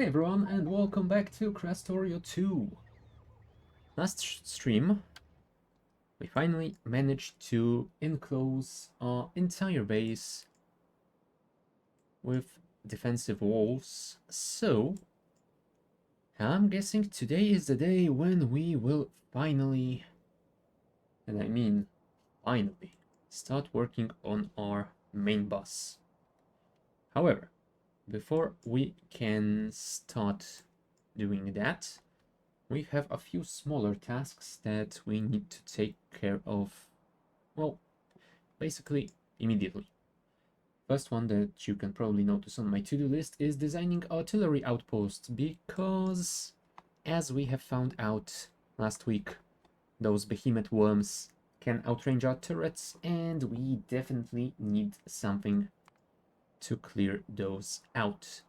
Hey everyone, and welcome back to Krastorio 2. Last stream, we finally managed to enclose our entire base with defensive walls. So, I'm guessing today is the day when we will finally, and I mean finally, start working on our main boss. However, before we can start doing that, we have a few smaller tasks that we need to take care of, well, basically immediately. First one that you can probably notice on my to-do list is designing artillery outposts, because as we have found out last week, those Behemoth Worms can outrange our turrets, and we definitely need something to clear those out.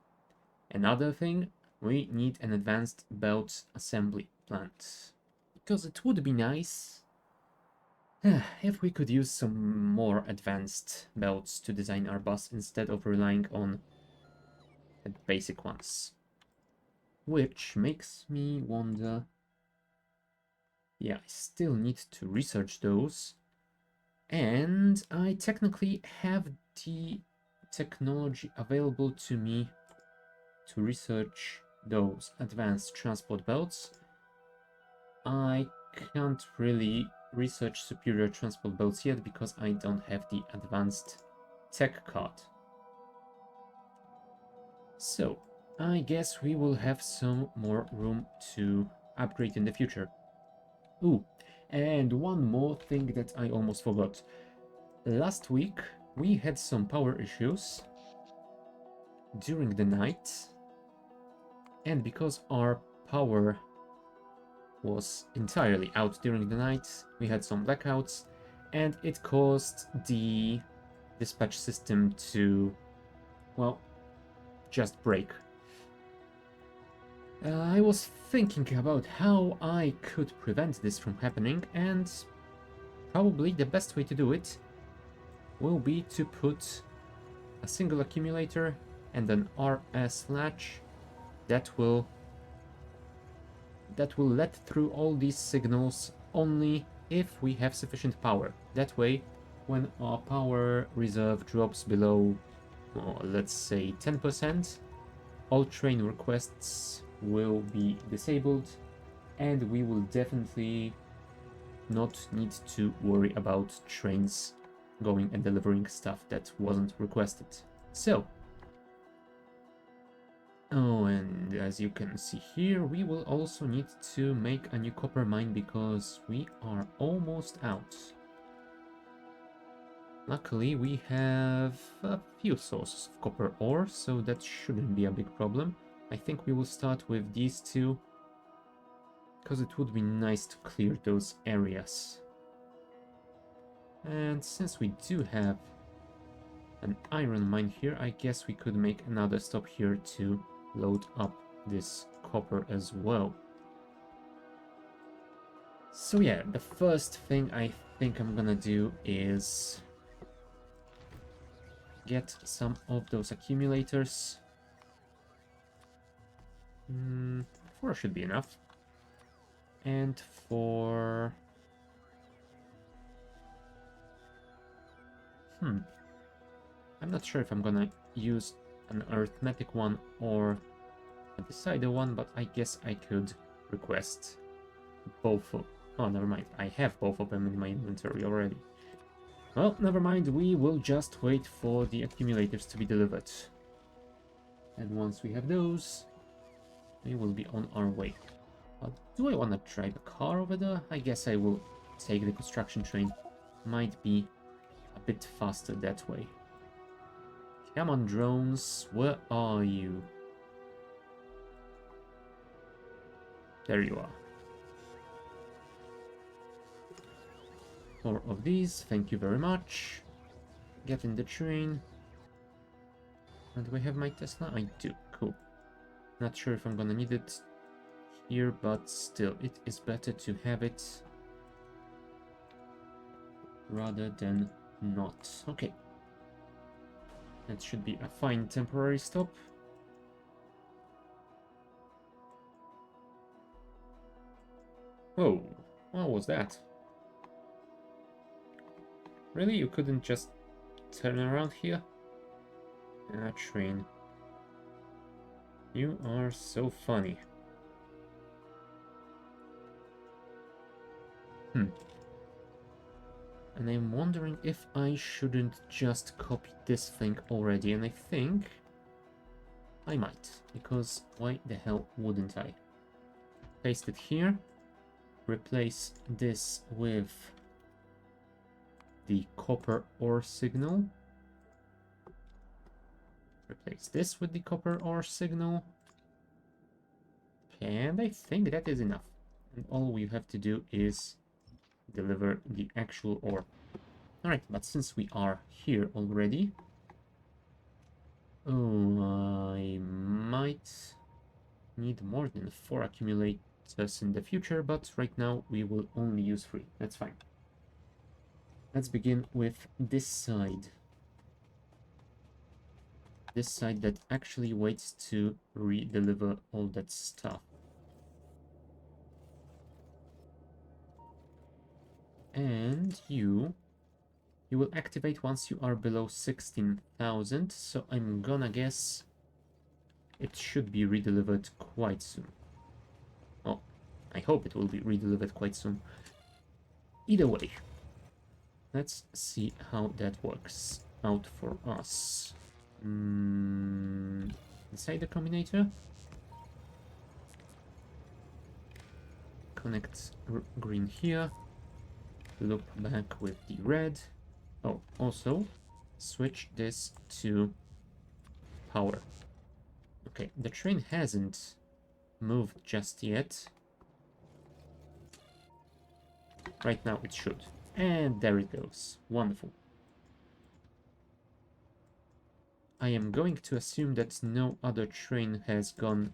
Another thing, we need an advanced belt assembly plant, because it would be nice if we could use some more advanced belts to design our bus instead of relying on the basic ones. Which makes me wonder... Yeah, I still need to research those. And I technically have the technology available to me to research those advanced transport belts. I can't really research superior transport belts yet because I don't have the advanced tech card. So, I guess we will have some more room to upgrade in the future. Ooh, and one more thing that I almost forgot. Last week we had some power issues during the night, and because our power was entirely out during the night, we had some blackouts, and it caused the dispatch system to, well, just break. I was thinking about how I could prevent this from happening, and probably the best way to do it will be to put a single accumulator and an RS latch that will let through all these signals only if we have sufficient power. That way, when our power reserve drops below, let's say 10%, all train requests will be disabled, and we will definitely not need to worry about trains going and delivering stuff that wasn't requested. So, oh, and as you can see here, we will also need to make a new copper mine because we are almost out. Luckily, we have a few sources of copper ore, so that shouldn't be a big problem. I think we will start with these two, because it would be nice to clear those areas. And since we do have an iron mine here, I guess we could make another stop here to load up this copper as well. So yeah, the first thing I think I'm gonna do is get some of those accumulators. 4 should be enough. And for... I'm not sure if I'm gonna use an arithmetic one or a decider one, but I guess I could request both of... Oh, never mind. I have both of them in my inventory already. Well, never mind. We will just wait for the accumulators to be delivered. And once we have those, we will be on our way. Do I want to drive a car over there? I guess I will take the construction train. Might be a bit faster that way. Come on, drones. Where are you? There you are. 4 of these. Thank you very much. Get in the train. And do I have my Tesla? I do. Cool. Not sure if I'm gonna need it here, but still, it is better to have it rather than not. Okay. That should be a fine temporary stop. Whoa, what was that? Really? You couldn't just turn around here? Ah, train. You are so funny. And I'm wondering if I shouldn't just copy this thing already, and I think I might, because why the hell wouldn't I? Paste it here, replace this with the copper ore signal, replace this with the copper ore signal, and I think that is enough. And all we have to do is deliver the actual ore. Alright, but since we are here already, I might need more than 4 accumulators in the future, but right now we will only use 3. That's fine. Let's begin with this side. This side that actually waits to re-deliver all that stuff. And you will activate once you are below 16,000, so I'm gonna guess it should be redelivered quite soon. Oh, I hope it will be redelivered quite soon. Either way, let's see how that works out for us. Inside the combinator. Connect green here. Loop back with the red. Oh, also switch this to power. Okay, the train hasn't moved just yet. Right now it should. And there it goes. Wonderful. I am going to assume that no other train has gone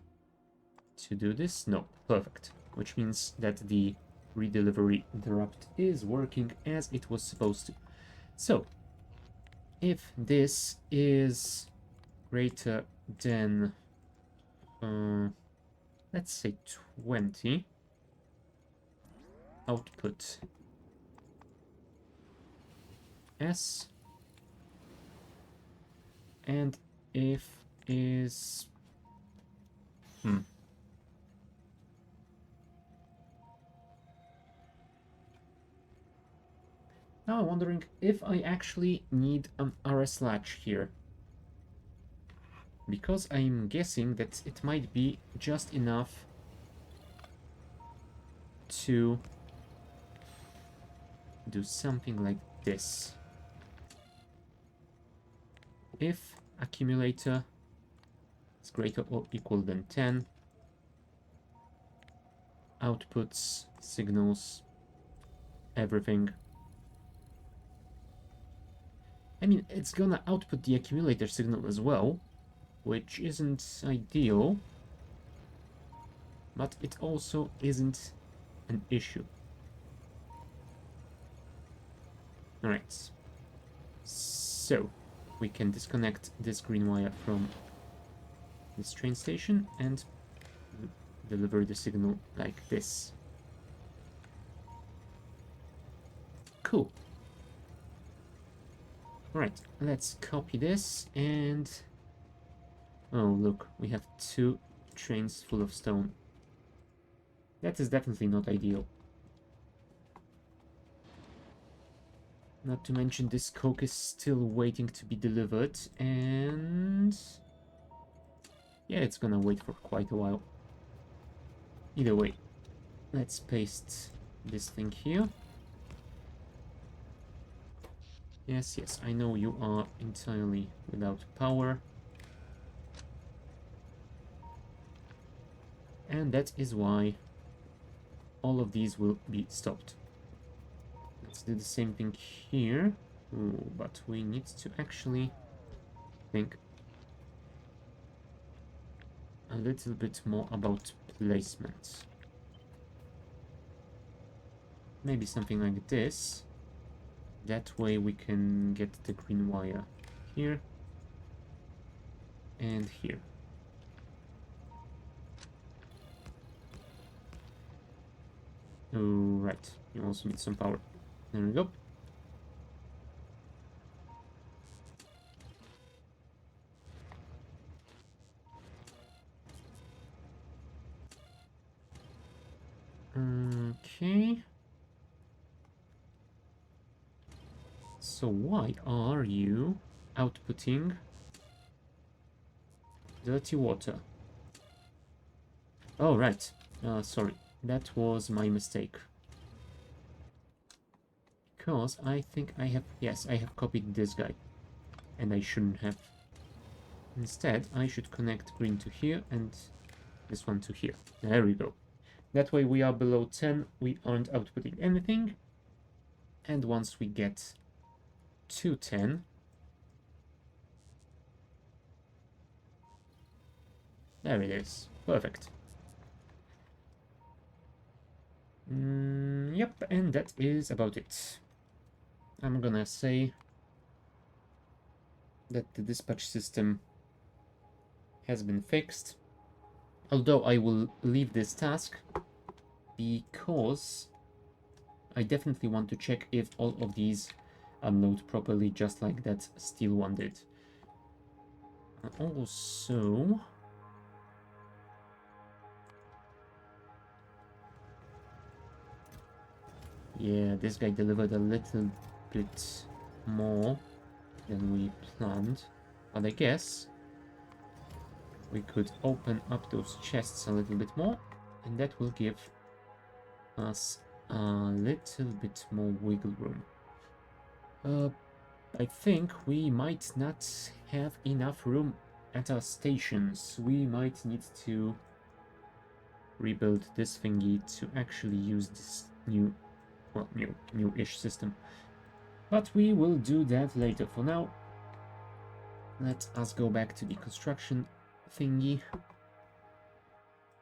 to do this. No, perfect. Which means that the redelivery interrupt is working as it was supposed to. So, if this is greater than, let's say 20, output S, and if is now I'm wondering if I actually need an RS latch here, because I'm guessing that it might be just enough to do something like this. If accumulator is greater or equal than 10, outputs, signals, everything. I mean, it's gonna output the accumulator signal as well, which isn't ideal, but it also isn't an issue. Alright, so we can disconnect this green wire from this train station and deliver the signal like this. Cool. Alright, let's copy this and... oh, look, we have 2 trains full of stone. That is definitely not ideal. Not to mention this coke is still waiting to be delivered, and... yeah, it's gonna wait for quite a while. Either way, let's paste this thing here. Yes, yes, I know you are entirely without power. And that is why all of these will be stopped. Let's do the same thing here. Ooh, but we need to actually think a little bit more about placement. Maybe something like this. That way we can get the green wire here and here. Oh, right. You also need some power. There we go. Okay. So why are you outputting dirty water? Oh, right. Sorry. That was my mistake. Because I think I have... Yes, I have copied this guy. And I shouldn't have. Instead, I should connect green to here and this one to here. There we go. That way we are below 10. We aren't outputting anything. And once we get to 10... There it is. Perfect. Yep, and that is about it. I'm gonna say that the dispatch system has been fixed. Although I will leave this task because I definitely want to check if all of these unload properly, just like that steel one did. Also... Yeah, this guy delivered a little bit more than we planned. But I guess we could open up those chests a little bit more, and that will give us a little bit more wiggle room. I think we might not have enough room at our stations. We might need to rebuild this thingy to actually use this new, well, new-ish system. But we will do that later. For now, let us go back to the construction thingy.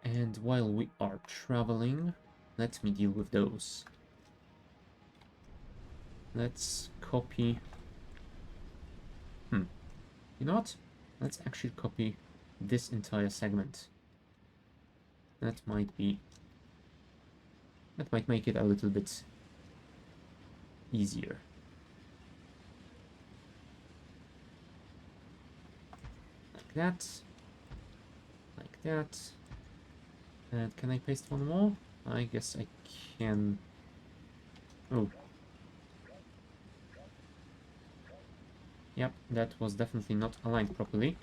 And while we are traveling, let me deal with those. Let's copy... You know what? Let's actually copy this entire segment. That might make it a little bit easier. Like that. Like that. And can I paste one more? I guess I can. Oh. Yep, that was definitely not aligned properly.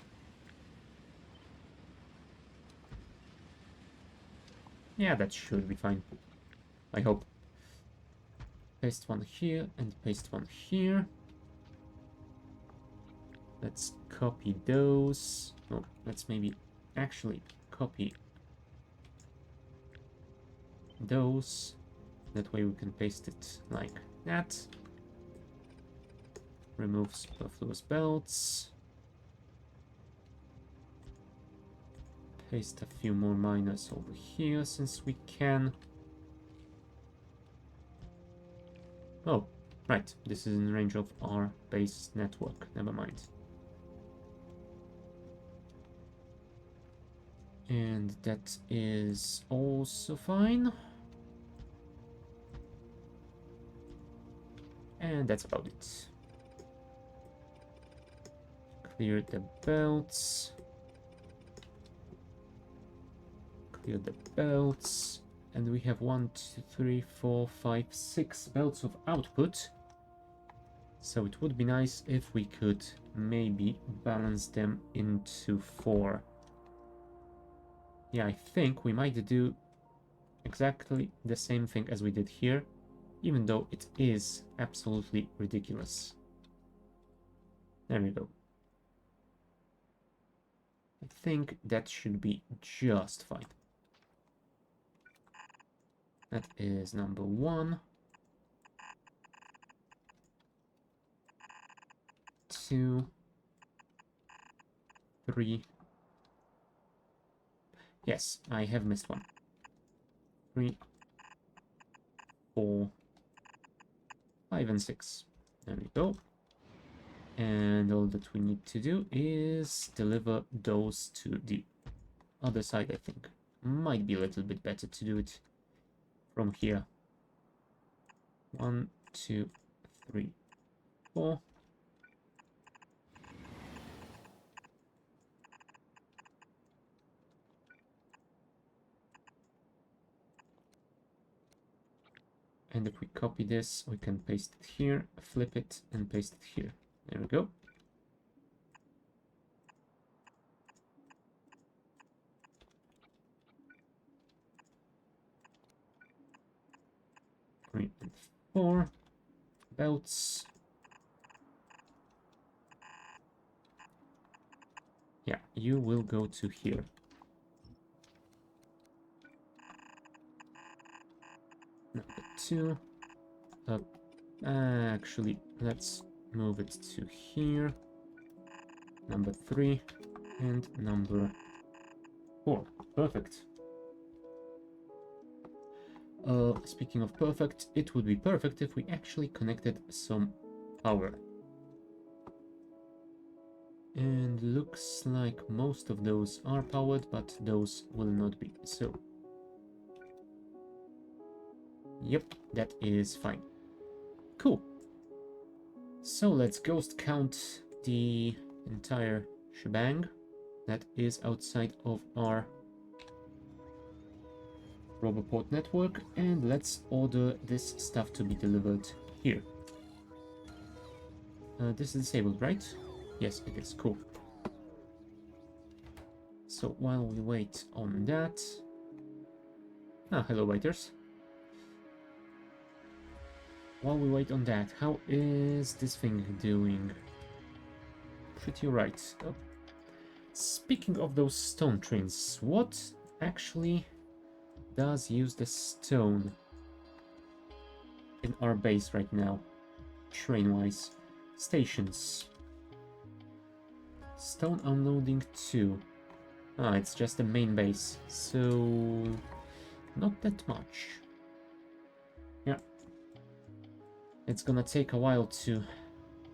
Yeah, that should be fine. I hope. Paste one here and paste one here. Let's copy those. Oh, let's maybe actually copy those. That way we can paste it like that. Remove superfluous belts. Paste a few more miners over here since we can. Oh, right. This is in range of our base network. Never mind. And that is also fine. And that's about it. Clear the belts. Clear the belts. And we have 1, 2, 3, 4, 5, 6 belts of output. So it would be nice if we could maybe balance them into 4. Yeah, I think we might do exactly the same thing as we did here, even though it is absolutely ridiculous. There we go. I think that should be just fine. That is number 1. 2. 3. Yes, I have missed one. 3. 4. 5 and 6. There we go. And all that we need to do is deliver those to the other side, I think. Might be a little bit better to do it from here. 1, 2, 3, 4. And if we copy this, we can paste it here, flip it, and paste it here. There we go. Three and 4 belts. Yeah, you will go to here. Number 2. Actually, let's move it to here. Number 3 and number 4. Perfect. Speaking of perfect, it would be perfect if we actually connected some power. And looks like most of those are powered, but those will not be. So, yep, that is fine. Cool. So let's ghost count the entire shebang that is outside of our Roboport network, and let's order this stuff to be delivered here. This is disabled, right? Yes, it is. Cool. So while we wait on that... Ah, hello, waiters. While we wait on that, how is this thing doing? Pretty right. Oh. Speaking of those stone trains, what actually does use the stone in our base right now, train-wise? Stations. Stone unloading 2. Ah, it's just the main base, so not that much. Yeah. It's gonna take a while to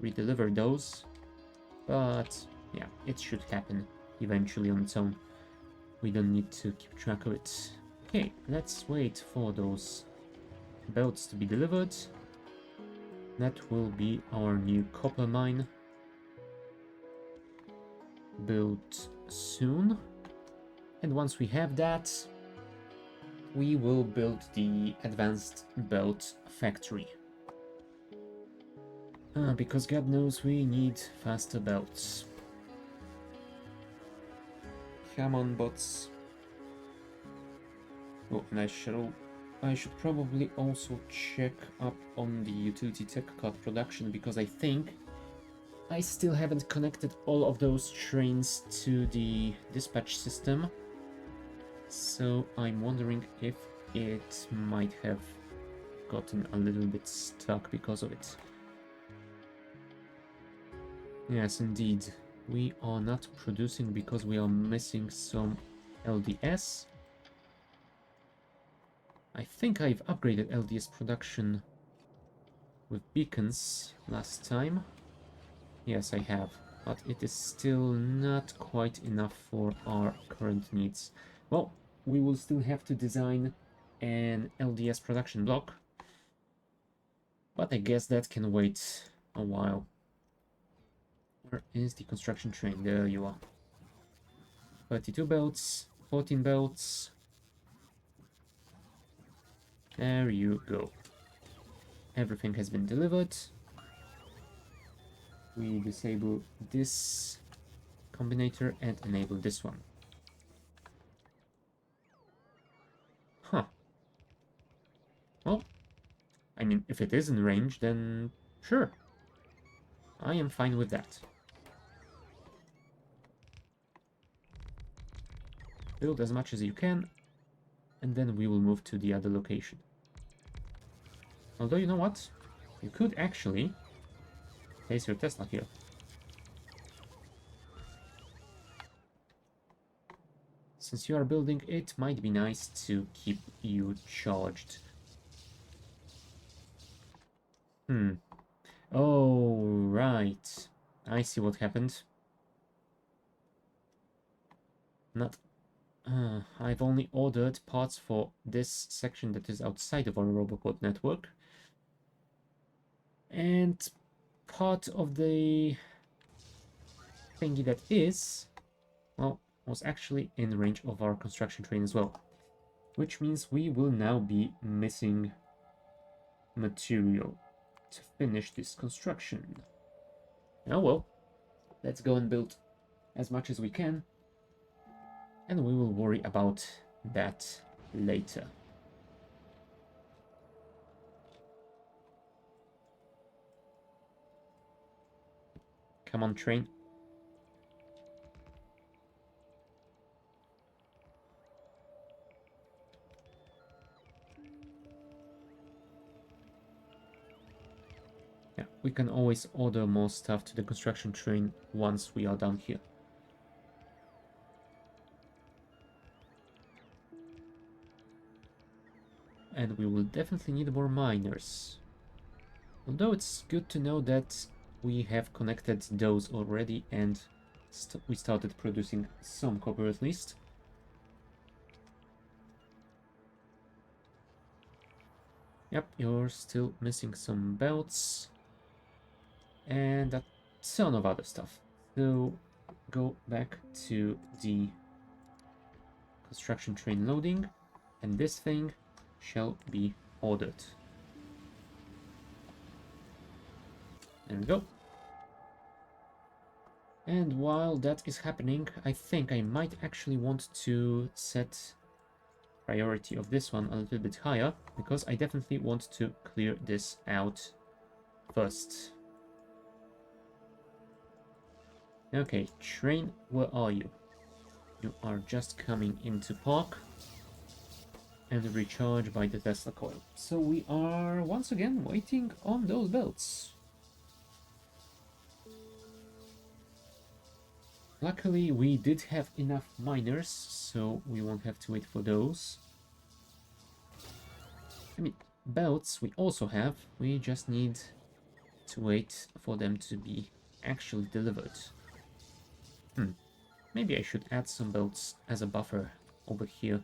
redeliver those, but yeah, it should happen eventually on its own. We don't need to keep track of it. Okay, let's wait for those belts to be delivered. That will be our new copper mine, built soon. And once we have that, we will build the advanced belt factory. Because God knows we need faster belts. Come on, bots. Oh, and I should probably also check up on the utility tech card production, because I think I still haven't connected all of those trains to the dispatch system. So I'm wondering if it might have gotten a little bit stuck because of it. Yes, indeed. We are not producing because we are missing some LDS. I think I've upgraded LDS production with beacons last time. Yes, I have. But it is still not quite enough for our current needs. Well, we will still have to design an LDS production block. But I guess that can wait a while. Where is the construction train? There you are. 32 belts, 14 belts. There you go. Everything has been delivered. We disable this combinator and enable this one. Huh. Well, I mean, if it is in range, then sure. I am fine with that. Build as much as you can, and then we will move to the other location. Although, you know what? You could actually place your Tesla here. Since you are building, it might be nice to keep you charged. Oh, right. I see what happened. Not... I've only ordered parts for this section that is outside of our Roboport network. And part of the thingy that is, well, was actually in range of our construction train as well. Which means we will now be missing material to finish this construction. Oh well, let's go and build as much as we can, and we will worry about that later. Come on, train. Yeah, we can always order more stuff to the construction train once we are done here. And we will definitely need more miners. Although it's good to know that we have connected those already and we started producing some copper at least. Yep, you're still missing some belts and a ton of other stuff. So go back to the construction train loading, and this thing shall be ordered. There we go. And while that is happening, I think I might actually want to set priority of this one a little bit higher, because I definitely want to clear this out first. Okay, train, where are you? You are just coming into park and recharge by the Tesla coil. So we are once again waiting on those belts. Luckily, we did have enough miners, so we won't have to wait for those. I mean, belts we also have, we just need to wait for them to be actually delivered. Maybe I should add some belts as a buffer over here.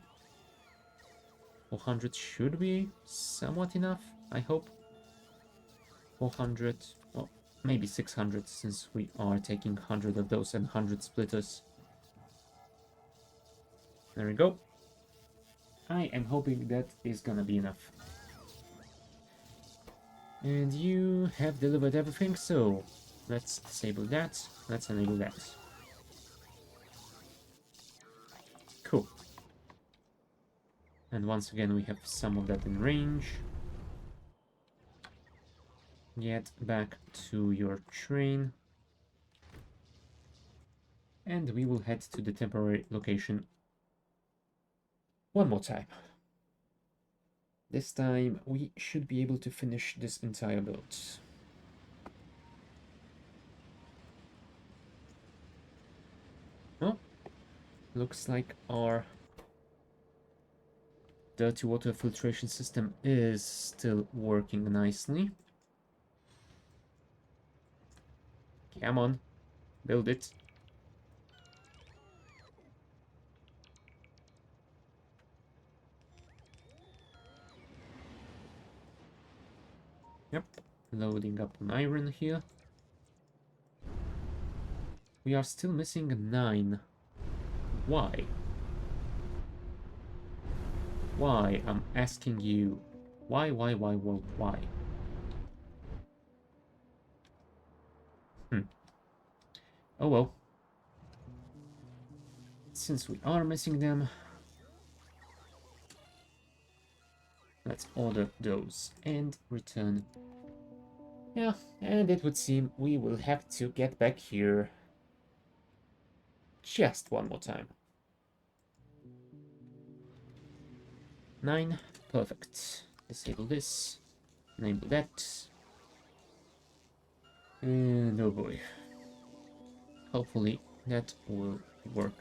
400 should be somewhat enough, I hope. 400, well, maybe 600, since we are taking 100 of those and 100 splitters. There we go. I am hoping that is gonna be enough. And you have delivered everything, so let's disable that. Let's enable that. Cool. And once again, we have some of that in range. Get back to your train. And we will head to the temporary location one more time. This time, we should be able to finish this entire build. Well, looks like our dirty water filtration system is still working nicely. Come on, build it. Yep, loading up on iron here. We are still missing 9. Why? Why? I'm asking you. Why? Why? Oh well. Since we are missing them, let's order those and return. Yeah, and it would seem we will have to get back here just one more time. 9, perfect. Disable this, enable that. And oh boy. Hopefully that will work.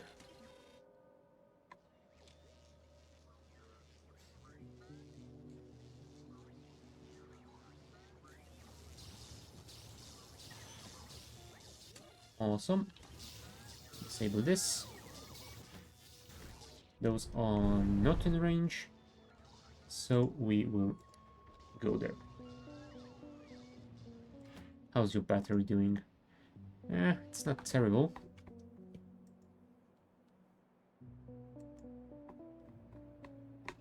Awesome. Disable this. Those are not in range, so we will go there. How's your battery doing? It's not terrible.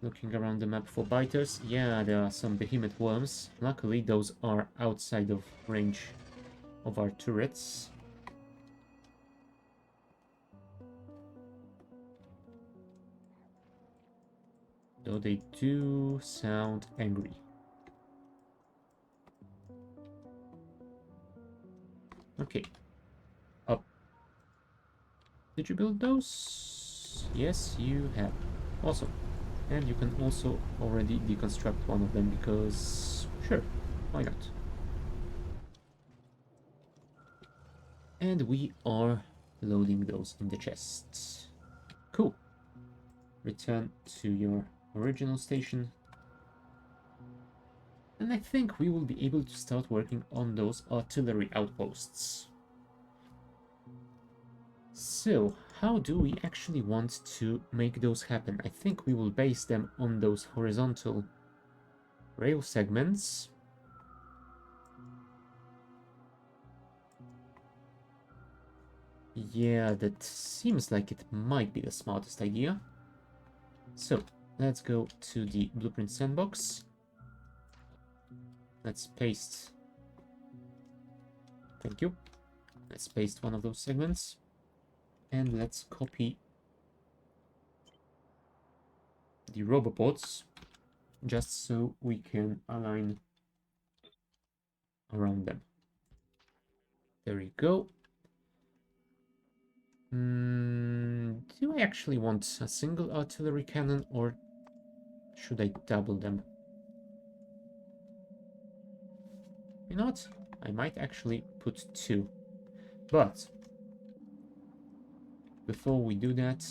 Looking around the map for biters. Yeah, there are some Behemoth Worms. Luckily, those are outside of range of our turrets. Though they do sound angry. Okay. Up. Did you build those? Yes, you have. Awesome. And you can also already deconstruct one of them because... Sure, why not? And we are loading those in the chests. Cool. Return to your original station. And I think we will be able to start working on those artillery outposts. So, how do we actually want to make those happen? I think we will base them on those horizontal rail segments. Yeah, that seems like it might be the smartest idea. So, let's go to the blueprint sandbox. Let's paste... Thank you. Let's paste one of those segments. And let's copy the robopods, just so we can align around them. There we go. Do I actually want a single artillery cannon, or should I double them? You know what? I might actually put two. But before we do that,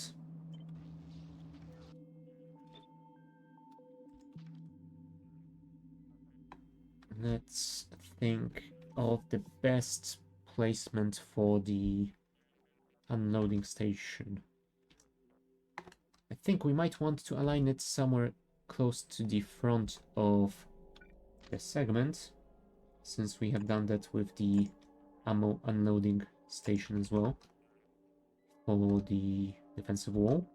let's think of the best placement for the unloading station. I think we might want to align it somewhere close to the front of the segment, since we have done that with the ammo unloading station as well. Follow the defensive wall.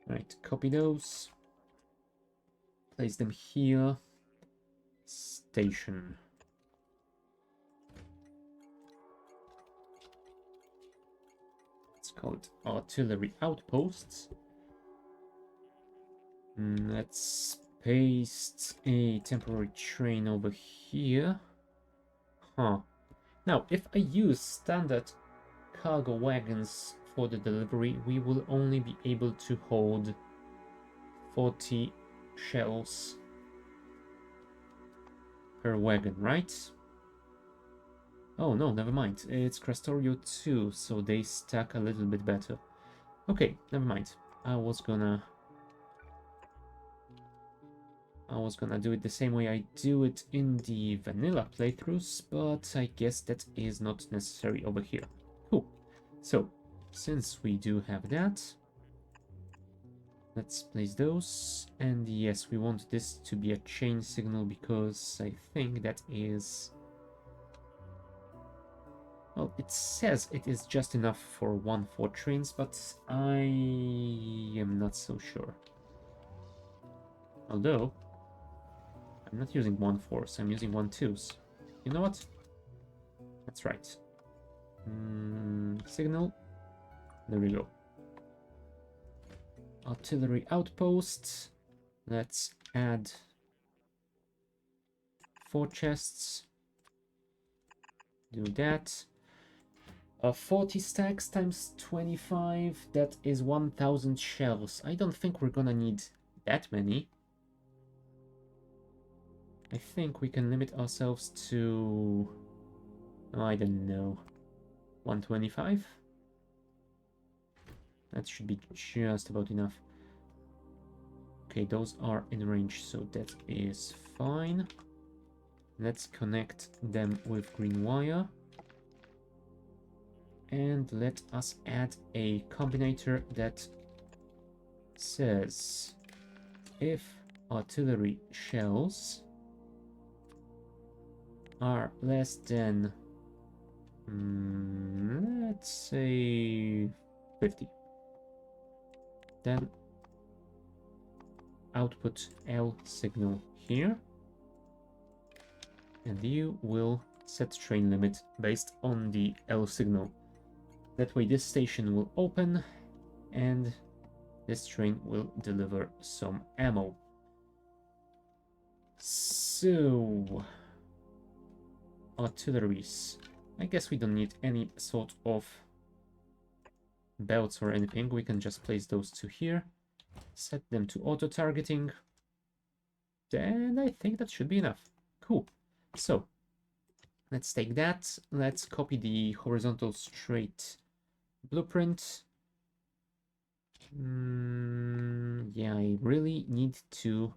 Right, copy those. Place them here. Station. It's called artillery outposts. Let's paste a temporary train over here. Huh. Now, if I use standard cargo wagons for the delivery, we will only be able to hold 40 shells per wagon, right? Oh no, never mind. It's Krastorio 2, so they stack a little bit better. Okay, never mind. I was gonna do it the same way I do it in the vanilla playthroughs, but I guess that is not necessary over here. Cool. So, since we do have that, let's place those. And yes, we want this to be a chain signal because I think that is... Well, it says it is just enough for 1-4 trains, but I am not so sure. Although, I'm not using 1-4s, I'm using 1-2s. You know what? That's right. Signal. There we go. Artillery outpost. Let's add 4 chests. Do that. 40 stacks times 25, that is 1000 shells. I don't think we're gonna need that many. I think we can limit ourselves to... Oh, I don't know. 125? That should be just about enough. Okay, those are in range, so that is fine. Let's connect them with green wire. And let us add a combinator that says if artillery shells are less than, let's say 50, then output L signal here, and you will set train limit based on the L signal. That way this station will open and this train will deliver some ammo. So, artilleries. I guess we don't need any sort of belts or anything. We can just place those two here, set them to auto-targeting, and I think that should be enough. Cool. So, let's take that. Let's copy the horizontal straight blueprint. Yeah, I really need to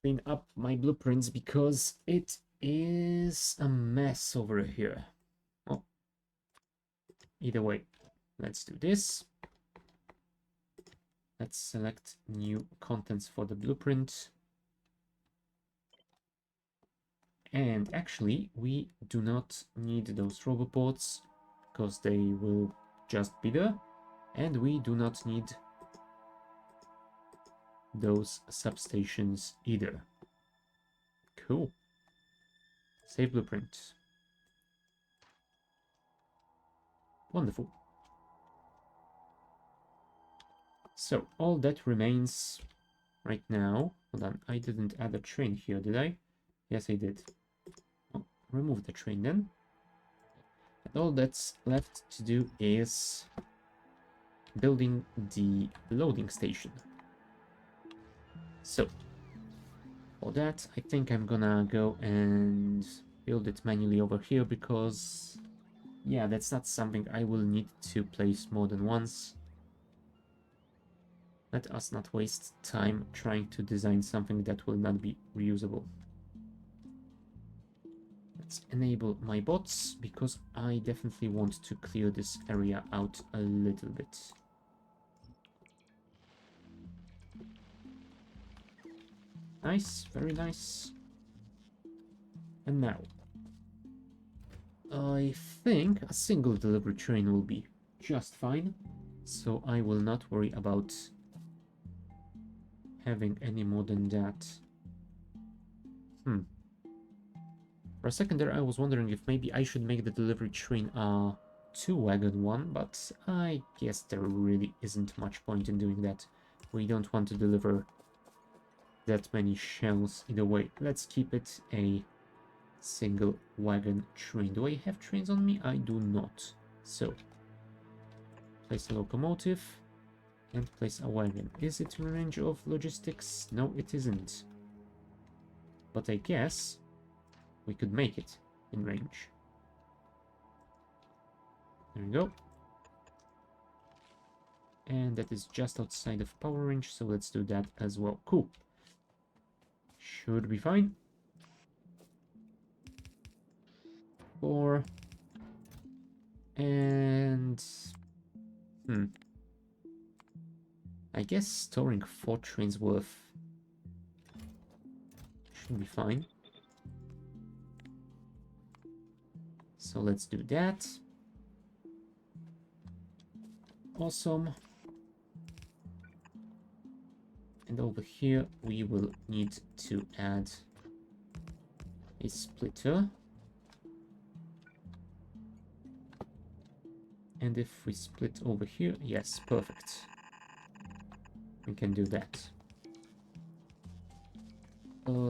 clean up my blueprints because it is a mess over here. Oh, either way, let's do this. Let's select new contents for the blueprint. And actually, we do not need those roboports because they will just be there. And we do not need those substations either. Cool. Save blueprint. Wonderful. So all that remains right now. Hold on, I didn't add a train here, did I? Yes, I did. Oh, remove the train then. And all that's left to do is building the loading station. So, for that, I think I'm gonna go and build it manually over here because, yeah, that's not something I will need to place more than once. Let us not waste time trying to design something that will not be reusable. Let's enable my bots because I definitely want to clear this area out a little bit. Nice, very nice. And now, I think a single delivery train will be just fine, so I will not worry about having any more than that. For a second there I was wondering if maybe I should make the delivery train a two-wagon one, but I guess there really isn't much point in doing that. We don't want to deliver that many shells either way. Let's keep it a single wagon train. Do I have trains on me? I do not. So, place a locomotive and place a wagon. Is it in range of logistics? No, it isn't. But I guess we could make it in range. There we go. And that is just outside of power range, so let's do that as well. Cool. Should be fine. 4. And... I guess storing 4 trains worth should be fine. So let's do that. Awesome. And over here we will need to add a splitter. And if we split over here, yes, perfect. We can do that.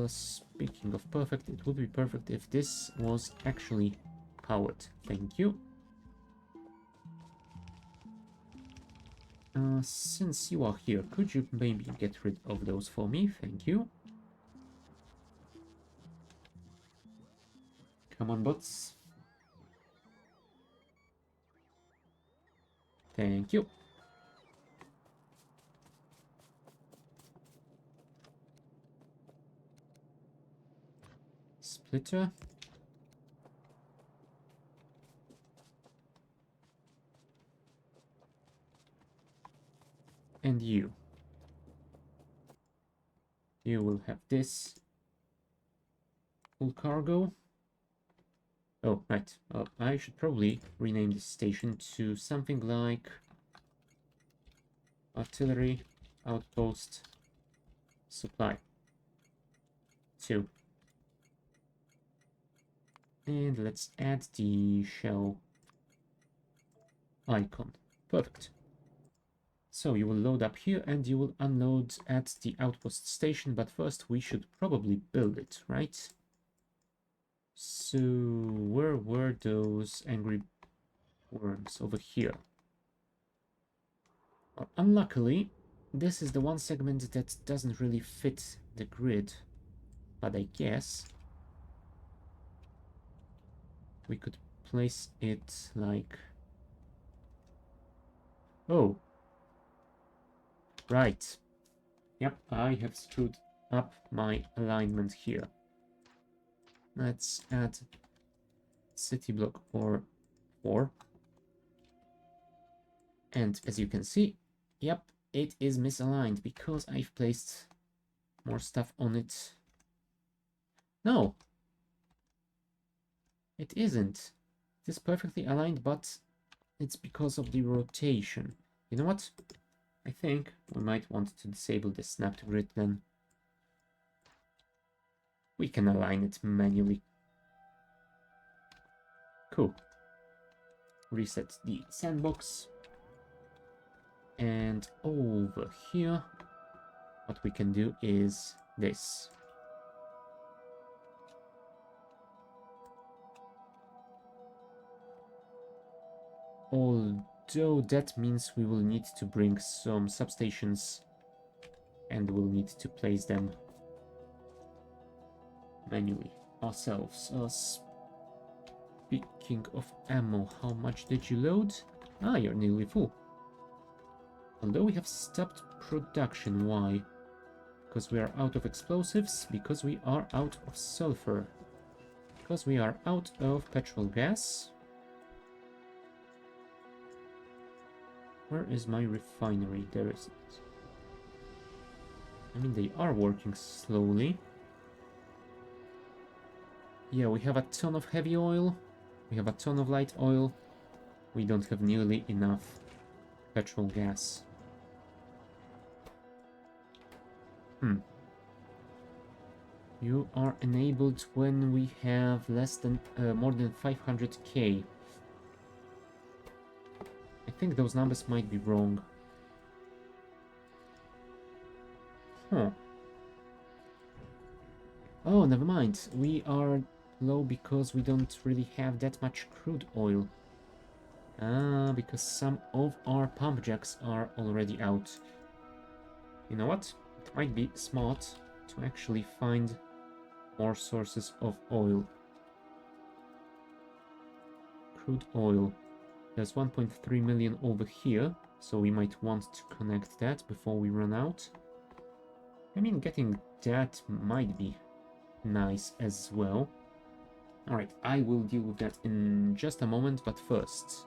Speaking of perfect, it would be perfect if this was actually powered. Thank you. Since you are here, could you maybe get rid of those for me? Thank you. Come on, bots. Thank you. Splitter. And you. You will have this. full cargo. Oh, right. I should probably rename this station to something like artillery outpost supply 2. And let's add the shell icon. Perfect. So you will load up here and you will unload at the outpost station, but first we should probably build it, right? So where were those angry worms? Over here. Well, unluckily, this is the one segment that doesn't really fit the grid, but I guess we could place it like... Oh, right. Yep, I have screwed up my alignment here. Let's add city block or 4. And as you can see, yep, it is misaligned because I've placed more stuff on it. No, it isn't. It is perfectly aligned, but it's because of the rotation. You know what? I think we might want to disable the snap to grid then. We can align it manually. Cool. Reset the sandbox. And over here, what we can do is this. Although that means we will need to bring some substations and we'll need to place them manually ourselves. Speaking of ammo, how much did you load? Ah, you're nearly full. Although we have stopped production, why? Because we are out of explosives, because we are out of sulfur, because we are out of petrol gas. Where is my refinery? There isn't. I mean, they are working slowly. Yeah, we have a ton of heavy oil. We have a ton of light oil. We don't have nearly enough petrol gas. You are enabled when we have less than more than 500k. I think those numbers might be wrong. Huh. Oh, never mind. We are low because we don't really have that much crude oil. Ah, because some of our pump jacks are already out. You know what? It might be smart to actually find more sources of oil. Crude oil. There's 1.3 million over here, so we might want to connect that before we run out. I mean, getting that might be nice as well. Alright, I will deal with that in just a moment, but first...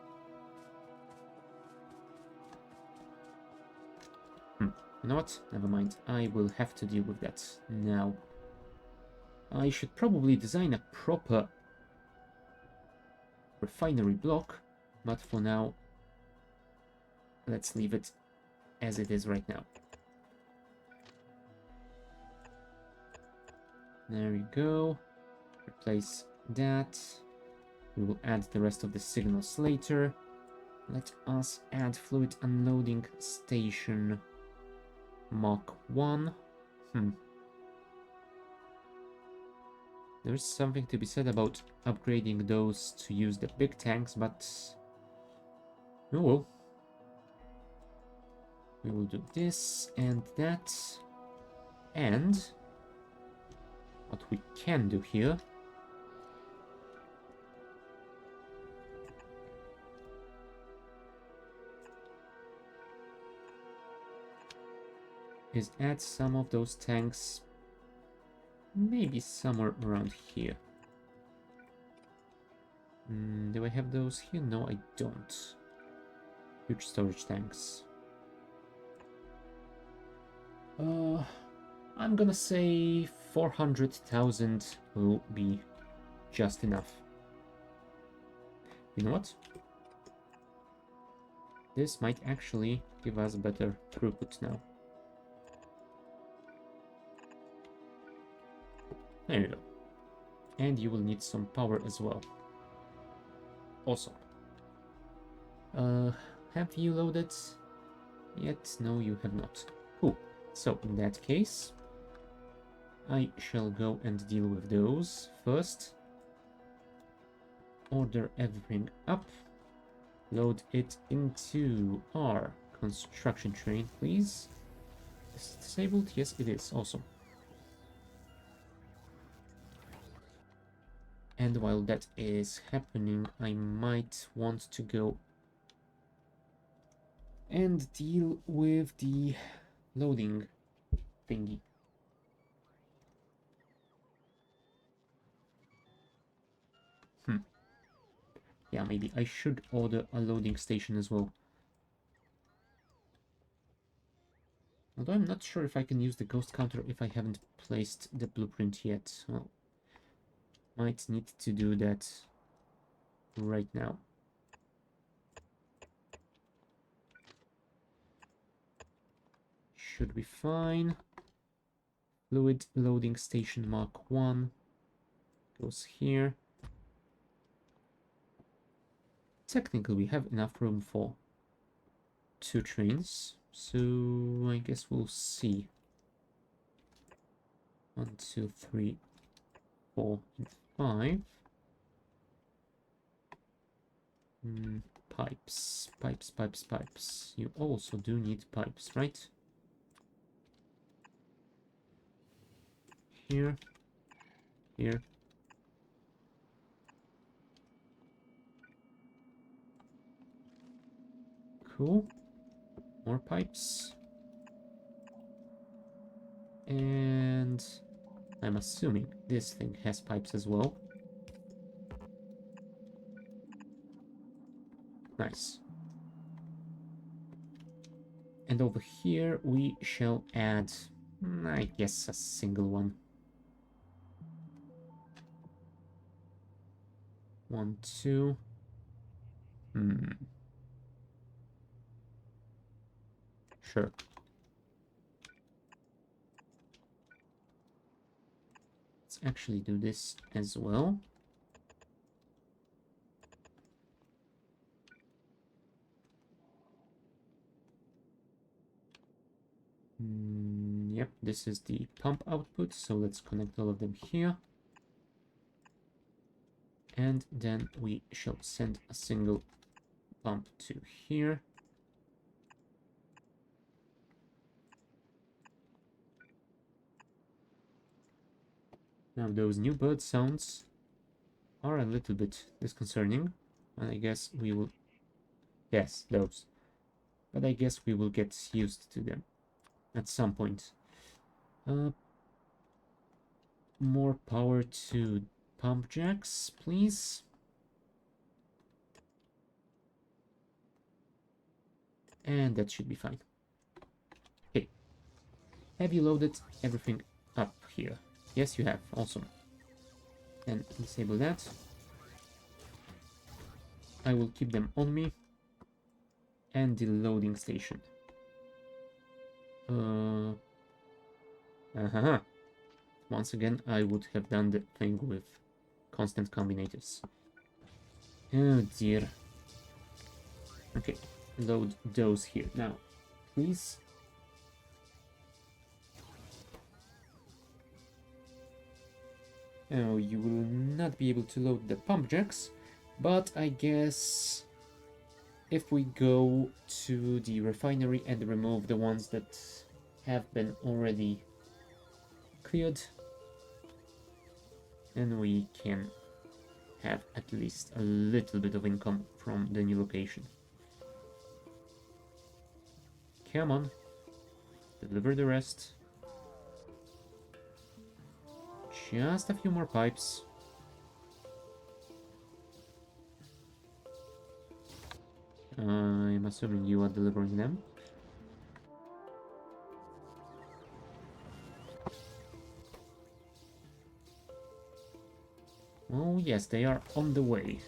You know what? Never mind. I will have to deal with that now. I should probably design a proper refinery block, but for now, let's leave it as it is right now. There we go. Replace that. We will add the rest of the signals later. Let us add fluid unloading station Mark 1. There's something to be said about upgrading those to use the big tanks, but... Oh well. We will do this and that. And... what we can do here... is add some of those tanks maybe somewhere around here. Do I have those here? No, I don't. Huge storage tanks. I'm gonna say 400,000 will be just enough. You know what? This might actually give us better throughput now. There you go. And you will need some power as well. Awesome. Have you loaded yet? No, you have not. Cool. So in that case, I shall go and deal with those first. Order everything up. Load it into our construction train, please. Is it disabled? Yes, it is. Awesome. And while that is happening, I might want to go and deal with the loading thingy. Yeah, maybe I should order a loading station as well. Although I'm not sure if I can use the ghost counter if I haven't placed the blueprint yet. Well, might need to do that right now. Should be fine. Fluid loading station Mark 1 goes here. Technically, we have enough room for 2 trains, so I guess we'll see. 1, 2, 3, 4, and 5. Pipes, pipes, pipes, pipes. You also do need pipes, right? Here, here. Cool. More pipes. And I'm assuming this thing has pipes as well. Nice. And over here we shall add, I guess, a single one. 1, 2. Sure. Let's actually do this as well. Yep, this is the pump output, so let's connect all of them here. And then we shall send a single pump to here. Now those new bird sounds are a little bit disconcerting, and I guess we will... Yes, those. But I guess we will get used to them at some point. More power to pump jacks, please. And that should be fine. Okay. Have you loaded everything up here? Yes, you have. Awesome. And disable that. I will keep them on me. And the loading station. Once again, I would have done the thing with constant combinators. Oh dear. Okay, load those here. Now, please. Oh, you will not be able to load the pump jacks, but I guess if we go to the refinery and remove the ones that have been already cleared, then we can have at least a little bit of income from the new location. Come on, deliver the rest. Just a few more pipes. I'm assuming you are delivering them. Oh yes, they are on the way.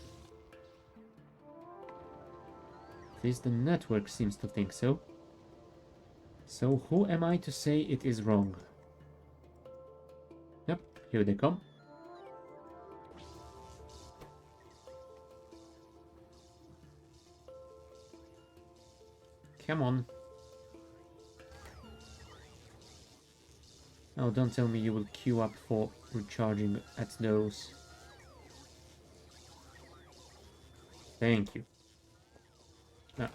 At least the network seems to think so. So who am I to say it is wrong? Yep, here they come. Come on. Oh, don't tell me you will queue up for recharging at those. Thank you. Ah,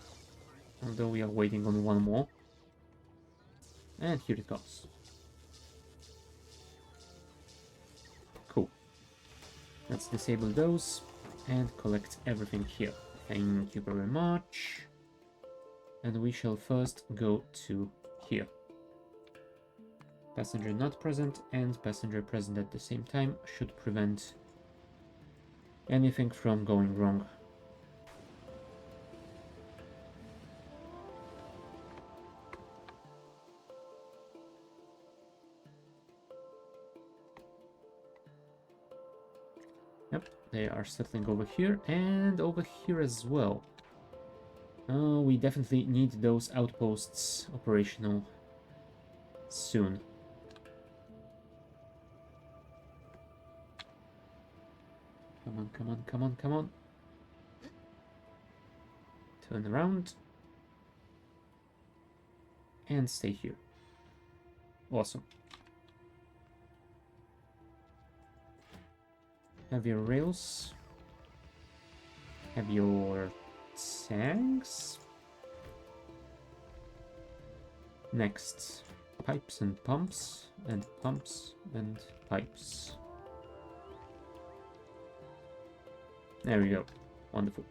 although we are waiting on one more. And here it comes. Cool. Let's disable those and collect everything here. Thank you very much. And we shall first go to here. Passenger not present and passenger present at the same time should prevent anything from going wrong. Yep, they are settling over here and over here as well. We definitely need those outposts operational soon. Come on, come on, come on, come on. Turn around. And stay here. Awesome. Have your rails. Have your tanks. Next, pipes and pumps, and pumps and pipes. There we go. Wonderful.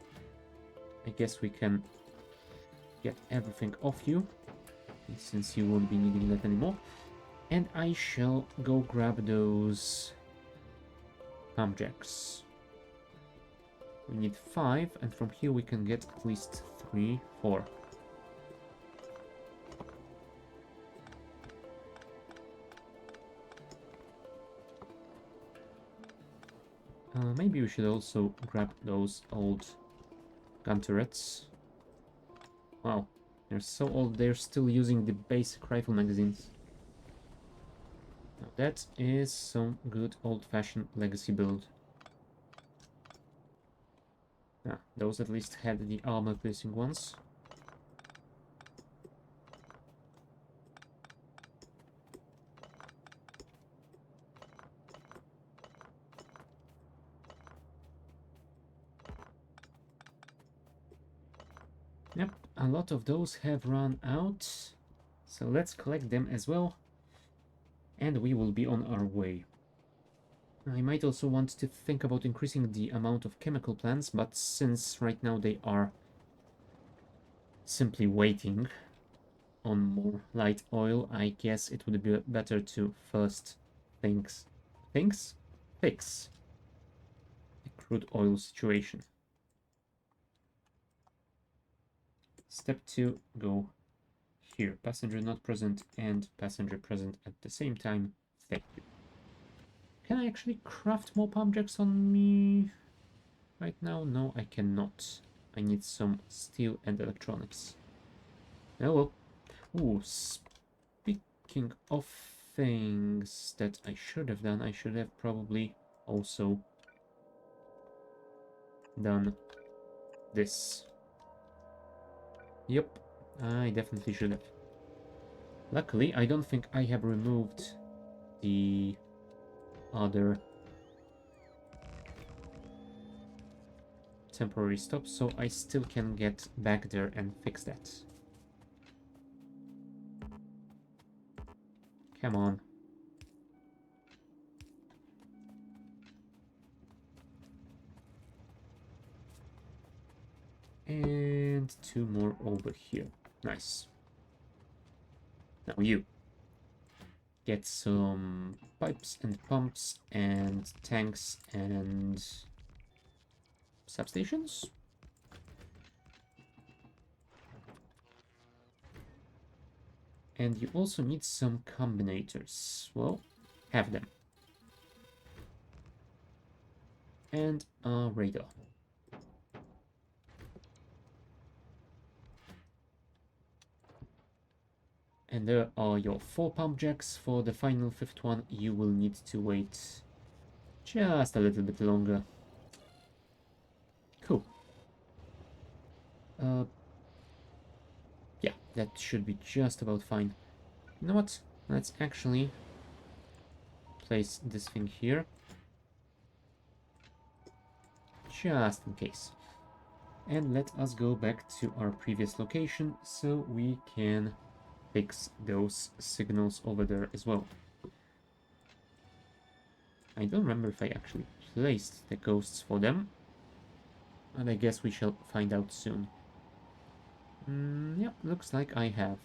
I guess we can get everything off you, since you won't be needing that anymore. And I shall go grab those pump jacks. We need 5, and from here we can get at least 3, 4. Maybe we should also grab those old gun turrets. Wow, they're so old, they're still using the basic rifle magazines. Now that is some good old-fashioned legacy build. Those at least had the armor-piercing ones. Yep, a lot of those have run out, so let's collect them as well, and we will be on our way. I might also want to think about increasing the amount of chemical plants, but since right now they are simply waiting on more light oil, I guess it would be better to first fix the crude oil situation. Step 2, go here. Passenger not present and passenger present at the same time. Thank you. Can I actually craft more pump jacks on me right now? No, I cannot. I need some steel and electronics. Oh well. Ooh, speaking of things that I should have done, I should have probably also done this. Yep, I definitely should have. Luckily, I don't think I have removed the other temporary stop, so I still can get back there and fix that. Come on. And 2 more over here. Nice. Now you. Get some pipes and pumps and tanks and substations. And you also need some combinators. Well, have them. and a radar. And there are your 4 pump jacks. For the final 5th one, you will need to wait just a little bit longer. Cool. Yeah, that should be just about fine. You know what? Let's actually place this thing here. Just in case. And let us go back to our previous location so we can fix those signals over there as well. I don't remember if I actually placed the ghosts for them, but I guess we shall find out soon. Yeah, looks like I have.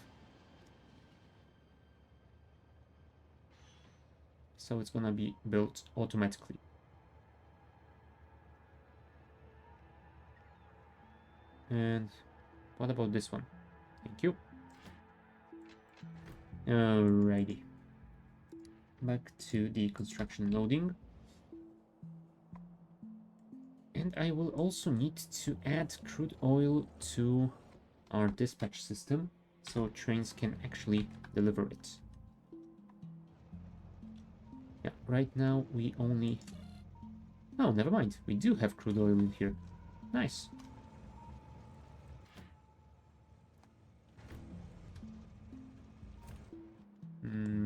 So it's gonna be built automatically. And what about this one? Thank you. Alrighty. Back to the construction loading. And I will also need to add crude oil to our dispatch system so trains can actually deliver it. Yeah, right now we only... Oh, never mind. We do have crude oil in here. Nice.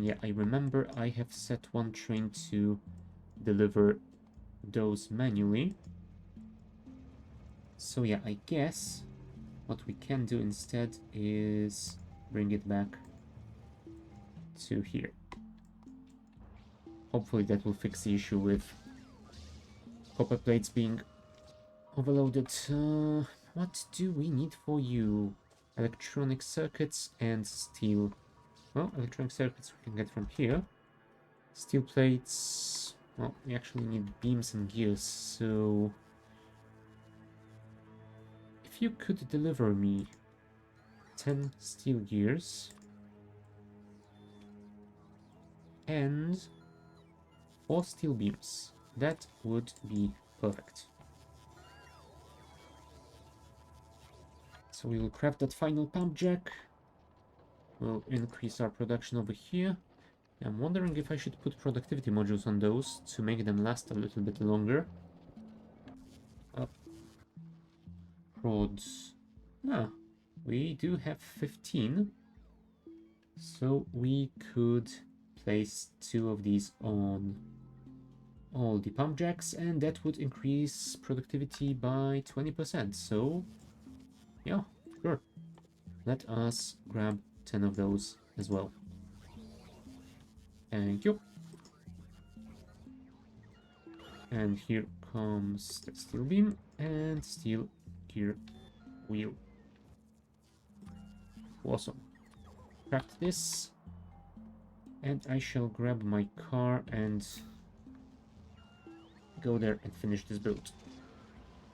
Yeah, I remember I have set one train to deliver those manually. So yeah, I guess what we can do instead is bring it back to here. Hopefully that will fix the issue with copper plates being overloaded. What do we need for you? Electronic circuits and steel. Well, electronic circuits we can get from here. Steel plates... Well, we actually need beams and gears, so... If you could deliver me 10 steel gears and 4 steel beams, that would be perfect. So we will craft that final pump jack. We'll increase our production over here. I'm wondering if I should put productivity modules on those to make them last a little bit longer. Prods. Ah, we do have 15. So we could place 2 of these on all the pump jacks, and that would increase productivity by 20%. So, yeah, sure. Let us grab 10 of those as well. Thank you. And here comes the steel beam and steel gear wheel. Awesome. Craft this. And I shall grab my car and go there and finish this build.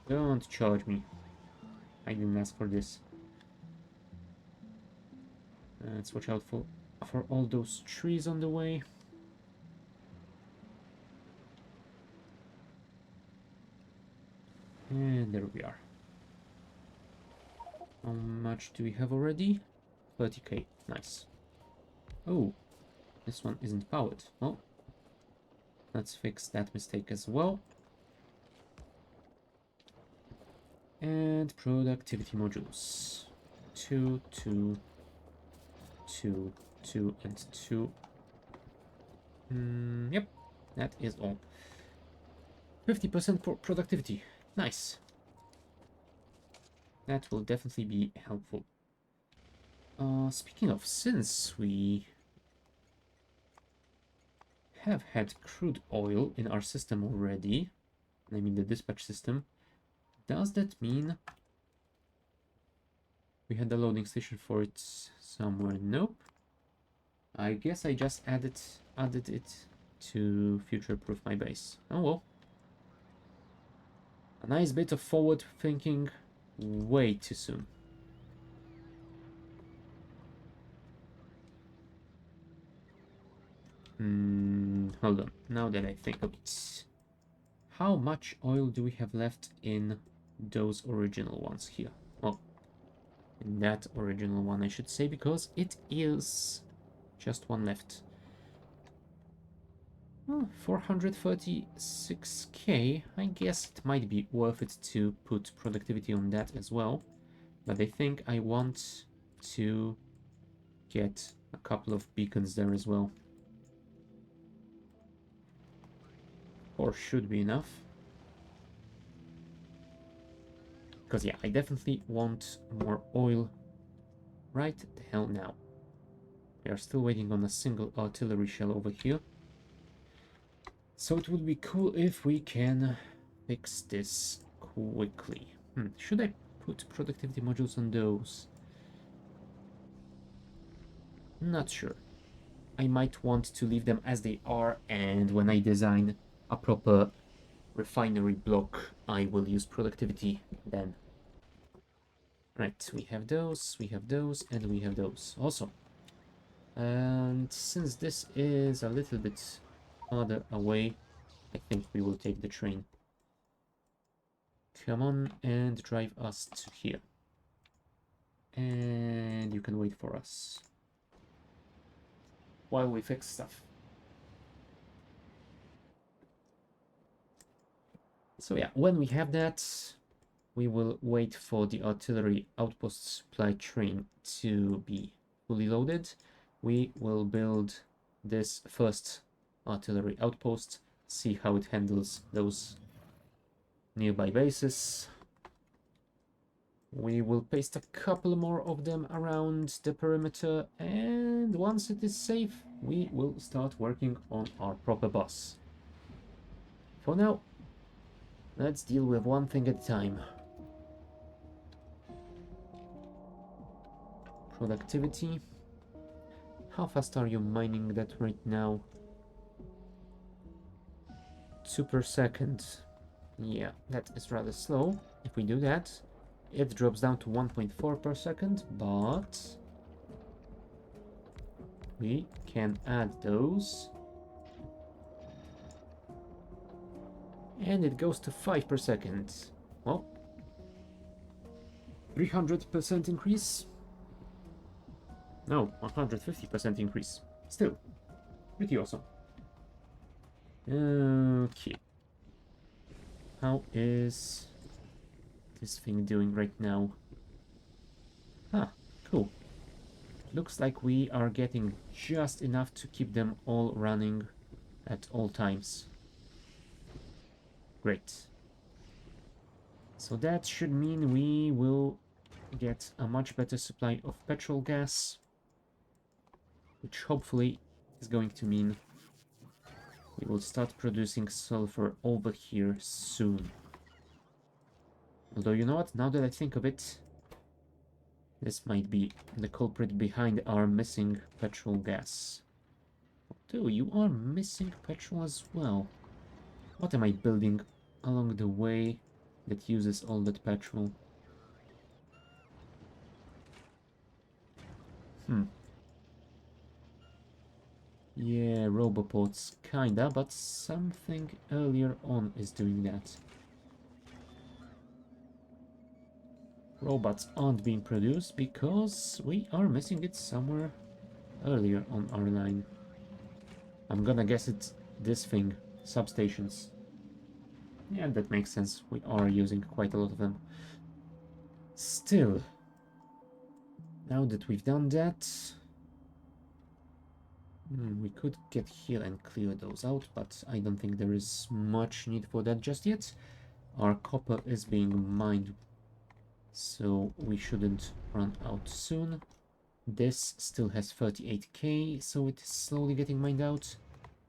Don't charge me. I didn't ask for this. Let's watch out for all those trees on the way. And there we are. How much do we have already? 30k. Nice. Oh, this one isn't powered. Well, let's fix that mistake as well. And productivity modules. 2, 2, 2, 2, and 2. Yep, that is all. 50% productivity. Nice. That will definitely be helpful. Speaking of, since we have had crude oil in our system already, I mean the dispatch system, does that mean we had the loading station for it somewhere? Nope. I guess I just added it to future-proof my base. Oh well. A nice bit of forward thinking way too soon. Hold on. Now that I think of it, How much oil do we have left in those original ones here? Well, in that original one, I should say, because it is just one left. Oh, 436k. I guess it might be worth it to put productivity on that as well. But I think I want to get a couple of beacons there as well. Or should be enough. Because yeah, I definitely want more oil right the hell now. We are still waiting on a single artillery shell over here. So it would be cool if we can fix this quickly. Should I put productivity modules on those? Not sure. I might want to leave them as they are, and when I design a proper refinery block, I will use productivity then. Right, we have those, and we have those. Awesome. And since this is a little bit farther away, I think we will take the train. Come on and drive us to here. And you can wait for us while we fix stuff. So yeah, when we have that, we will wait for the artillery outpost supply train to be fully loaded. We will build this first artillery outpost, see how it handles those nearby bases. We will paste a couple more of them around the perimeter, and once it is safe, we will start working on our proper boss. For now, let's deal with one thing at a time. Productivity. How fast are you mining that right now? 2 per second. Yeah, that is rather slow. If we do that, it drops down to 1.4 per second, but we can add those. And it goes to 5 per second. Well, 300% increase? No, 150% increase. Still, pretty awesome. Okay. How is this thing doing right now? Ah, cool. Looks like we are getting just enough to keep them all running at all times. Great. So that should mean we will get a much better supply of petrol gas, which hopefully is going to mean we will start producing sulfur over here soon. Although, you know what, now that I think of it, this might be the culprit behind our missing petrol gas. Although, you are missing petrol as well. What am I building along the way that uses all that petrol? Yeah, roboports, kinda, but something earlier on is doing that. Robots aren't being produced because we are missing it somewhere earlier on our line. I'm gonna guess it's this thing, substations. Yeah, that makes sense. We are using quite a lot of them. Still, now that we've done that, we could get here and clear those out, but I don't think there is much need for that just yet. Our copper is being mined, so we shouldn't run out soon. This still has 38k, so it is slowly getting mined out.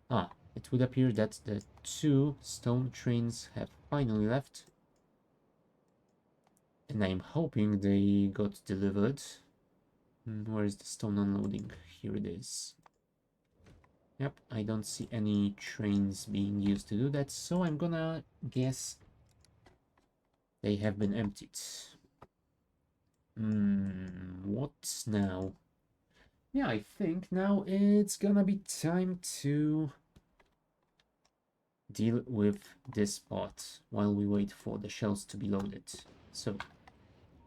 Ah, it would appear that the 2 stone trains have finally left. And I'm hoping they got delivered. Where is the stone unloading? Here it is. Yep, I don't see any trains being used to do that, so I'm gonna guess they have been emptied. What now? Yeah, I think now it's gonna be time to deal with this part while we wait for the shells to be loaded. So,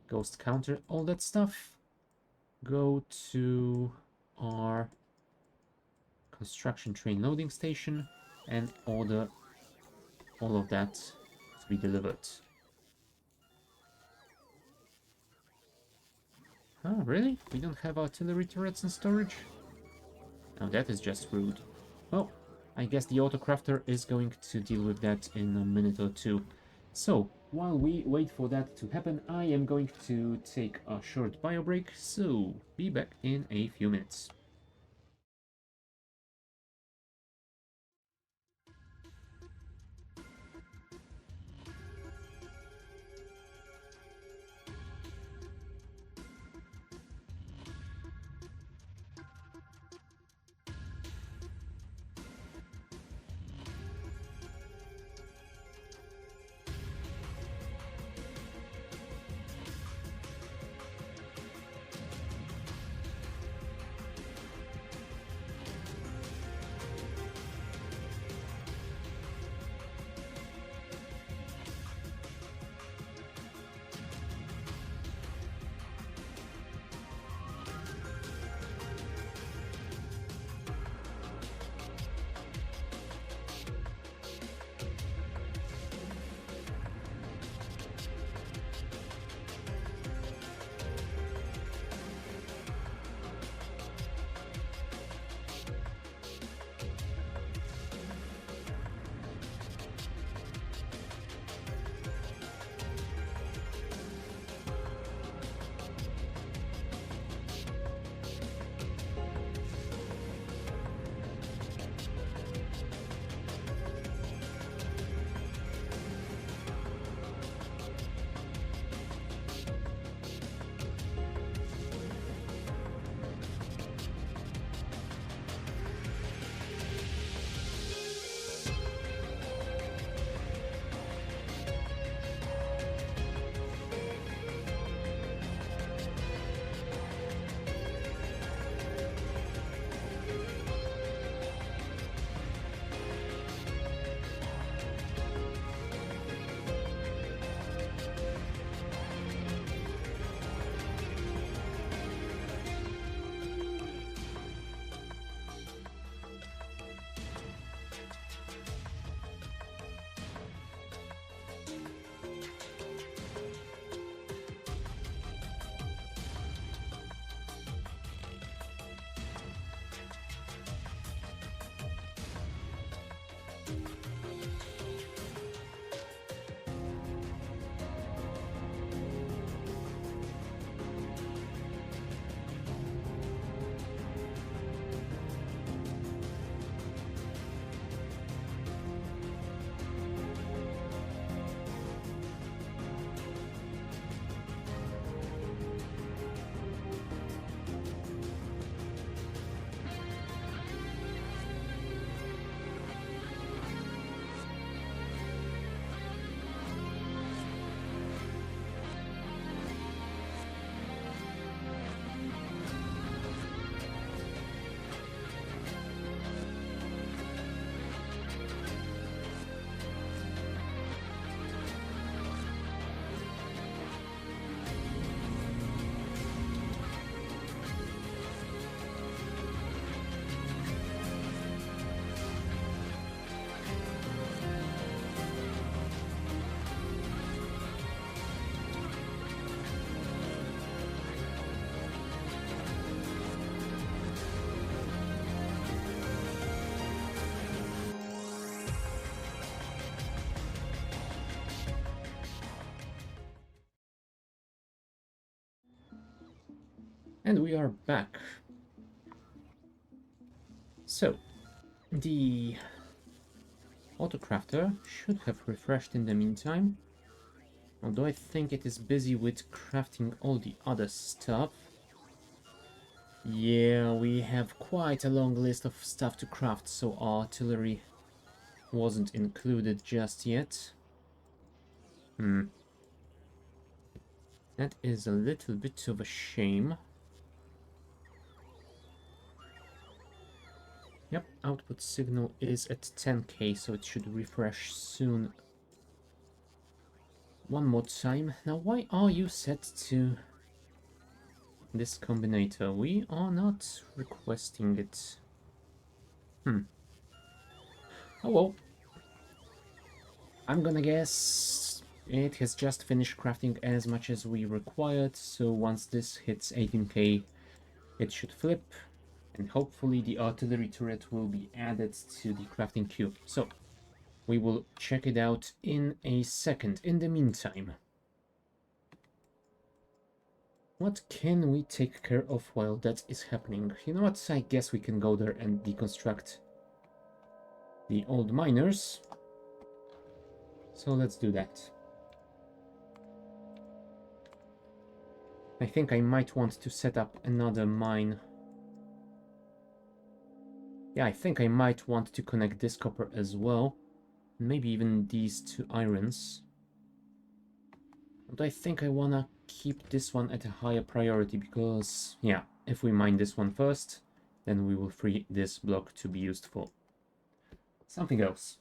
ghost counter, all that stuff. Go to our construction train loading station and order all of that to be delivered. Oh, really? We don't have artillery turrets in storage? Now that is just rude. Well, I guess the autocrafter is going to deal with that in a minute or two. So, while we wait for that to happen, I am going to take a short bio break, so be back in a few minutes. And we are back. So, the autocrafter should have refreshed in the meantime, although I think it is busy with crafting all the other stuff. Yeah, we have quite a long list of stuff to craft, so artillery wasn't included just yet. That is a little bit of a shame. Yep, output signal is at 10k, so it should refresh soon. One more time. Now, why are you set to this combinator? We are not requesting it. Oh well. I'm gonna guess it has just finished crafting as much as we required, so once this hits 18k, it should flip, and hopefully the artillery turret will be added to the crafting queue. So, we will check it out in a second. In the meantime, what can we take care of while that is happening? You know what, I guess we can go there and deconstruct the old miners. So let's do that. I think I might want to set up another mine. Yeah, I think I might want to connect this copper as well. Maybe even these two irons. But I think I wanna keep this one at a higher priority because, yeah, if we mine this one first, then we will free this block to be used for something else.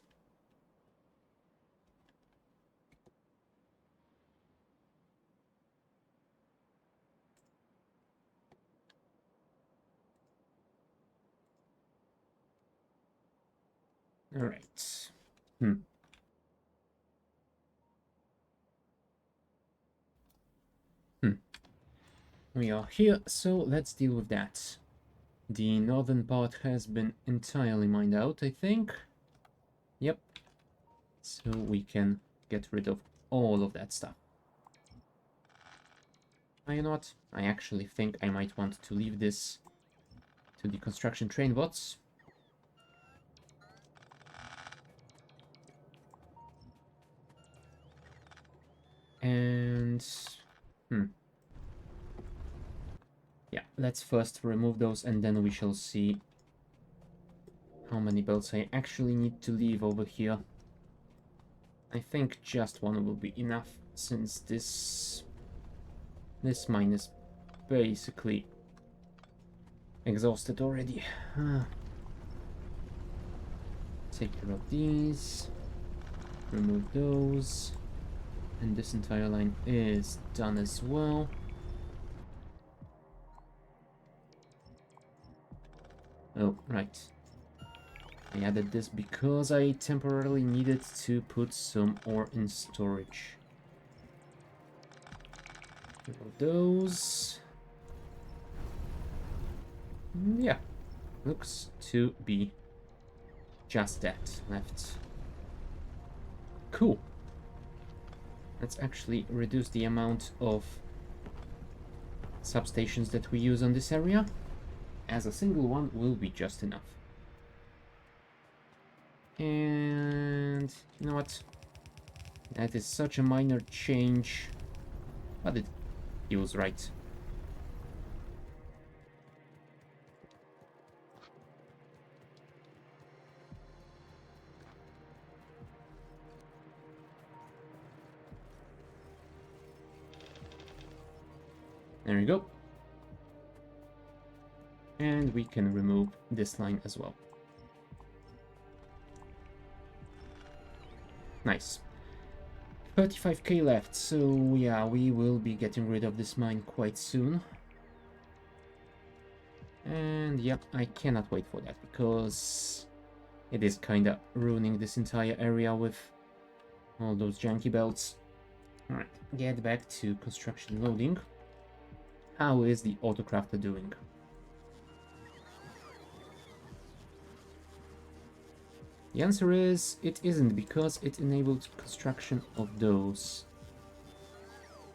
Alright. We are here, so let's deal with that. The northern part has been entirely mined out, I think. Yep. So we can get rid of all of that stuff. You know what? I actually think I might want to leave this to the construction train bots. And... yeah, let's first remove those and then we shall see how many belts I actually need to leave over here. I think just one will be enough, since this mine is basically exhausted already. Take care of these, remove those, and this entire line is done as well. Oh, right. I added this because I temporarily needed to put some ore in storage. Remove those. Yeah, looks to be just that left. Cool. Let's actually reduce the amount of substations that we use on this area, as a single one will be just enough. And you know what? That is such a minor change, but it feels right. There you go. And we can remove this line as well. Nice. 35k left, so yeah, we will be getting rid of this mine quite soon. And yep, I cannot wait for that, because it is kinda ruining this entire area with all those janky belts. Alright, get back to construction loading. How is the autocrafter doing? The answer is, it isn't, because it enabled construction of those.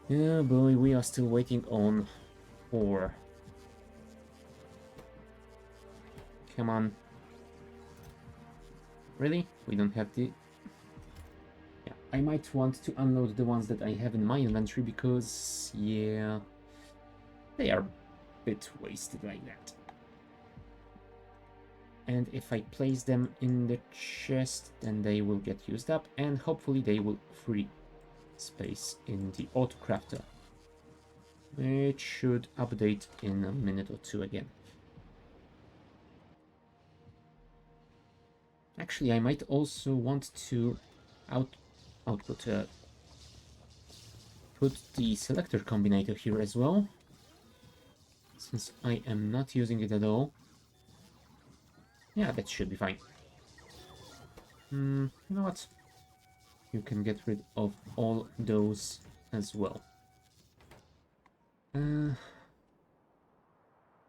Oh boy, we are still waiting on ore. Come on. Really? We don't have the... yeah, I might want to unload the ones that I have in my inventory, because, yeah, they are a bit wasted like that. And if I place them in the chest, then they will get used up, and hopefully they will free space in the autocrafter. It should update in a minute or two again. Actually, I might also want to output put the selector combinator here as well, since I am not using it at all. Yeah, that should be fine. You know what? You can get rid of all those as well.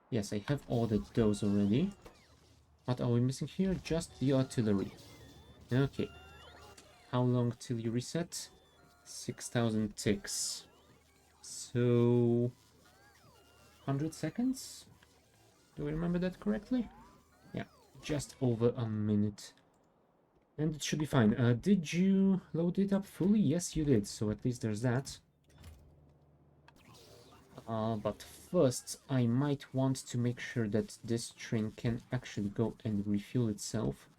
Yes, I have ordered those already. What are we missing here? Just the artillery. Okay. How long till you reset? 6,000 ticks. So... 100 seconds? Do I remember that correctly? Yeah, just over a minute. And it should be fine. Did you load it up fully? Yes, you did, so at least there's that. But first, I might want to make sure that this train can actually go and refuel itself.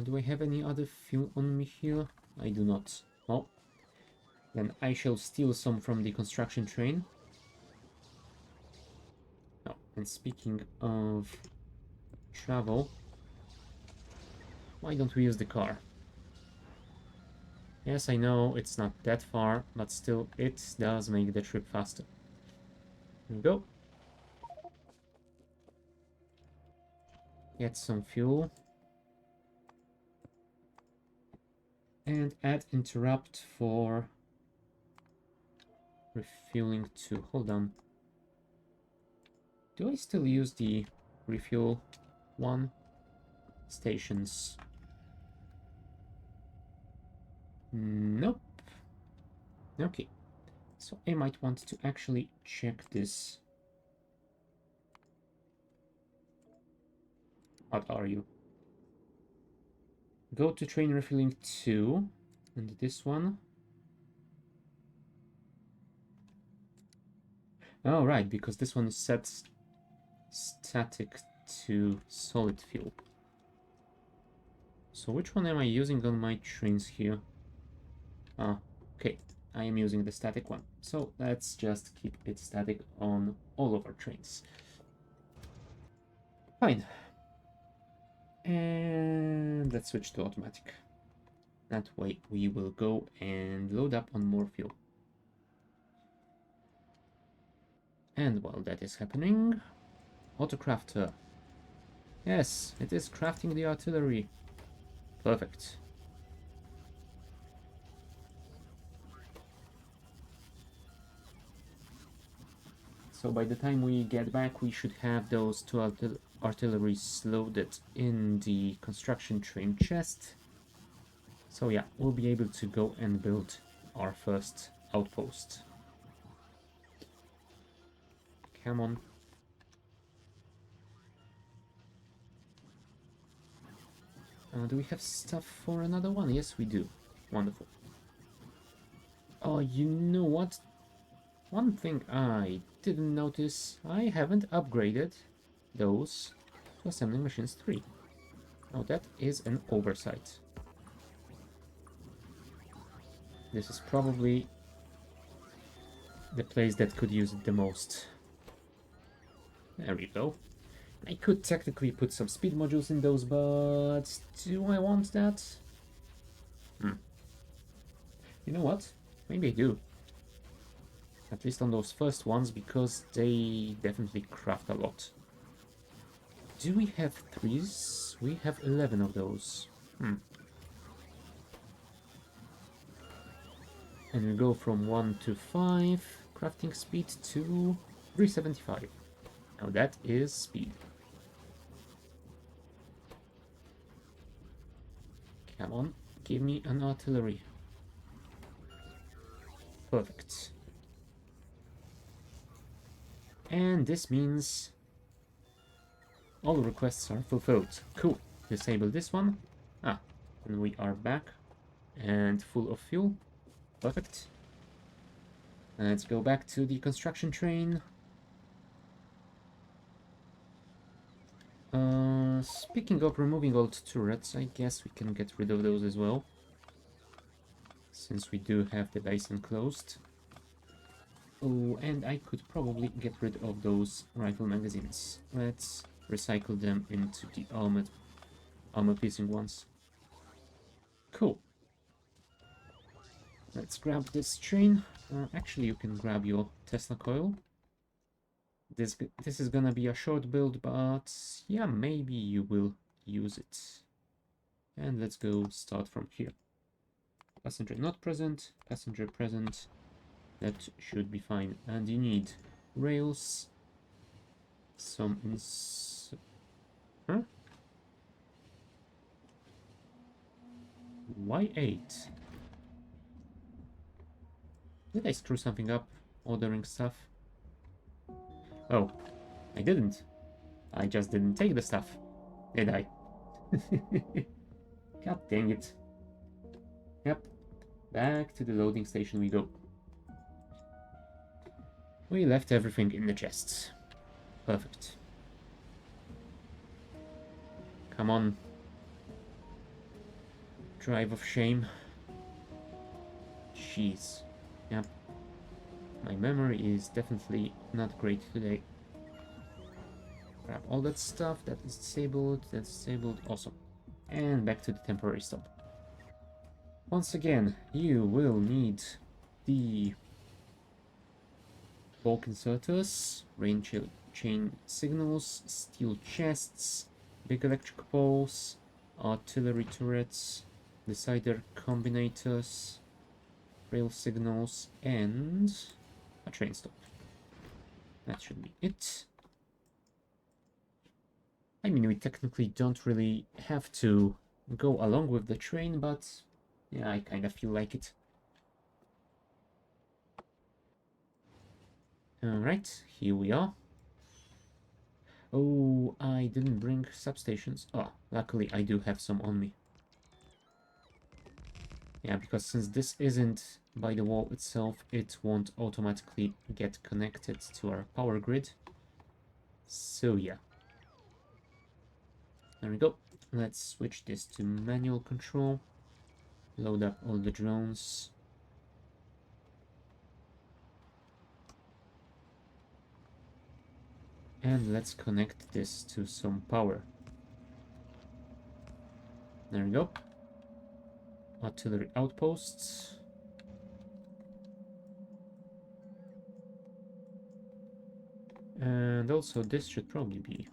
Do I have any other fuel on me here? I do not. Well, then I shall steal some from the construction train. Oh, and speaking of travel, why don't we use the car? Yes, I know it's not that far, but still it does make the trip faster. Here we go. Get some fuel. And add interrupt for refueling 2. Hold on. Do I still use the refuel 1 stations? Nope. Okay. So I might want to actually check this. What are you? Go to train refueling 2. And this one. Oh, right, because this one is set static to solid fuel. So which one am I using on my trains here? Ah, okay. I am using the static one. So let's just keep it static on all of our trains. Fine. And let's switch to automatic. That way we will go and load up on more fuel. And while that is happening, autocrafter. Yes, it is crafting the artillery. Perfect. So by the time we get back, we should have those 2 artilleries loaded in the construction train chest. So yeah, we'll be able to go and build our first outpost. Come on. Do we have stuff for another one? Yes, we do. Wonderful. Oh, you know what? One thing I didn't notice, I haven't upgraded those to assembling machines 3. Now that is an oversight. This is probably the place that could use it the most. There we go. I could technically put some speed modules in those, but do I want that? You know what? Maybe I do. At least on those first ones, because they definitely craft a lot. Do we have 3s? We have 11 of those. And we go from 1 to 5, crafting speed to 375. Now that is speed. Come on, give me an artillery. Perfect. And this means all requests are fulfilled. Cool. Disable this one. Ah, and we are back and full of fuel. Perfect. Let's go back to the construction train. Speaking of removing old turrets, I guess we can get rid of those as well, since we do have the base enclosed. Oh, and I could probably get rid of those rifle magazines. Let's recycle them into the armored armor-piercing ones. Cool. Let's grab this chain. Actually, you can grab your Tesla coil. This is gonna be a short build, but yeah, maybe you will use it. And let's go start from here. Passenger not present, passenger present. That should be fine. And you need rails, some Huh? Why 8? Did I screw something up ordering stuff? Oh, I didn't. I just didn't take the stuff. Did I? God dang it. Yep. Back to the loading station we go. We left everything in the chests. Perfect. Come on. Drive of shame. Jeez. Yep. My memory is definitely not great today. Grab all that stuff. That is disabled. That's disabled. Awesome. And back to the temporary stop. Once again, you will need the bulk inserters, chain signals, steel chests, big electric poles, artillery turrets, decider combinators, rail signals, and a train stop. That should be it. I mean, we technically don't really have to go along with the train, but yeah, I kind of feel like it. Alright, here we are. Oh, I didn't bring substations. Oh, luckily I do have some on me. Yeah, because since this isn't by the wall itself, it won't automatically get connected to our power grid. So yeah. There we go. Let's switch this to manual control. Load up all the drones. And let's connect this to some power. There we go. Artillery outposts. And also this should probably be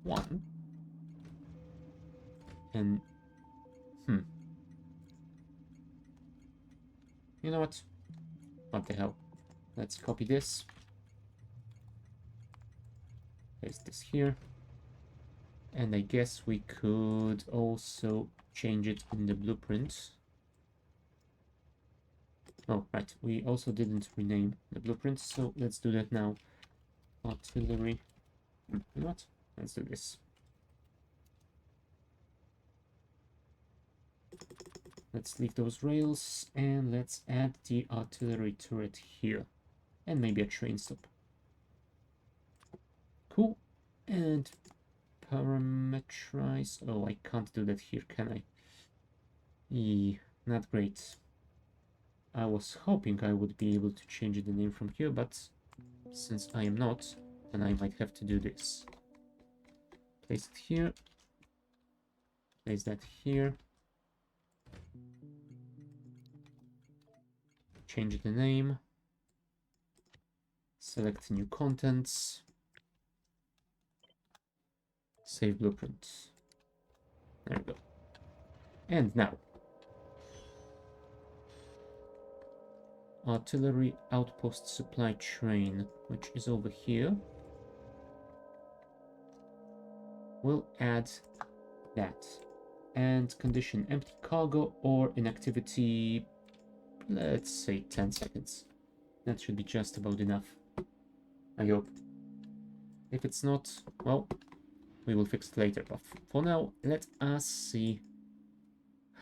1. And, you know what? What the hell? Let's copy this. Paste this here. And I guess we could also change it in the blueprint. Oh, right. We also didn't rename the blueprint, so let's do that now. Artillery. You know what? Let's do this. Let's leave those rails, and let's add the artillery turret here. And maybe a train stop. Cool. And parameterize. Oh, I can't do that here, can I? Not great. I was hoping I would be able to change the name from here, but since I am not, then I might have to do this. Place it here. Place that here. Change the name. Select new contents. Save blueprint. There we go. And now, artillery outpost supply train, which is over here. We'll add that. And condition empty cargo or inactivity, let's say 10 seconds. That should be just about enough, I hope. If it's not, well, we will fix it later. But for now, let us see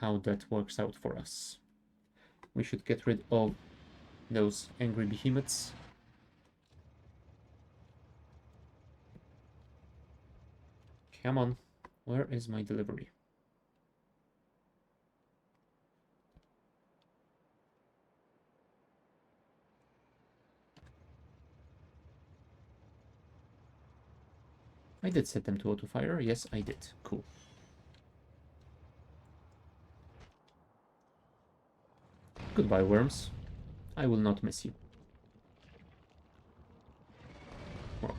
how that works out for us. We should get rid of those angry behemoths. Come on, where is my delivery? I did set them to auto-fire. Yes, I did. Cool. Goodbye, worms. I will not miss you. Well,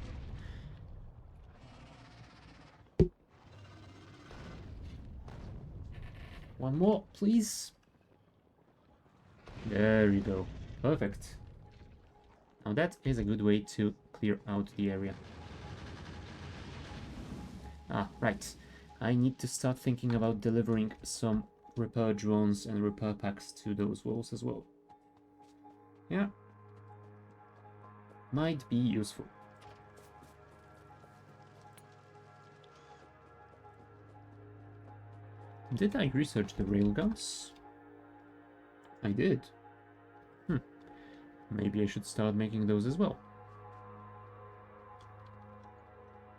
one more, please. There you go. Perfect. Now that is a good way to clear out the area. Ah, right. I need to start thinking about delivering some repair drones and repair packs to those walls as well. Yeah. Might be useful. Did I research the railguns? I did. Maybe I should start making those as well.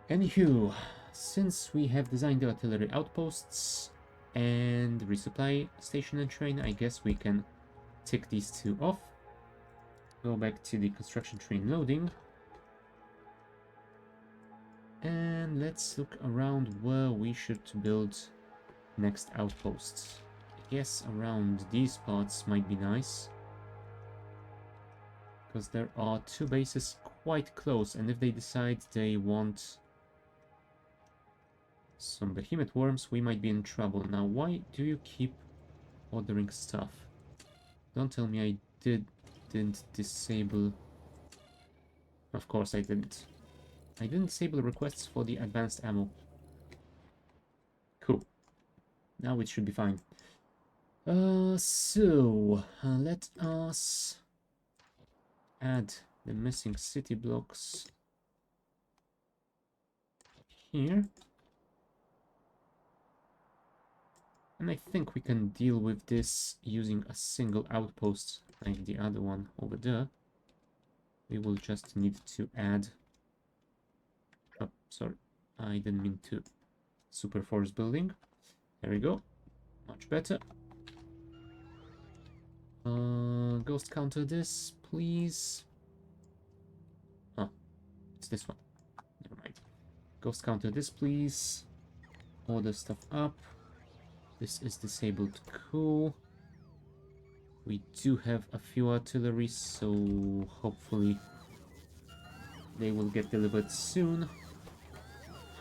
Anywho, since we have designed the artillery outposts and resupply station and train, I guess we can tick these two off. Go back to the construction train loading. And let's look around where we should build next outposts. I guess around these parts might be nice, because there are two bases quite close, and if they decide they want some Behemoth Worms, we might be in trouble. Now, why do you keep ordering stuff? Don't tell me I didn't disable... Of course I didn't. I didn't disable requests for the advanced ammo. Cool. Now it should be fine. Let us add the missing city blocks here. And I think we can deal with this using a single outpost like the other one over there. We will just need to add... Oh, sorry. I didn't mean to superforce building. There we go. Much better. Ghost counter this, please. Oh, it's this one. Never mind. Ghost counter this, please. Order stuff up. This is disabled. Cool. We do have a few artillery, so hopefully they will get delivered soon.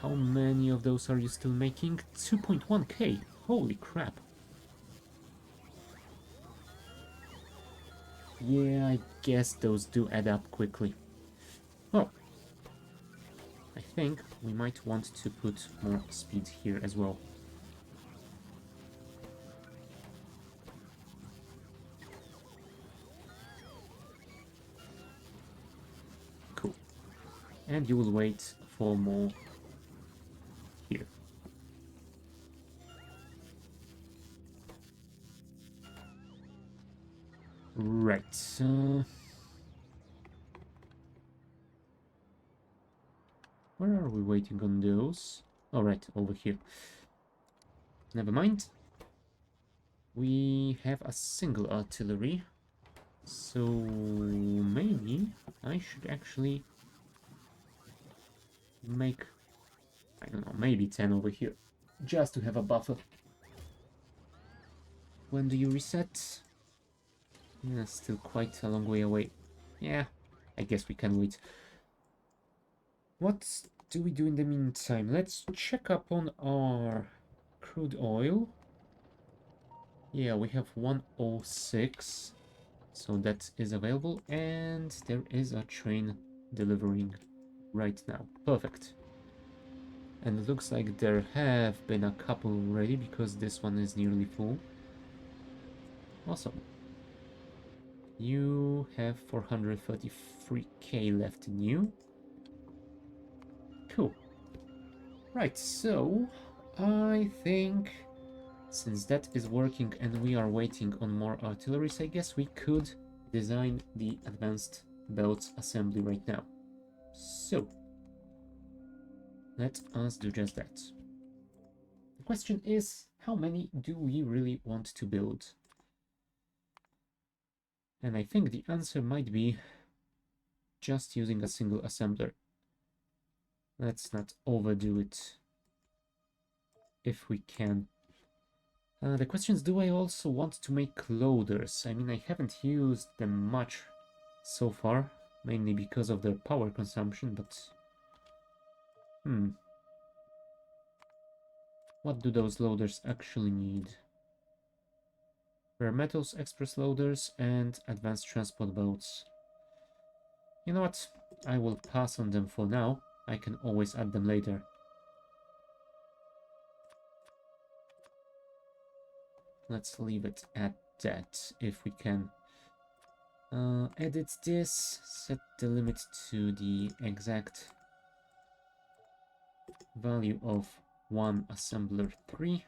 How many of those are you still making? 2.1k. Holy crap. Yeah, I guess those do add up quickly. Well, I think we might want to put more speed here as well. Cool. And you will wait for more here. Right. Where are we waiting on those? All right, over here. Never mind. We have a single artillery, so maybe I should actually make, I don't know, maybe 10 over here, just to have a buffer. When do you reset? Yeah, still quite a long way away. Yeah, I guess we can wait. What do we do in the meantime? Let's check up on our crude oil. Yeah, we have 106, so that is available, and there is a train delivering right now. Perfect. And it looks like there have been a couple already, because this one is nearly full. Awesome. You have 433k left in you. Cool. Right, so I think since that is working and we are waiting on more artilleries, I guess we could design the advanced belt assembly right now. So let us do just that. The question is, how many do we really want to build? And I think the answer might be just using a single assembler. Let's not overdo it if we can. The question is, do I also want to make loaders? I mean, I haven't used them much so far, mainly because of their power consumption, but... What do those loaders actually need? Rare metals, express loaders, and advanced transport boats. You know what? I will pass on them for now. I can always add them later. Let's leave it at that, if we can. Edit this, set the limit to the exact value of 1 assembler 3.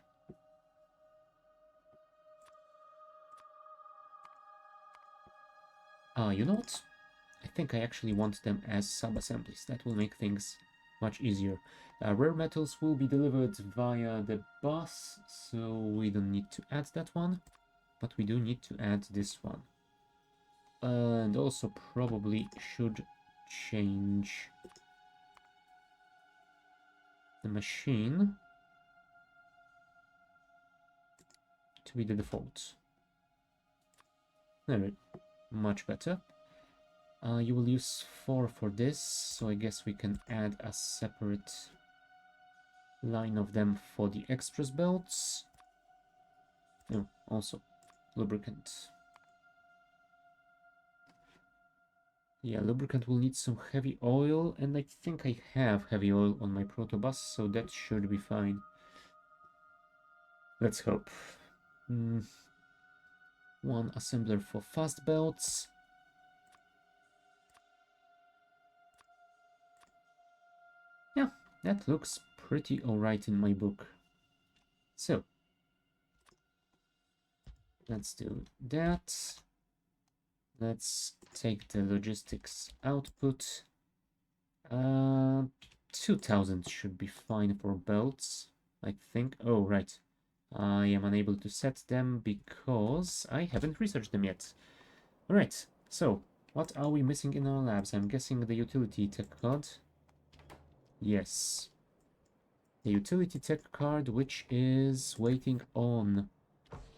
You know what? I think I actually want them as sub-assemblies. That will make things much easier. Rare metals will be delivered via the bus, so we don't need to add that one, but we do need to add this one. And also probably should change the machine to be the default. There, much better. You will use 4 for this, so I guess we can add a separate line of them for the express belts. Oh, also lubricant. Yeah, lubricant will need some heavy oil, and I think I have heavy oil on my protobus, so that should be fine. Let's hope. 1 assembler for fast belts. Yeah, that looks pretty alright in my book. So, let's do that. Let's take the logistics output. 2000 should be fine for belts, I think. Oh, right. I am unable to set them because I haven't researched them yet. Alright, so what are we missing in our labs? I'm guessing the utility tech card. Yes. The utility tech card, which is waiting on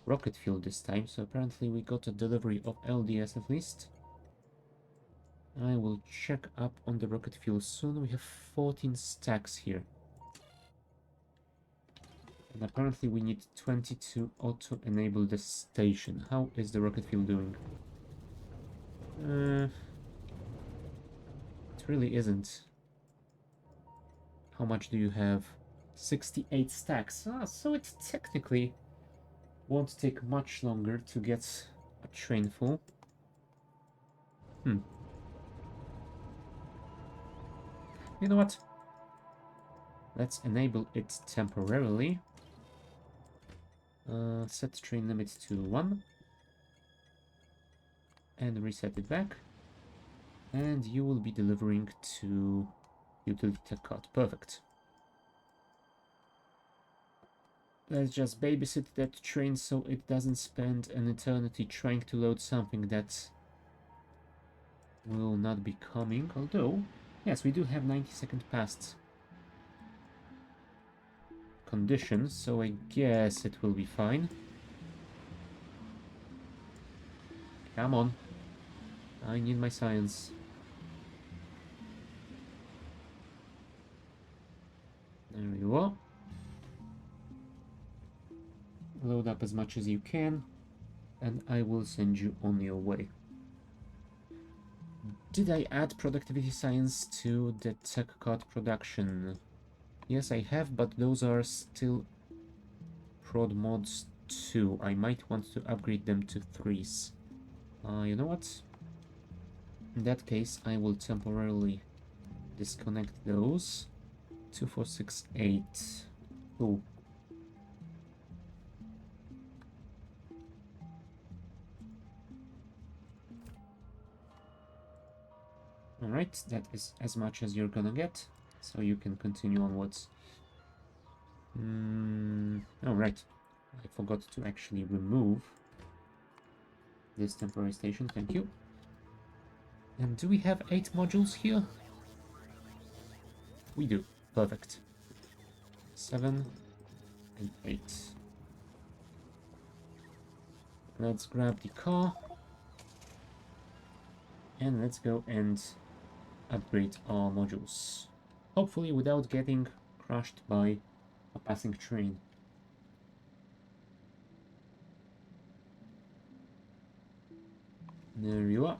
rocket fuel this time, so apparently we got a delivery of LDS at least. I will check up on the rocket fuel soon. We have 14 stacks here. And apparently we need 20 to auto-enable the station. How is the rocket fuel doing? It really isn't. How much do you have? 68 stacks. So it technically won't take much longer to get a train full. You know what? Let's enable it temporarily. Set train limit to 1. And reset it back. And you will be delivering to utility tech card. Perfect. Let's just babysit that train so it doesn't spend an eternity trying to load something that will not be coming. Although, yes, we do have 90-second past conditions, so I guess it will be fine. Come on. I need my science. There you are. Load up as much as you can, and I will send you on your way. Did I add productivity science to the tech card production? Yes, I have, but those are still prod mods 2. I might want to upgrade them to 3s. You know what? In that case, I will temporarily disconnect those. 2468. Ooh. Alright, that is as much as you're gonna get, so you can continue onwards. Alright, I forgot to actually remove this temporary station, thank you. And do we have 8 modules here? We do, perfect. 7 and 8. Let's grab the car. And let's go and upgrade our modules. Hopefully without getting crushed by a passing train. There you are.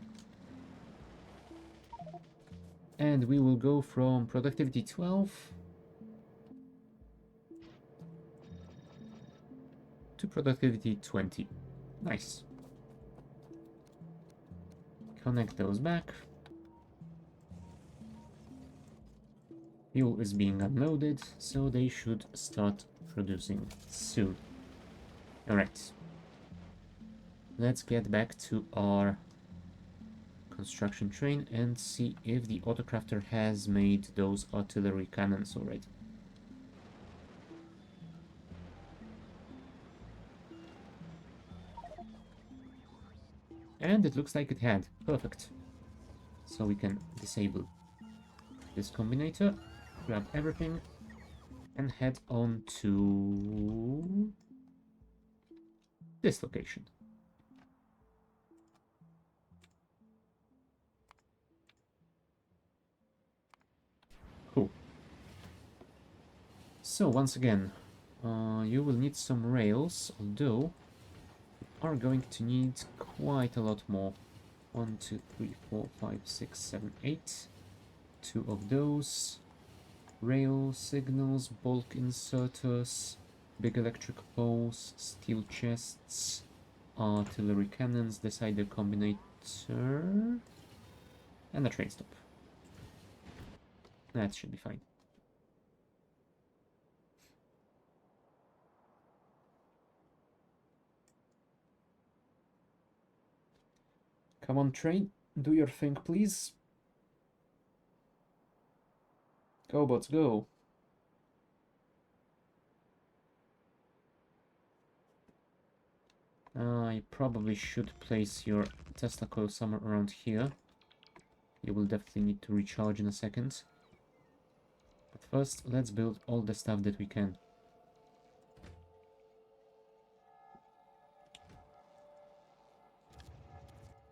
And we will go from productivity 12 to productivity 20. Nice. Connect those back. Fuel is being unloaded, so they should start producing soon. Alright. Let's get back to our construction train and see if the autocrafter has made those artillery cannons already. And it looks like it had. Perfect. So we can disable this combinator, grab everything, and head on to this location. Cool. So once again, you will need some rails, although are going to need quite a lot more. 1, 2, 3, 4, 5, 6, 7, 8. 2 of those. Rail signals, bulk inserters, big electric poles, steel chests, artillery cannons, decider combinator, and a train stop. That should be fine. Come on, train, do your thing, please. Go, bots, go. I probably should place your Tesla coil somewhere around here. You will definitely need to recharge in a second. But first, let's build all the stuff that we can.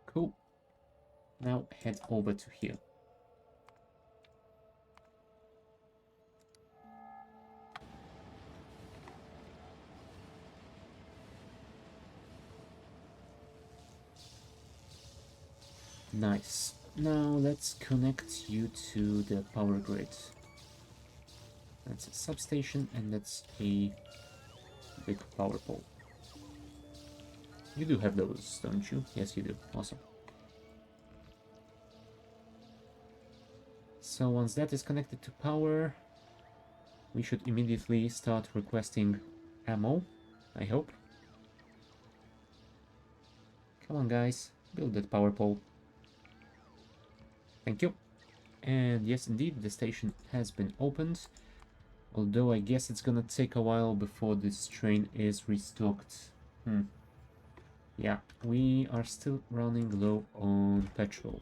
Cool. Now head over to here. Nice. Now let's connect you to the power grid. That's a substation and that's a big power pole. You do have those, don't you? Yes, you do. Awesome. So once that is connected to power, we should immediately start requesting ammo, I hope. Come on, guys. Build that power pole. Thank you. And yes, indeed, the station has been opened. Although I guess it's gonna take a while before this train is restocked. Yeah, we are still running low on petrol.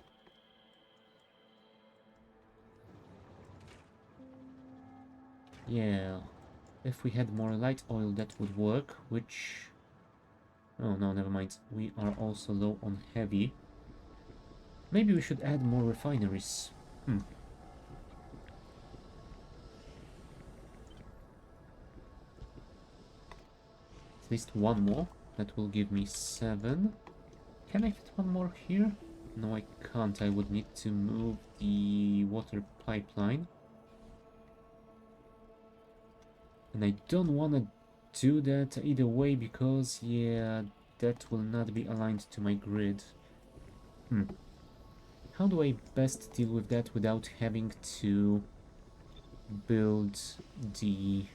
Yeah, if we had more light oil that would work, which... Oh no, never mind. We are also low on heavy. Maybe we should add more refineries. At least one more. That will give me 7. Can I fit one more here? No, I can't. I would need to move the water pipeline. And I don't want to do that either way because, yeah, that will not be aligned to my grid. How do I best deal with that without having to build the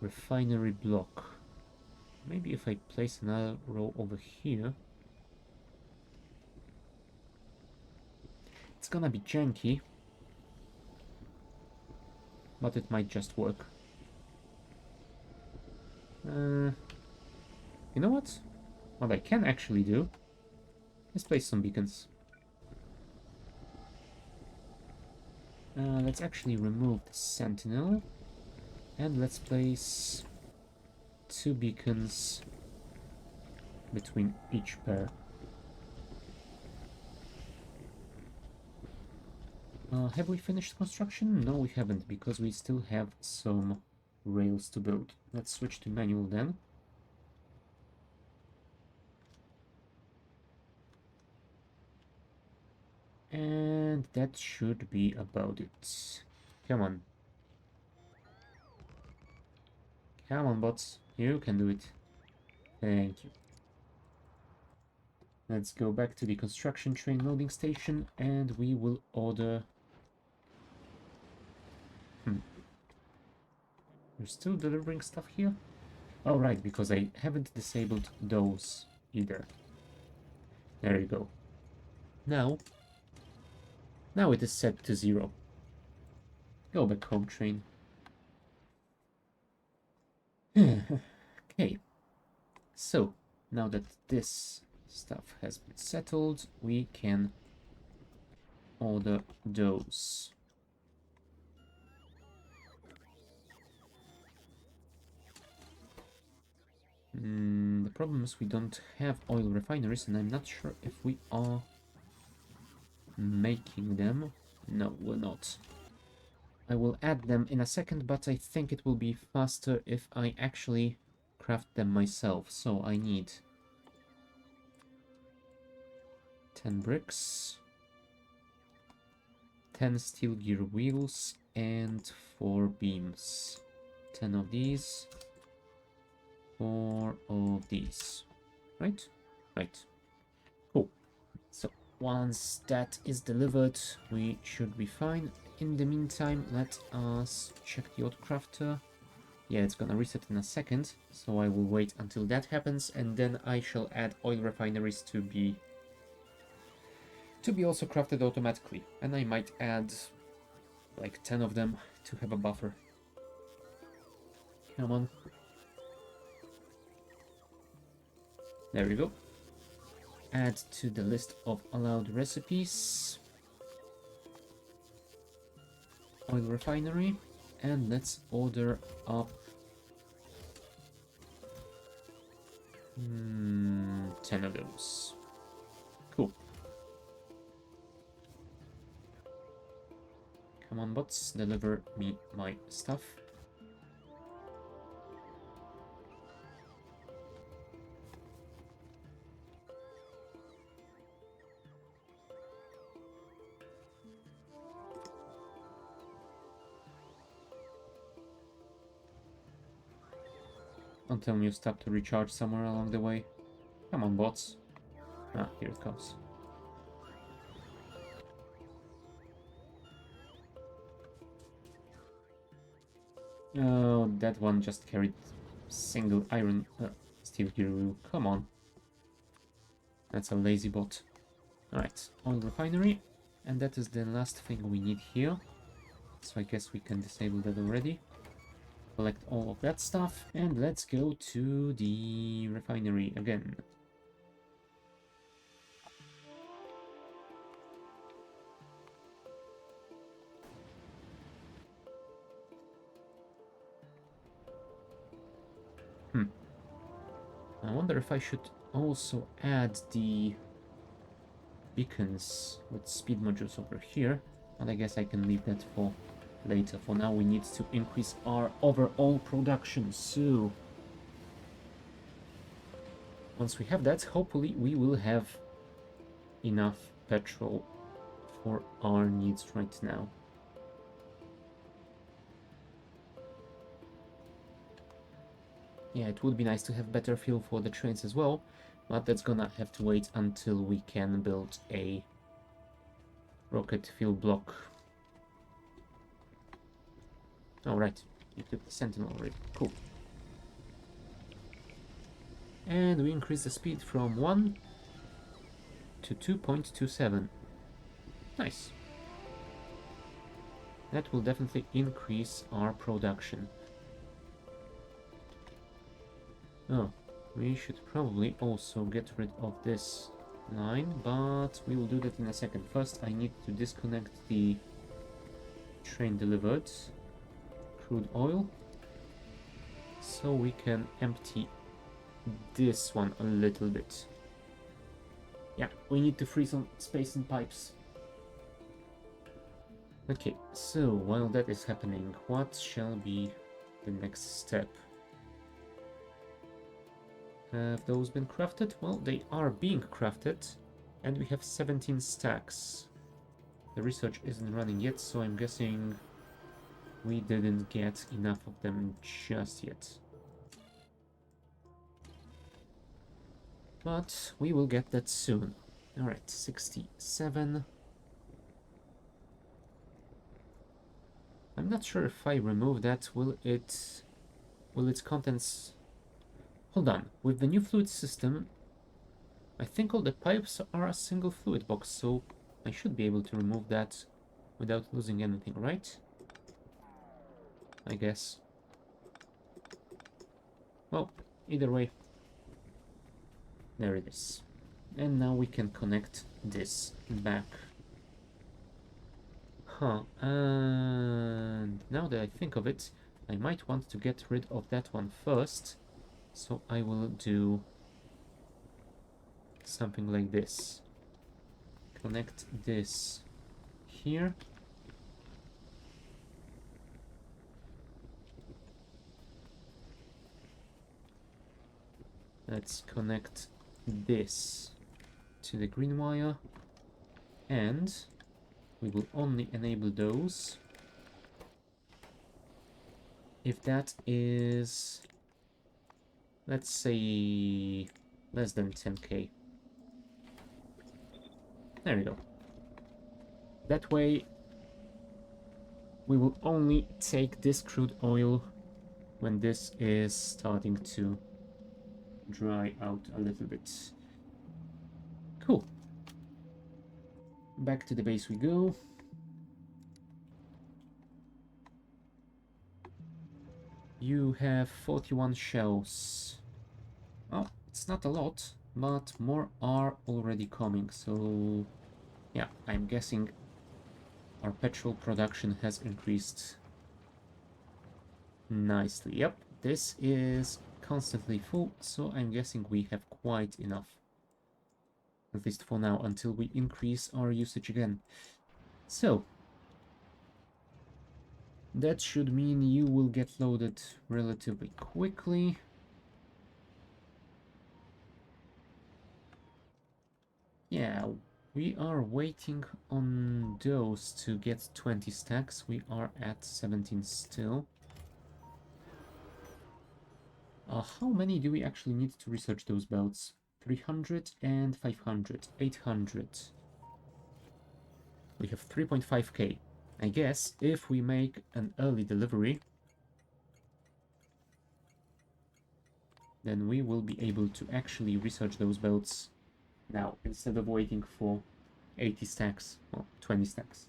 refinery block? Maybe if I place another row over here. It's gonna be janky, but it might just work. You know what? What I can actually do is place some beacons. Let's actually remove the sentinel and let's place 2 beacons between each pair. Have we finished construction? No, we haven't, because we still have some rails to build. Let's switch to manual then. And that should be about it. Come on. Come on, bots. You can do it. Thank you. Let's go back to the construction train loading station and we will order... We're still delivering stuff here? Oh, right, because I haven't disabled those either. There you go. Now it is set to 0. Go back home, train. Okay. So, now that this stuff has been settled, we can order those. The problem is we don't have oil refineries, and I'm not sure if we are making them. No, we're not. I will add them in a second, but I think it will be faster if I actually craft them myself. So I need 10 bricks, 10 steel gear wheels, and 4 beams. 10 of these, 4 of these. Right? Right. Cool. So once that is delivered, we should be fine. In the meantime, let us check the auto crafter. Yeah, it's gonna reset in a second, so I will wait until that happens, and then I shall add oil refineries to be also crafted automatically. And I might add like 10 of them to have a buffer. Come on. There we go. Add to the list of allowed recipes. Oil refinery, and let's order up 10 of those. Cool. Come on, bots, deliver me my stuff. Don't tell me you stopped to recharge somewhere along the way. Come on, bots. Ah, here it comes. Oh, that one just carried single iron steel gear wheel. Come on. That's a lazy bot. Alright, oil refinery. And that is the last thing we need here. So I guess we can disable that already. Collect all of that stuff, and let's go to the refinery again. I wonder if I should also add the beacons with speed modules over here, but I guess I can leave that for later. For now, we need to increase our overall production, so once we have that, hopefully we will have enough petrol for our needs right now. Yeah, it would be nice to have better fuel for the trains as well, but that's gonna have to wait until we can build a rocket fuel block. Alright, you took the Sentinel already. Cool. And we increase the speed from 1 to 2.27. Nice. That will definitely increase our production. Oh, we should probably also get rid of this line, but we will do that in a second. First, I need to disconnect the train delivered crude oil so we can empty this one a little bit. Yeah, we need to free some space in pipes. Okay, so while that is happening, what shall be the next step? Have those been crafted? Well, they are being crafted, and we have 17 stacks. The research isn't running yet, so I'm guessing we didn't get enough of them just yet. But we will get that soon. Alright, 67. I'm not sure if I remove that, will its contents... Hold on, with the new fluid system, I think all the pipes are a single fluid box, so I should be able to remove that without losing anything, right? I guess. Well, either way, there it is. And now we can connect this back. Huh, and now that I think of it, I might want to get rid of that one first. So I will do something like this. Connect this here. Let's connect this to the green wire, and we will only enable those if that is, let's say, less than 10k. There we go. That way we will only take this crude oil when this is starting to dry out a little bit. Cool. Back to the base we go. You have 41 shells. Well, it's not a lot, but more are already coming, so yeah, I'm guessing our petrol production has increased nicely. Yep, this is constantly full, so I'm guessing we have quite enough. At least for now, until we increase our usage again. So, that should mean you will get loaded relatively quickly. Yeah, we are waiting on those to get 20 stacks. We are at 17 still. How many do we actually need to research those belts? 300 and 500, 800. We have 3.5k. I guess if we make an early delivery, then we will be able to actually research those belts now, instead of waiting for 80 stacks, or 20 stacks.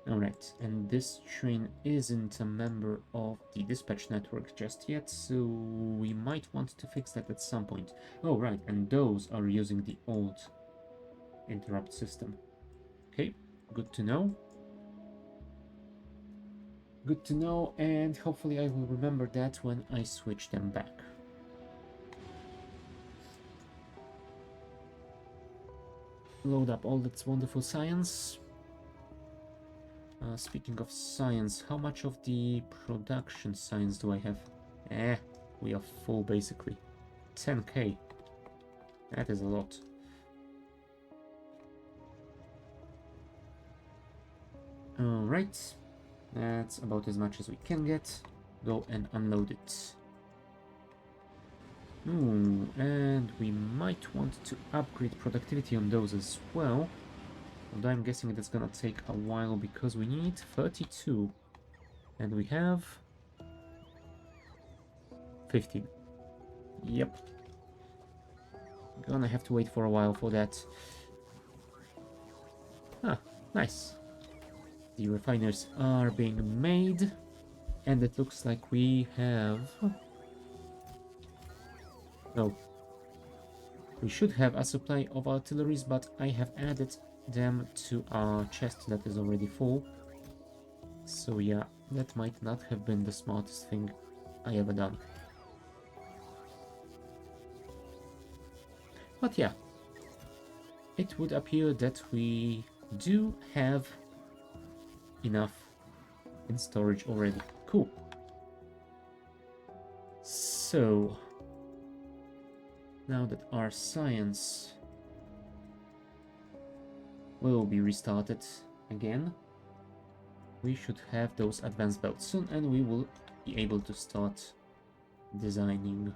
Alright, and this train isn't a member of the dispatch network just yet, so we might want to fix that at some point. Oh right, and those are using the old interrupt system. Okay, good to know. Good to know, and hopefully I will remember that when I switch them back. Load up all that wonderful science. Speaking of science, how much of the production science do I have? We are full basically. 10k. That is a lot. Alright. That's about as much as we can get. Go and unload it. Ooh, and we might want to upgrade productivity on those as well. Although I'm guessing that's gonna take a while because we need 32. And we have 15. Yep. Gonna have to wait for a while for that. Ah, nice. The refiners are being made. And it looks like we have... No. We should have a supply of artilleries, but I have added them to our chest that is already full. So yeah, that might not have been the smartest thing I ever done. But yeah, it would appear that we do have enough in storage already. Cool. So, now that our science will be restarted again, we should have those advanced belts soon, and we will be able to start designing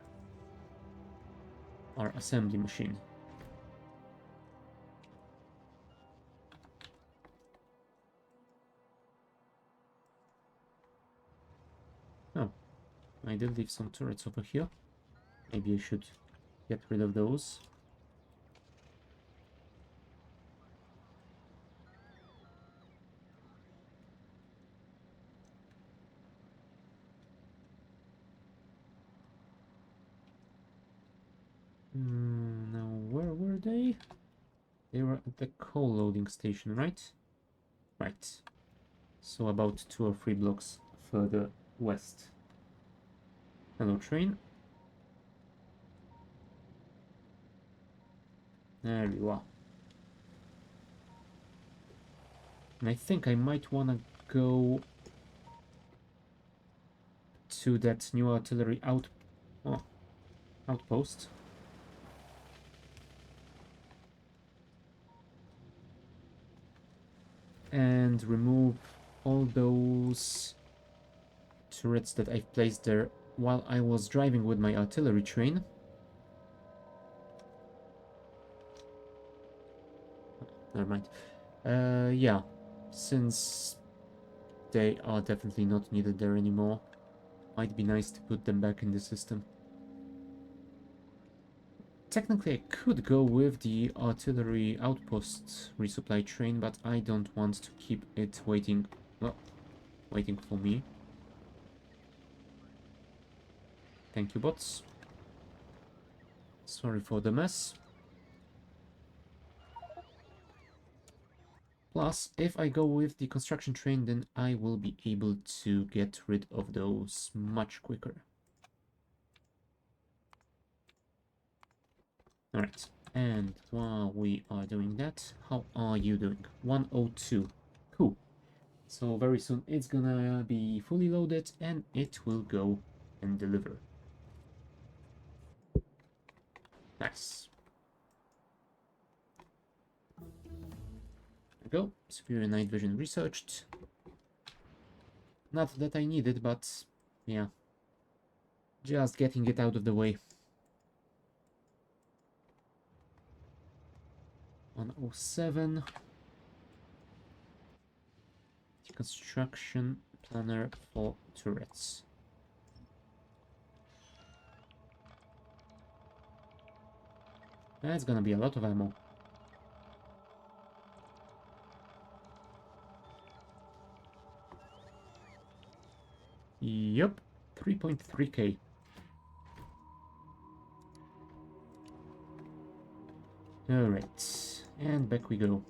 our assembly machine. Oh, I did leave some turrets over here. Maybe I should get rid of those. Now, where were they? They were at the coal loading station, right? Right. So about 2 or 3 blocks further west. Hello, train. There you are. And I think I might want to go to that new artillery outpost. And remove all those turrets that I've placed there while I was driving with my artillery train. Never mind. Yeah, since they are definitely not needed there anymore, might be nice to put them back in the system. Technically, I could go with the artillery outpost resupply train, but I don't want to keep it waiting, well, waiting for me. Thank you, bots. Sorry for the mess. Plus, if I go with the construction train, then I will be able to get rid of those much quicker. Alright, and while we are doing that, how are you doing? 102. Cool. So very soon it's gonna be fully loaded and it will go and deliver. Nice. There we go. Superior night vision researched. Not that I need it, but yeah. Just getting it out of the way. 107. Construction planner for turrets. That's gonna be a lot of ammo. Yup, 3.3k. Alright, and back we go.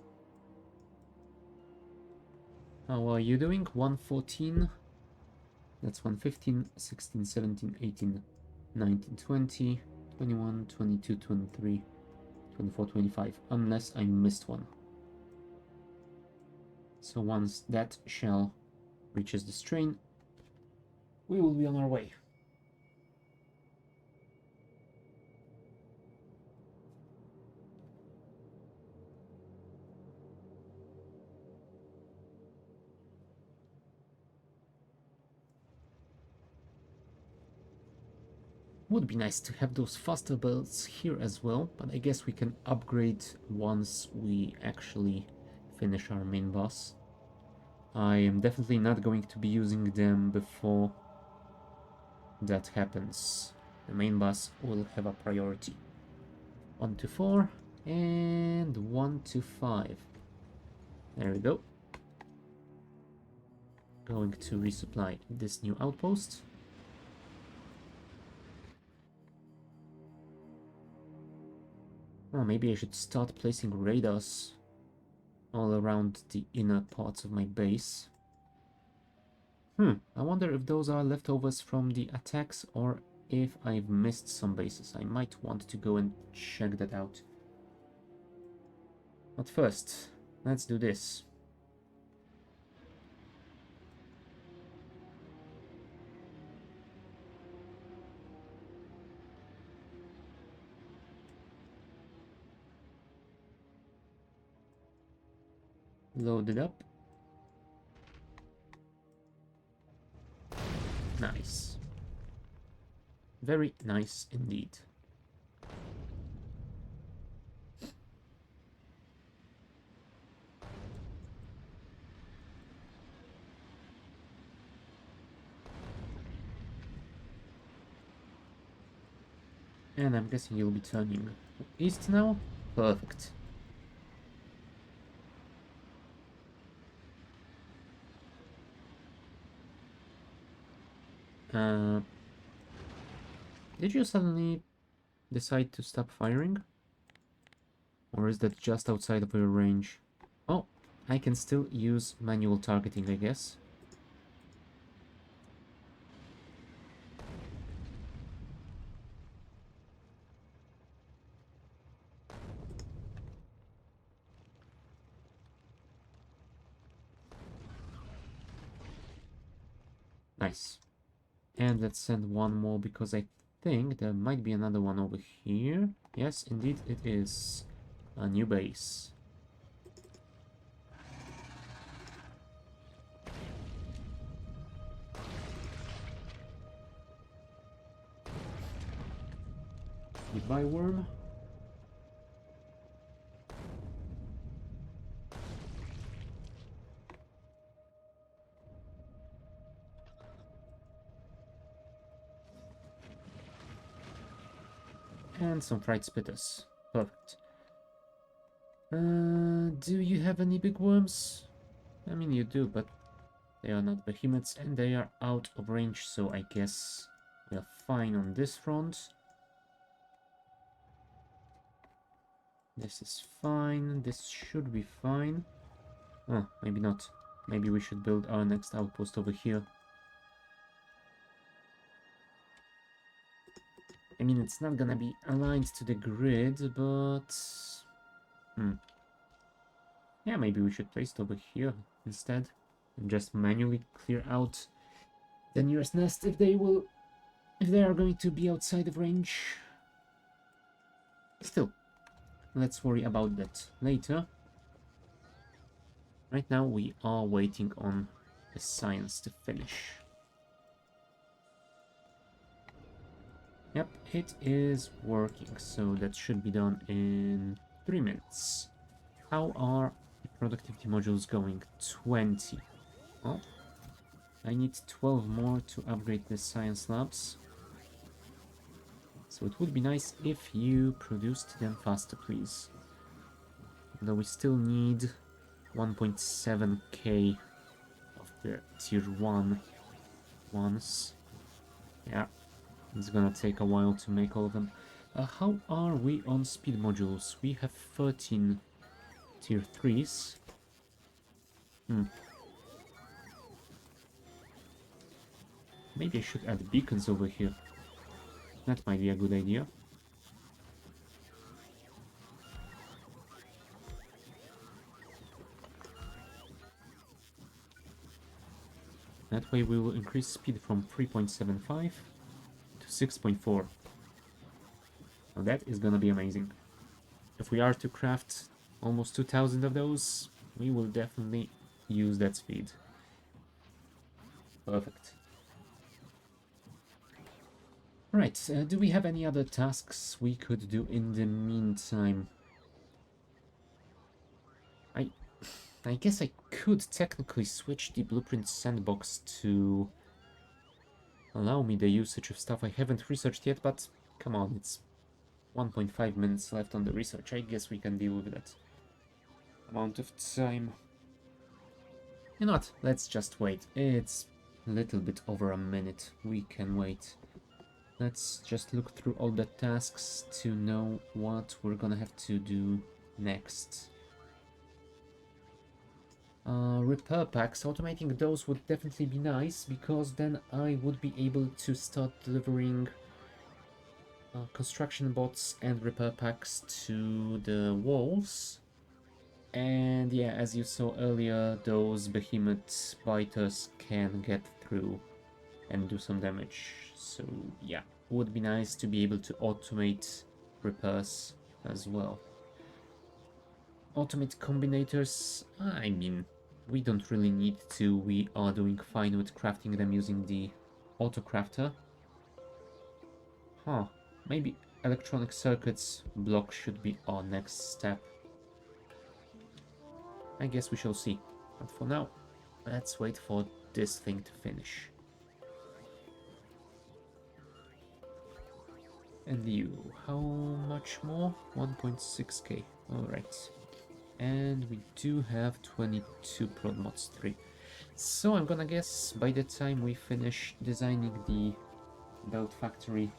How are you doing? 114. That's 115, 16, 17, 18, 19, 20, 21, 22, 23, 24, 25. Unless I missed one. So once that shell reaches the strain, we will be on our way. Would be nice to have those faster belts here as well, but I guess we can upgrade once we actually finish our main boss. I am definitely not going to be using them before that happens. The main boss will have a priority. 1 to 4 and 1 to 5. There we go. Going to resupply this new outpost. Oh, maybe I should start placing radars all around the inner parts of my base. I wonder if those are leftovers from the attacks or if I've missed some bases. I might want to go and check that out. But first, let's do this. Load it up. Nice. Very nice indeed. And I'm guessing you'll be turning east now? Perfect. Did you suddenly decide to stop firing? Or is that just outside of your range? Oh, I can still use manual targeting, I guess. Nice. And let's send one more because I think there might be another one over here. Yes, indeed it is. A new base. Goodbye, worm. And some fried spitters. Perfect. Do you have any big worms? I mean, you do, but they are not behemoths and they are out of range, so I guess we are fine on this front. This is fine. This should be fine. Oh, maybe not. Maybe we should build our next outpost over here. I mean, it's not gonna be aligned to the grid, but... Yeah, maybe we should place it over here instead. And just manually clear out the nearest nest if they are going to be outside of range. Still, let's worry about that later. Right now we are waiting on the science to finish. Yep, it is working, so that should be done in 3 minutes. How are productivity modules going? 20. Oh, I need 12 more to upgrade the science labs. So it would be nice if you produced them faster, please. Though we still need 1.7k of the tier 1 ones. Yeah, it's gonna take a while to make all of them. How are we on speed modules? We have 13 tier 3s. Maybe I should add beacons over here. That might be a good idea. That way we will increase speed from 3.75 to 6.4. Now that is gonna be amazing. If we are to craft almost 2000 of those, we will definitely use that speed. Perfect. Right, do we have any other tasks we could do in the meantime? I guess I could technically switch the blueprint sandbox to allow me the usage of stuff I haven't researched yet, but come on, it's 1.5 minutes left on the research. I guess we can deal with that amount of time. You know what, let's just wait. It's a little bit over a minute. We can wait. Let's just look through all the tasks to know what we're gonna have to do next. Repair packs, automating those would definitely be nice, because then I would be able to start delivering construction bots and repair packs to the walls. And yeah, as you saw earlier, those behemoth biters can get through and do some damage. So yeah, would be nice to be able to automate repairs as well. Automate combinators, I mean, we don't really need to. We are doing fine with crafting them using the auto crafter. Huh, maybe electronic circuits block should be our next step. I guess we shall see. But for now, let's wait for this thing to finish. And you, how much more? 1.6k. Alright. And we do have 22 prod mods 3. So I'm gonna guess by the time we finish designing the belt factory,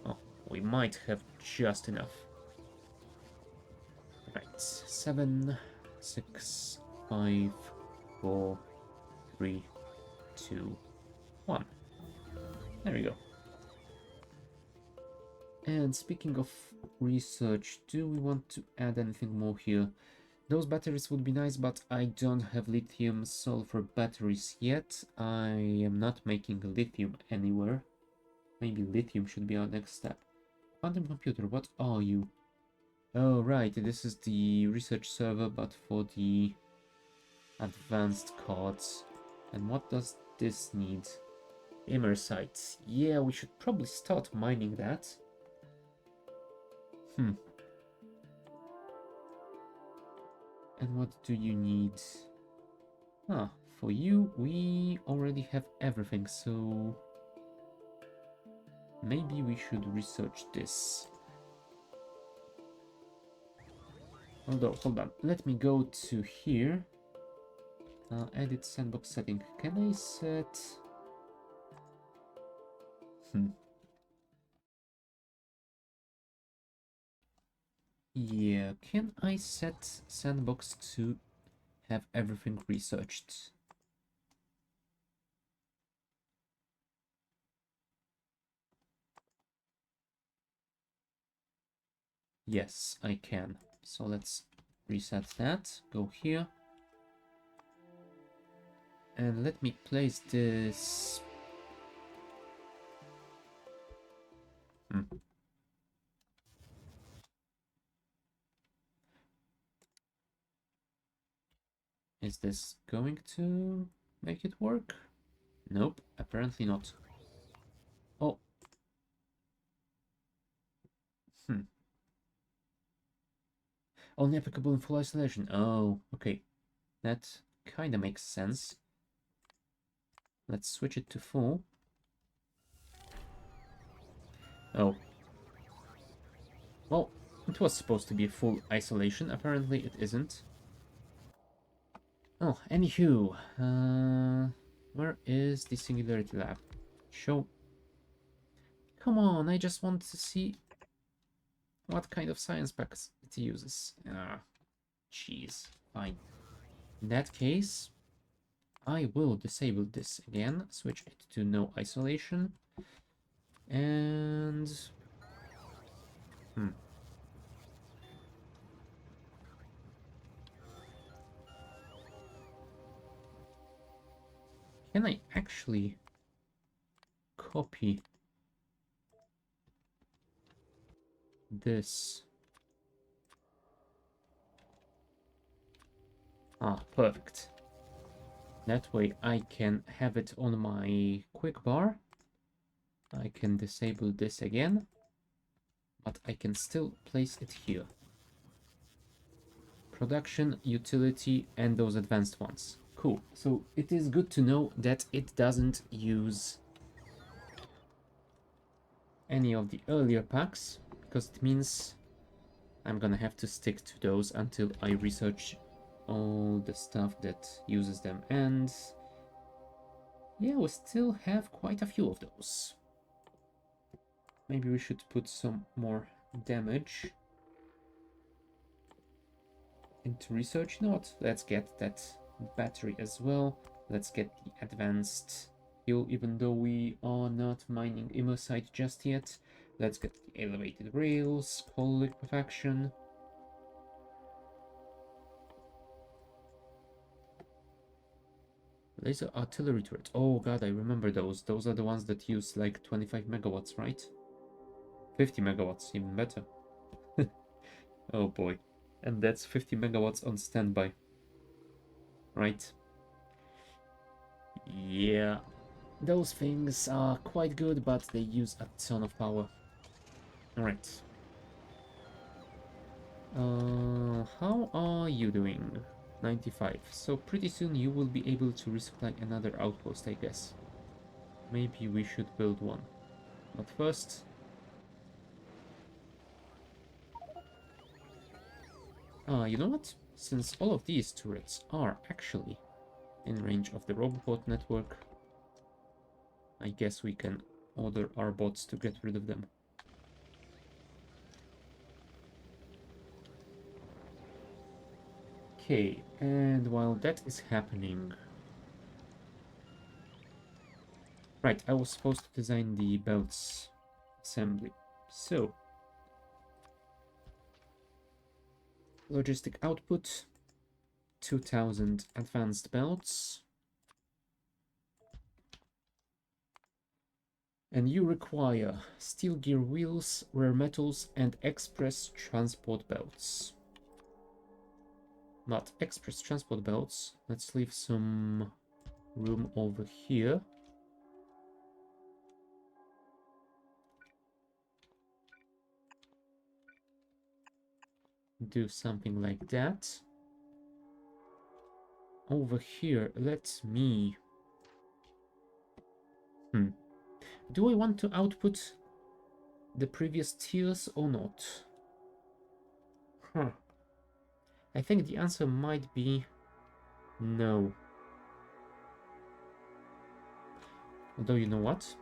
oh, we might have just enough. Right, 7, 6, 5, 4, 3, 2, 1. There we go. And speaking of research, do we want to add anything more here? Those batteries would be nice, but I don't have lithium sulfur batteries yet. I am not making lithium anywhere. Maybe lithium should be our next step. Quantum computer, what are you? Oh right, this is the research server, but for the advanced cards. And what does this need? Immersites. Yeah, we should probably start mining that. And what do you need? Ah, for you, we already have everything, so maybe we should research this. Although, hold on, let me go to here. Edit sandbox setting. Can I set... Yeah, can I set sandbox to have everything researched? Yes, I can. So let's reset that. Go here. And let me place this... Is this going to make it work? Nope, apparently not. Oh. Only applicable in full isolation. Oh, okay. That kind of makes sense. Let's switch it to full. Oh. Well, it was supposed to be full isolation. Apparently it isn't. Oh, anywho. Where is the Singularity Lab? Show. Come on, I just want to see what kind of science packs it uses. Ah, jeez. Fine. In that case, I will disable this again, switch it to no isolation, and... Can I actually copy this? Ah, perfect. That way I can have it on my quick bar. I can disable this again, but I can still place it here. Production, utility, and those advanced ones. Cool. So it is good to know that it doesn't use any of the earlier packs, because it means I'm gonna have to stick to those until I research all the stuff that uses them. And yeah, we still have quite a few of those. Maybe we should put some more damage. into research. You know what? Let's get that battery as well. Let's get the advanced fuel, even though we are not mining immersite just yet. Let's get the elevated rails, coal liquefaction. Laser artillery turret. Oh god, I remember those. Those are the ones that use like 25 megawatts, right? 50 megawatts, even better. Oh boy. And that's 50 megawatts on standby. Right. Yeah. Those things are quite good, but they use a ton of power. Alright. How are you doing? 95. So pretty soon you will be able to resupply another outpost, I guess. Maybe we should build one. But first... you know what? Since all of these turrets are actually in range of the Roboport network, I guess we can order our bots to get rid of them. Okay, and while that is happening... Right, I was supposed to design the belts assembly. So, logistic output, 2000 advanced belts. And you require steel gear wheels, rare metals, and express transport belts. Not express transport belts. Let's leave some room over here. Do something like that. Over here, let me... Do I want to output the previous tiers or not? Huh. I think the answer might be no. Although, you know what?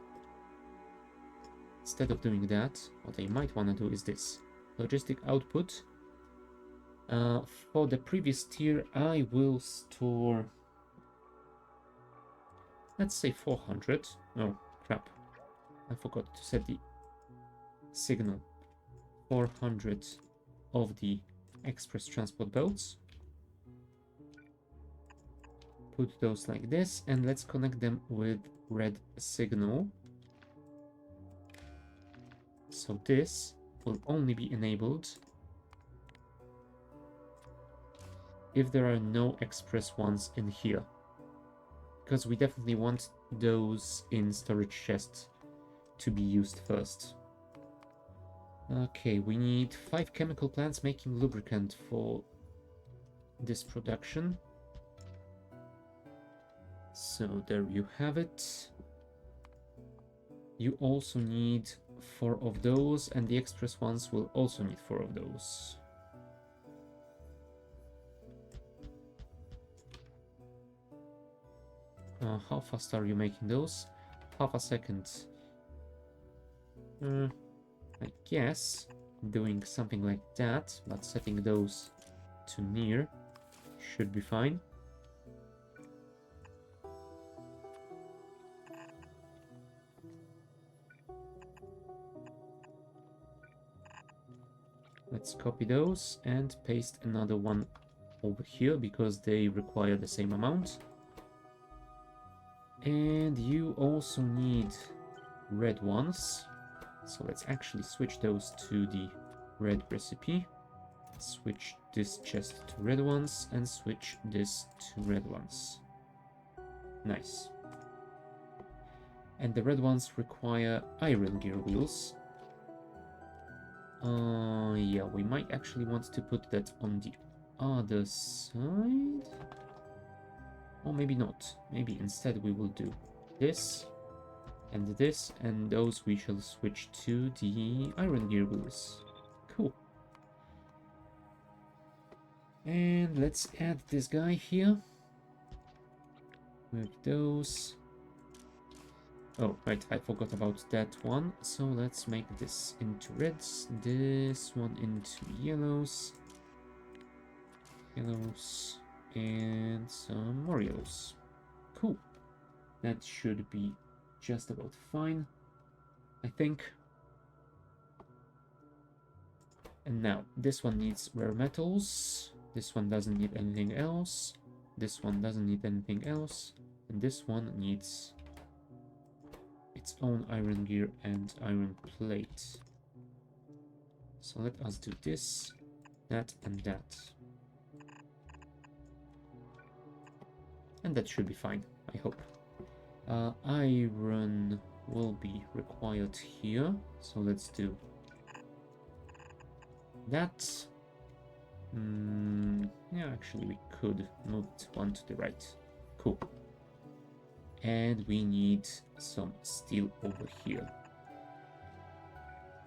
Instead of doing that, what I might want to do is this. Logistic output. For the previous tier, I will store... Let's say 400. Oh, crap. I forgot to set the signal. 400 of the express transport belts. Put those like this, and let's connect them with red signal. So this will only be enabled if there are no express ones in here. Because we definitely want those in storage chests to be used first. Okay, we need 5 chemical plants making lubricant for this production. So there you have it. You also need 4 of those, and the express ones will also need 4 of those. How fast are you making those? Half a second. I guess doing something like that, but setting those to near should be fine. Let's copy those and paste another one over here because they require the same amount. And you also need red ones. So let's actually switch those to the red recipe. Switch this chest to red ones and switch this to red ones. Nice. And the red ones require iron gear wheels. Yeah, we might actually want to put that on the other side. Or maybe not. Maybe instead we will do this, and those we shall switch to the iron gear wheels. Cool. And let's add this guy here with those. Oh, right, I forgot about that one. So let's make this into reds, this one into yellows. yellows, and some more yellows. Cool. That should be just about fine, I think. And now, this one needs rare metals. This one doesn't need anything else. This one doesn't need anything else. And this one needs its own iron gear and iron plate. So let us do this, that, and that. And that should be fine, I hope. Iron will be required here, so let's do that. Yeah, actually we could move it one to the right. Cool. And we need some steel over here.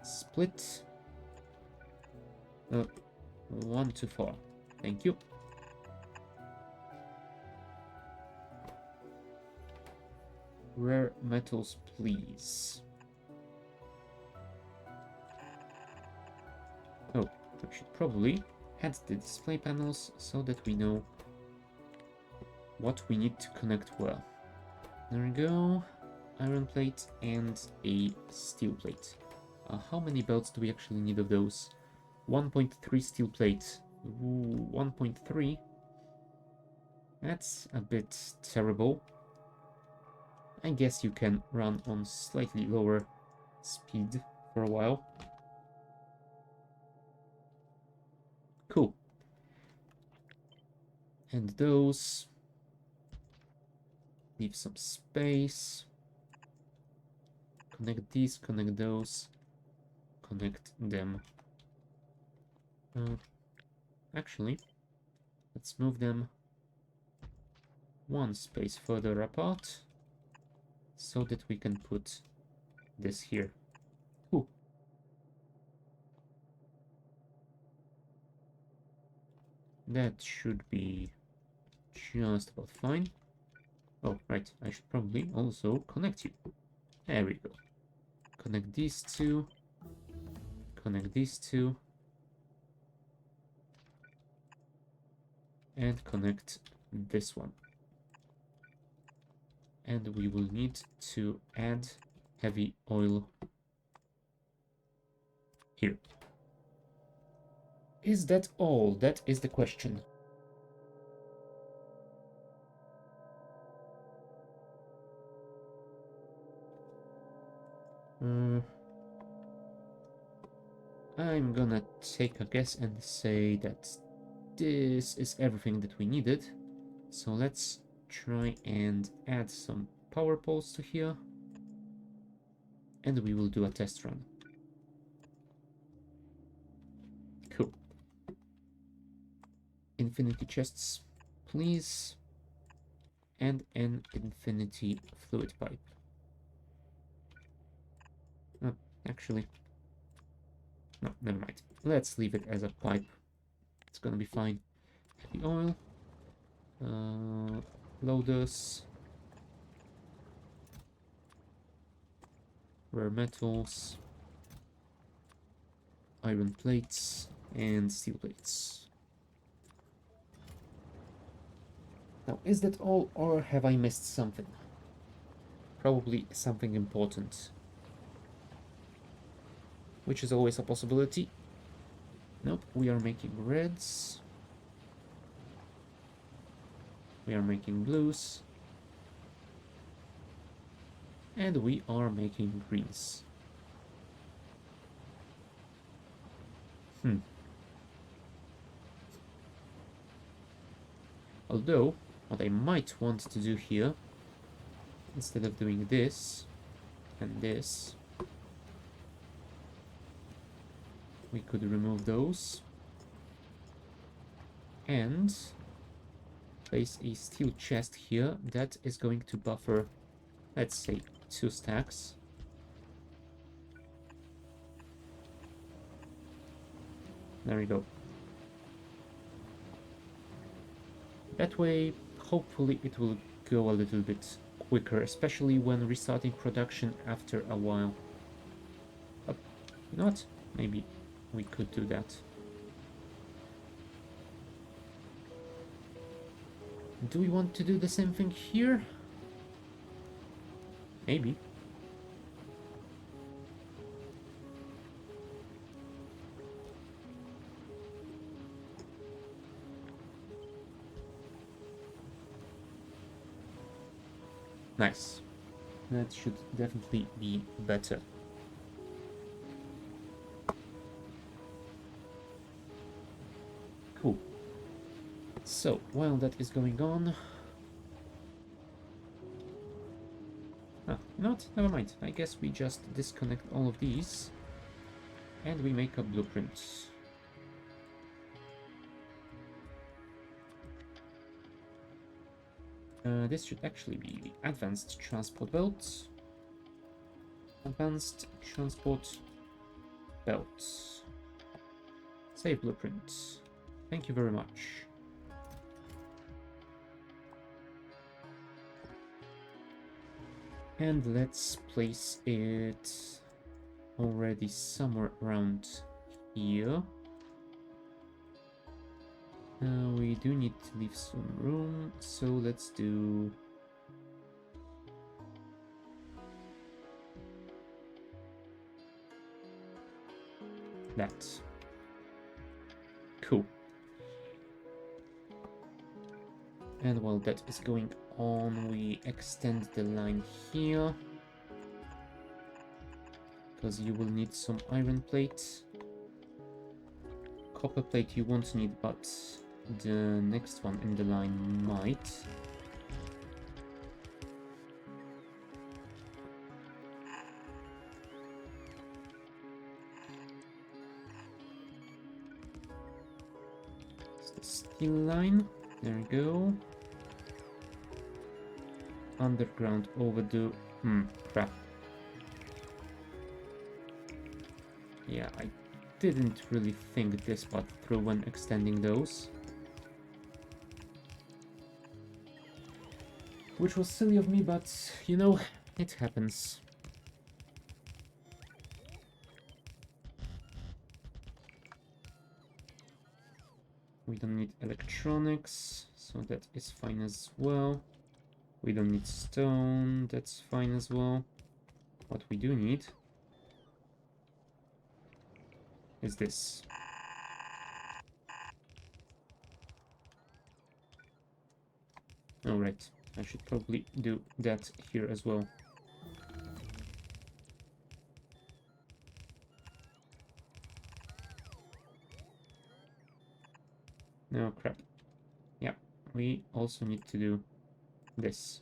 Split. One too far. Thank you. Rare metals, please. Oh, we should probably add the display panels so that we know what we need to connect where. There we go. Iron plate and a steel plate. How many belts do we actually need of those? 1.3 steel plate. Ooh, 1.3. That's a bit terrible. I guess you can run on slightly lower speed for a while. Cool. And those. Leave some space. Connect these, connect those. Connect them. Actually, let's move them one space further apart so that we can put this here. Ooh. That should be just about fine. Oh, right, I should probably also connect you. There we go. Connect these two. Connect these two. And connect this one. And we will need to add heavy oil here. Is that all? That is the question. I'm gonna take a guess and say that this is everything that we needed. So let's try and add some power poles to here. And we will do a test run. Cool. Infinity chests, please. And an infinity fluid pipe. Oh, actually, no, never mind. Let's leave it as a pipe. It's gonna be fine. Heavy oil. Loaders. Rare metals. Iron plates. And steel plates. Now, is that all, or have I missed something? Probably something important. Which is always a possibility. Nope, we are making reds. We are making blues. And we are making greens. Although, what I might want to do here, instead of doing this and this, we could remove those and place a steel chest here that is going to buffer, let's say, 2 stacks. There we go. That way, hopefully it will go a little bit quicker, especially when restarting production after a while. But, you know what? Maybe we could do that. Do we want to do the same thing here? Maybe. Nice. That should definitely be better. Cool. So, while that is going on... Ah, you know what? Never mind. I guess we just disconnect all of these. And we make a blueprint. This should actually be the advanced transport belt. Advanced transport belt. Save blueprint. Thank you very much. And let's place it already somewhere around here. We do need to leave some room, so let's do... that. Cool. And while that is going on, we extend the line here. Because you will need some iron plate. Copper plate you won't need, but the next one in the line might. It's the steel line. There we go. Underground overdue. Crap. Yeah, I didn't really think this part through when extending those. Which was silly of me, but, you know, it happens. We don't need electronics, so that is fine as well. We don't need stone, that's fine as well. What we do need is this. Alright, I should probably do that here as well. No, crap. Yeah, we also need to do this.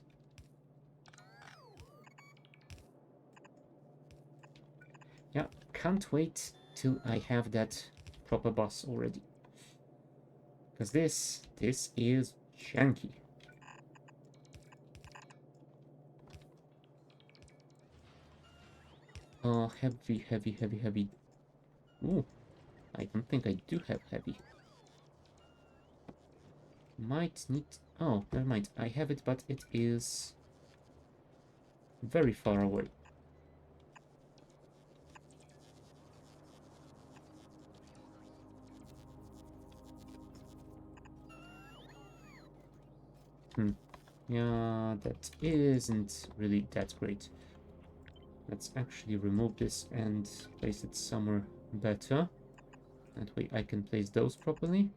Yeah, can't wait till I have that proper bus already. Because this is janky. Oh, heavy, heavy, heavy, heavy. Ooh, I don't think I do have heavy. Might need... Oh, never mind. I have it, but it is very far away. Yeah, that isn't really that great. Let's actually remove this and place it somewhere better. That way I can place those properly.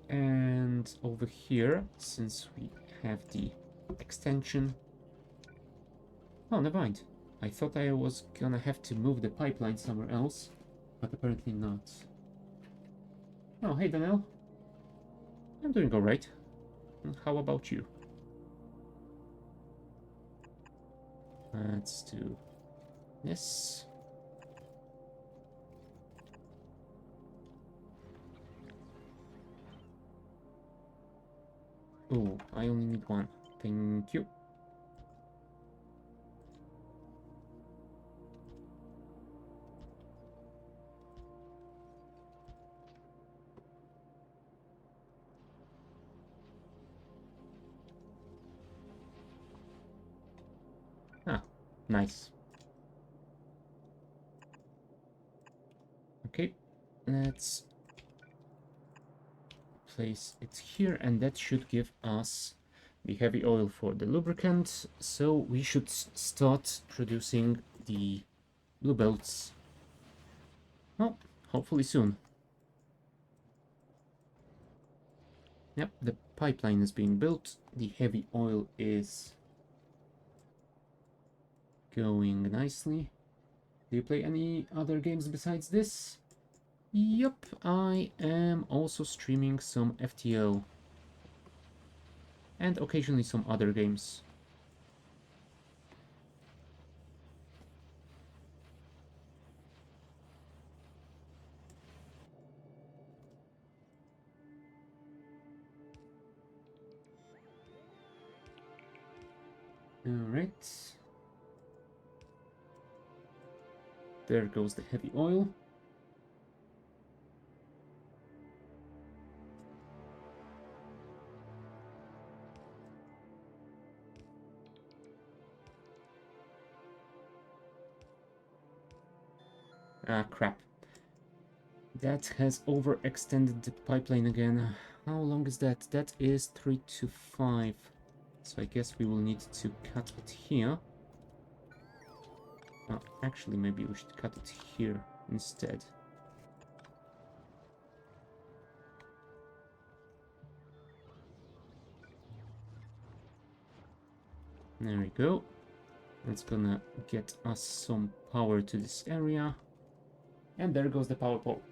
And over here, since we have the extension... Oh, never mind. I thought I was gonna have to move the pipeline somewhere else, but apparently not. Oh, hey Daniel. I'm doing alright. How about you? Let's do this. Oh, I only need one. Thank you. Ah, nice. Okay, let's place it here, and that should give us the heavy oil for the lubricant. So we should start producing the blue belts. Well, hopefully soon. Yep, the pipeline is being built. The heavy oil is going nicely. Do you play any other games besides this? Yup, I am also streaming some FTL. And occasionally some other games. Alright. There goes the heavy oil. Ah, crap. That has overextended the pipeline again. How long is that? That is 3 to 5. So I guess we will need to cut it here. Actually, maybe we should cut it here instead. There we go. That's gonna get us some power to this area. And there goes the power pole.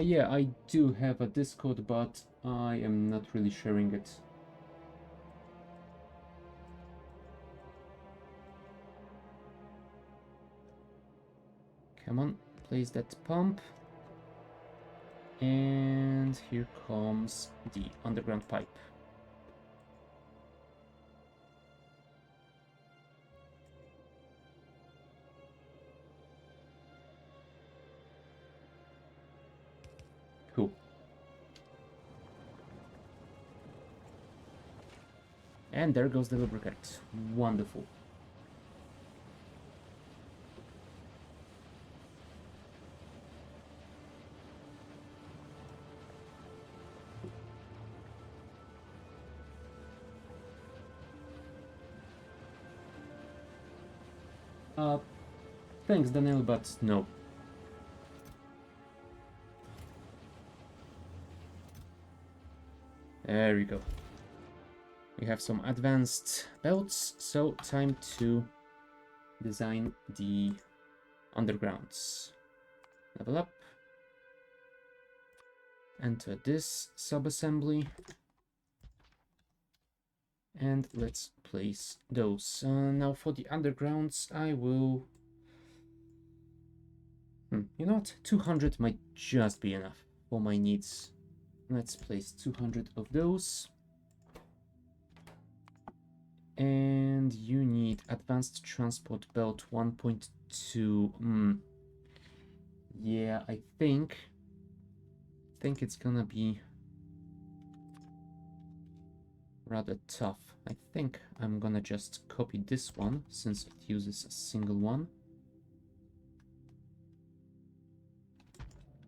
Yeah, I do have a Discord, but I am not really sharing it. Come on, place that pump. And here comes the underground pipe. Cool. And there goes the lubricant. Wonderful. Thanks, Daniel, but no. There we go. We have some advanced belts, so time to design the undergrounds. Level up. Enter this subassembly. And let's place those. Now for the undergrounds, I will... You know what? 200 might just be enough for my needs. Let's place 200 of those. And you need advanced transport belt 1.2. Yeah, I think it's gonna be rather tough. I think I'm gonna just copy this one since it uses a single one.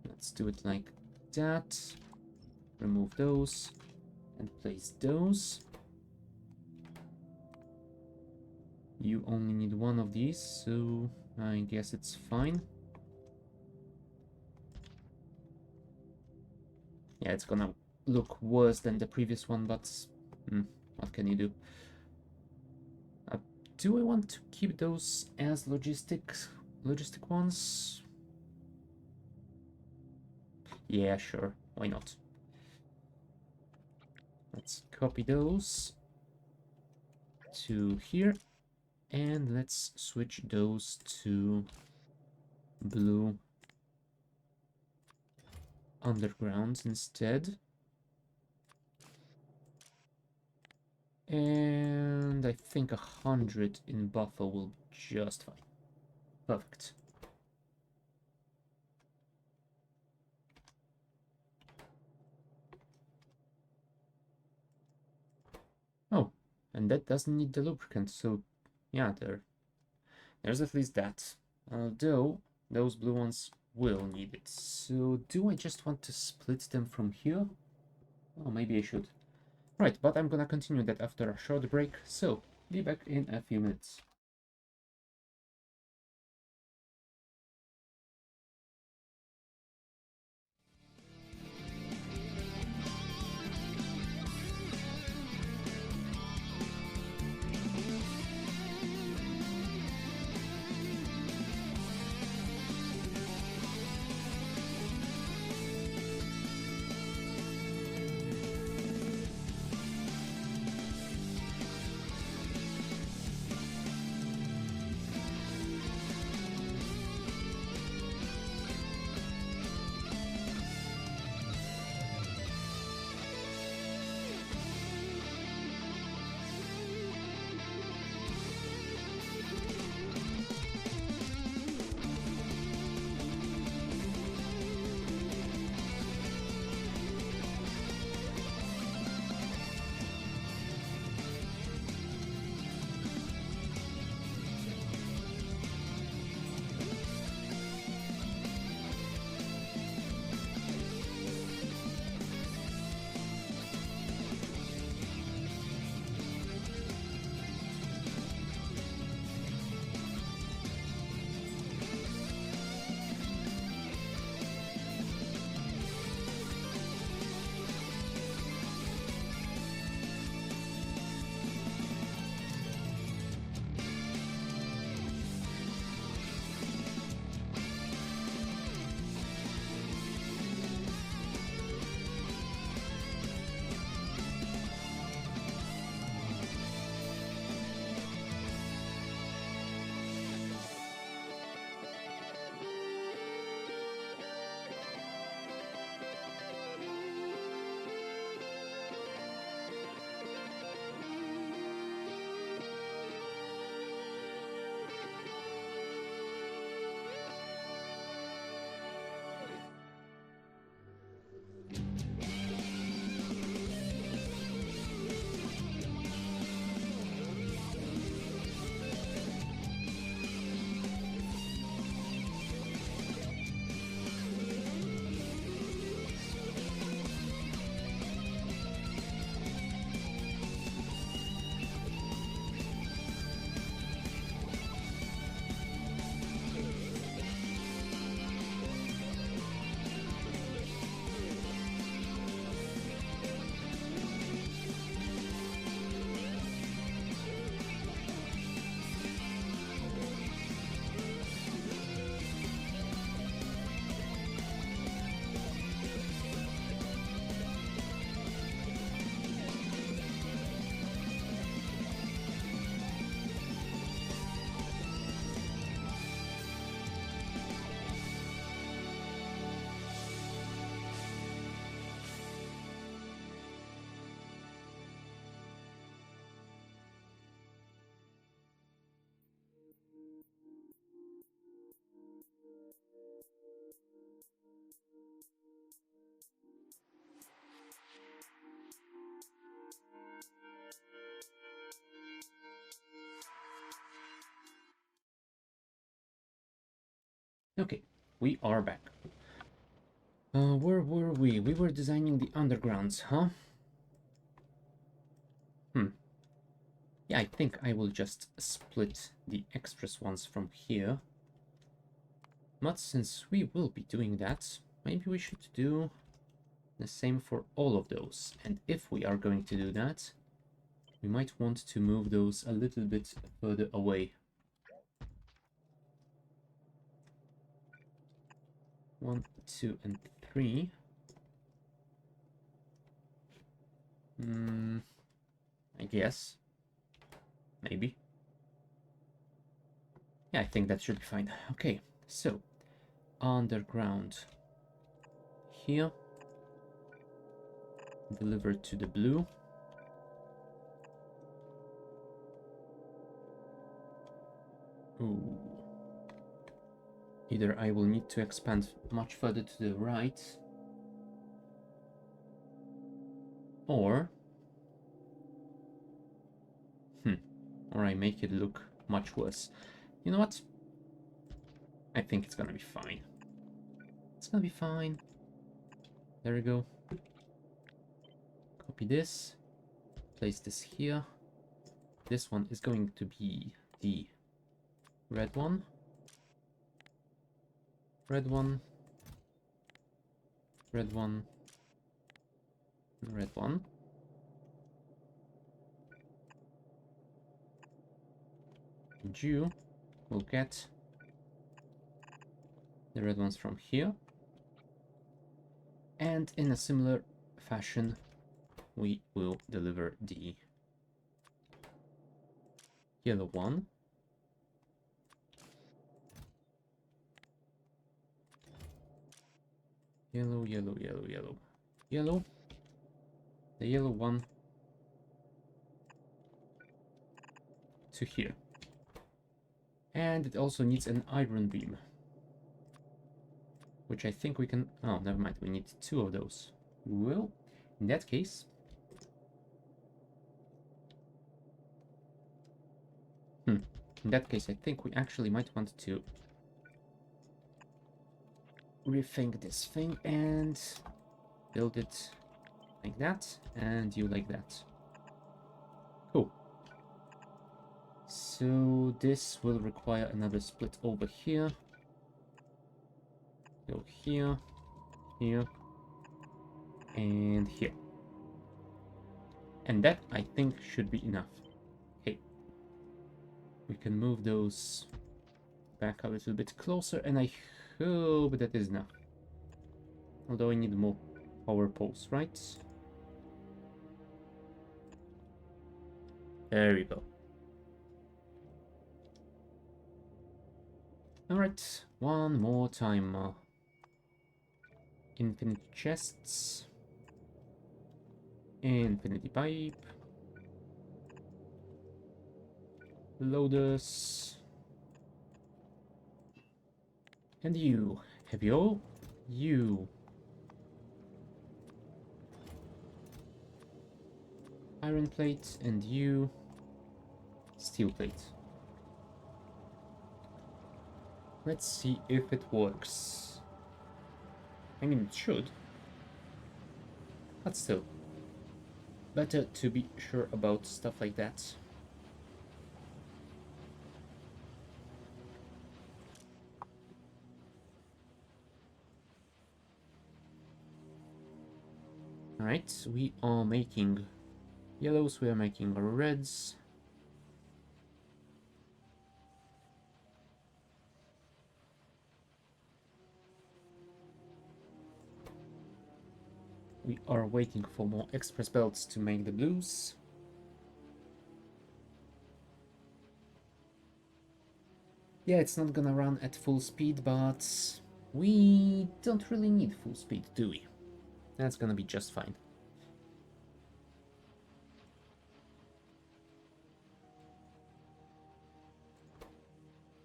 Let's do it like that. Remove those and place those. You only need one of these, so I guess it's fine. Yeah, it's gonna look worse than the previous one, but what can you do? Do I want to keep those as logistic ones? Yeah, sure. Why not? Let's copy those to here. And let's switch those to blue underground instead. And I think 100 in buffer will be just fine. Perfect. Oh, and that doesn't need the lubricant, so yeah, there's at least that. Although, those blue ones will need it. So, do I just want to split them from here? Oh, maybe I should. Right, but I'm gonna continue that after a short break, so be back in a few minutes. Okay, we are back. Where were we? We were designing the undergrounds, huh? Yeah, I think I will just split the extras ones from here. But since we will be doing that, maybe we should do the same for all of those. And if we are going to do that, we might want to move those a little bit further away. 1, 2, and 3. I guess. Maybe. Yeah, I think that should be fine. Okay, so underground here. Delivered to the blue. Ooh. Either I will need to expand much further to the right, or or I make it look much worse. You know what? I think it's gonna be fine. It's gonna be fine. There we go. Copy this. Place this here. This one is going to be the red one. Red one. Red one. Red one. And you will get the red ones from here. And in a similar fashion, we will deliver the yellow one. Yellow, yellow, yellow, yellow. Yellow. The yellow one to here. And it also needs an iron beam, which I think we can... Oh, never mind. We need 2 of those. Well, in that case... In that case, I think we actually might want to rethink this thing and build it like that, and you like that. Cool. So this will require another split over here. Go here, here, and here. And that, I think, should be enough. Okay. We can move those back a little bit closer, and I hope that is enough. Although I need more power poles, right? There we go. Alright, one more time. Infinity chests. Infinity pipe. Loaders. And you. Have you all? You. Iron plate, and you. Steel plate. Let's see if it works. I mean, it should. But still. Better to be sure about stuff like that. Alright, we are making yellows, we are making reds. We are waiting for more express belts to make the blues. Yeah, it's not gonna run at full speed, but we don't really need full speed, do we? That's gonna be just fine.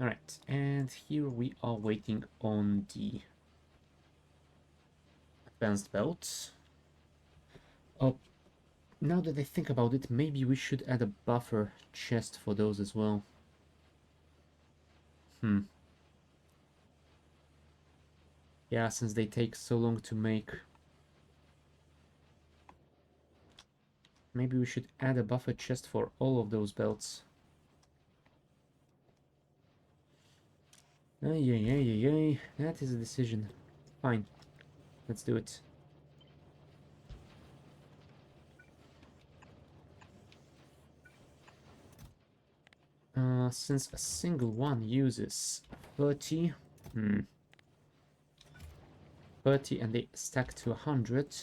Alright, and here we are waiting on the advanced belts. Oh, now that I think about it, maybe we should add a buffer chest for those as well. Yeah, since they take so long to make. Maybe we should add a buffer chest for all of those belts. Ay, that is a decision. Fine, let's do it. Since a single one uses 30, 30 and they stack to 100,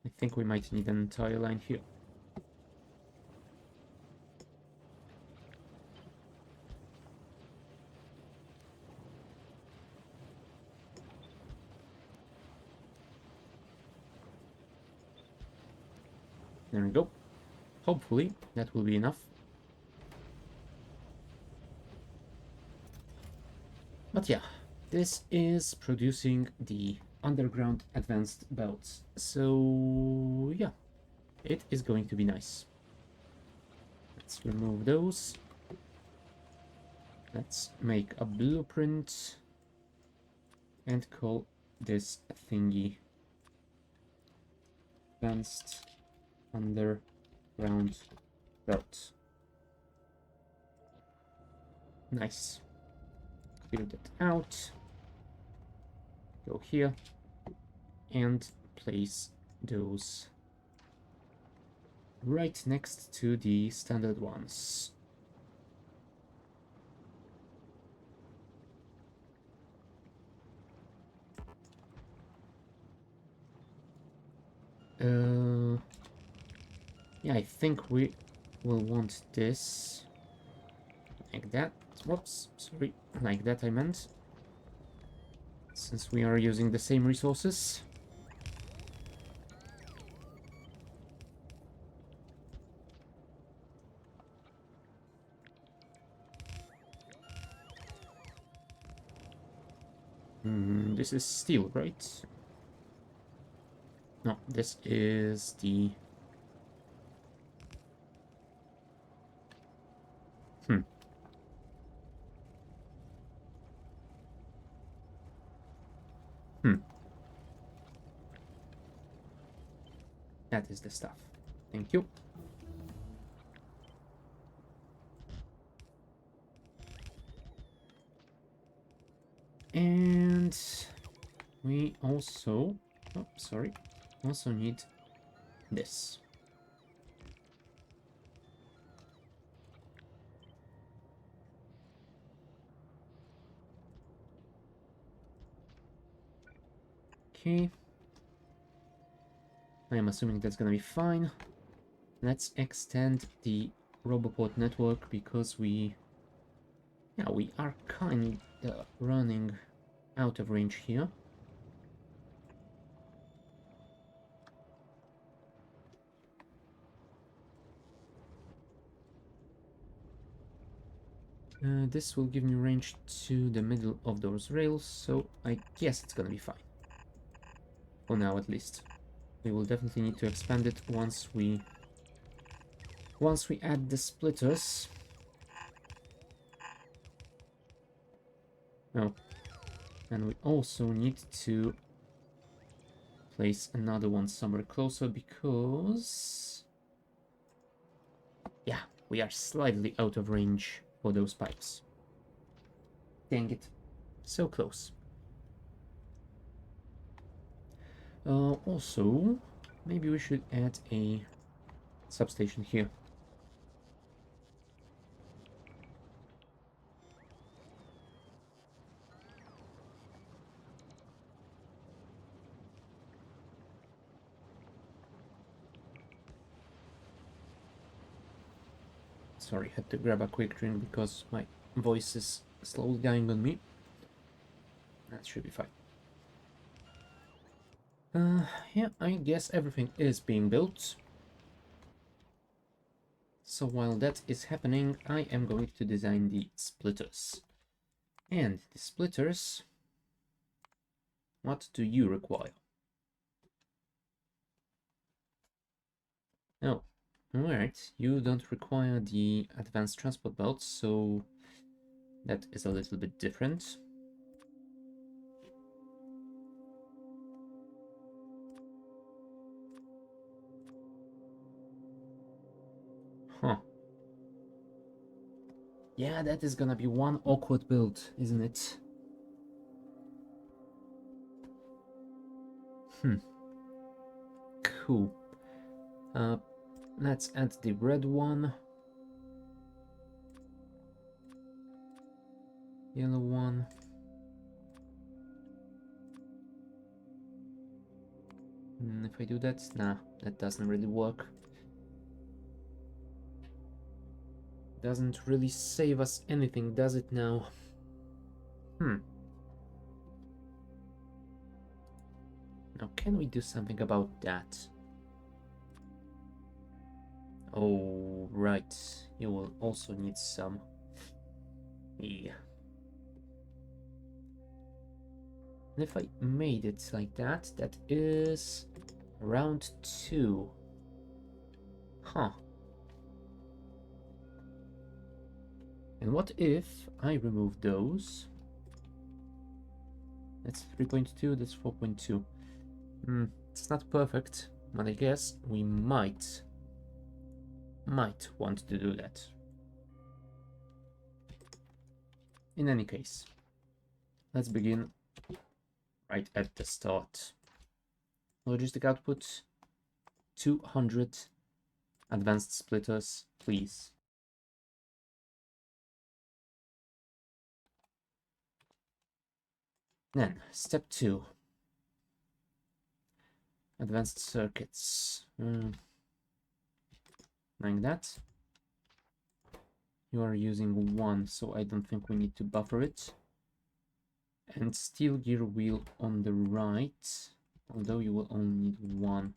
I think we might need an entire line here. There we go. Hopefully that will be enough. But yeah, this is producing the underground advanced belts. So yeah, it is going to be nice. Let's remove those. Let's make a blueprint and call this thingy advanced underground belt. Nice. Clear that out. Go here and place those right next to the standard ones. Yeah, I think we will want this like that. Whoops, sorry, like that I meant. Since we are using the same resources. This is steel, right? No, this is the... Hmm. Hmm. That is the stuff. Thank you. And we also... Oh, sorry. Also need this. Okay. I am assuming that's gonna be fine. Let's extend the Roboport network because we... Yeah, we are kind of running out of range here. This will give me range to the middle of those rails, so I guess it's gonna be fine. For now, at least. We will definitely need to expand it once we add the splitters. Oh, and we also need to place another one somewhere closer because... Yeah, we are slightly out of range for those pipes. Dang it. So close. Also, maybe we should add a substation here. Sorry, had to grab a quick drink because my voice is slowly dying on me. That should be fine. Yeah, I guess everything is being built. So while that is happening, I am going to design the splitters. And the splitters, what do you require? Oh, alright, you don't require the advanced transport belt, so that is a little bit different. Huh. Yeah, that is gonna be one awkward build, isn't it? Cool. Let's add the red one. Yellow one. If I do that, nah, that doesn't really work. Doesn't really save us anything, does it now? Now, can we do something about that? Oh, right. You will also need some... Yeah. And if I made it like that, that is around 2. Huh. And what if I remove those? That's 3.2, that's 4.2. It's not perfect, but I guess we might want to do that. In any case, let's begin right at the start. Logistic output, 200 advanced splitters, please. Then, step 2. Advanced circuits. Like that. You are using 1, so I don't think we need to buffer it. And steel gear wheel on the right, although you will only need 1.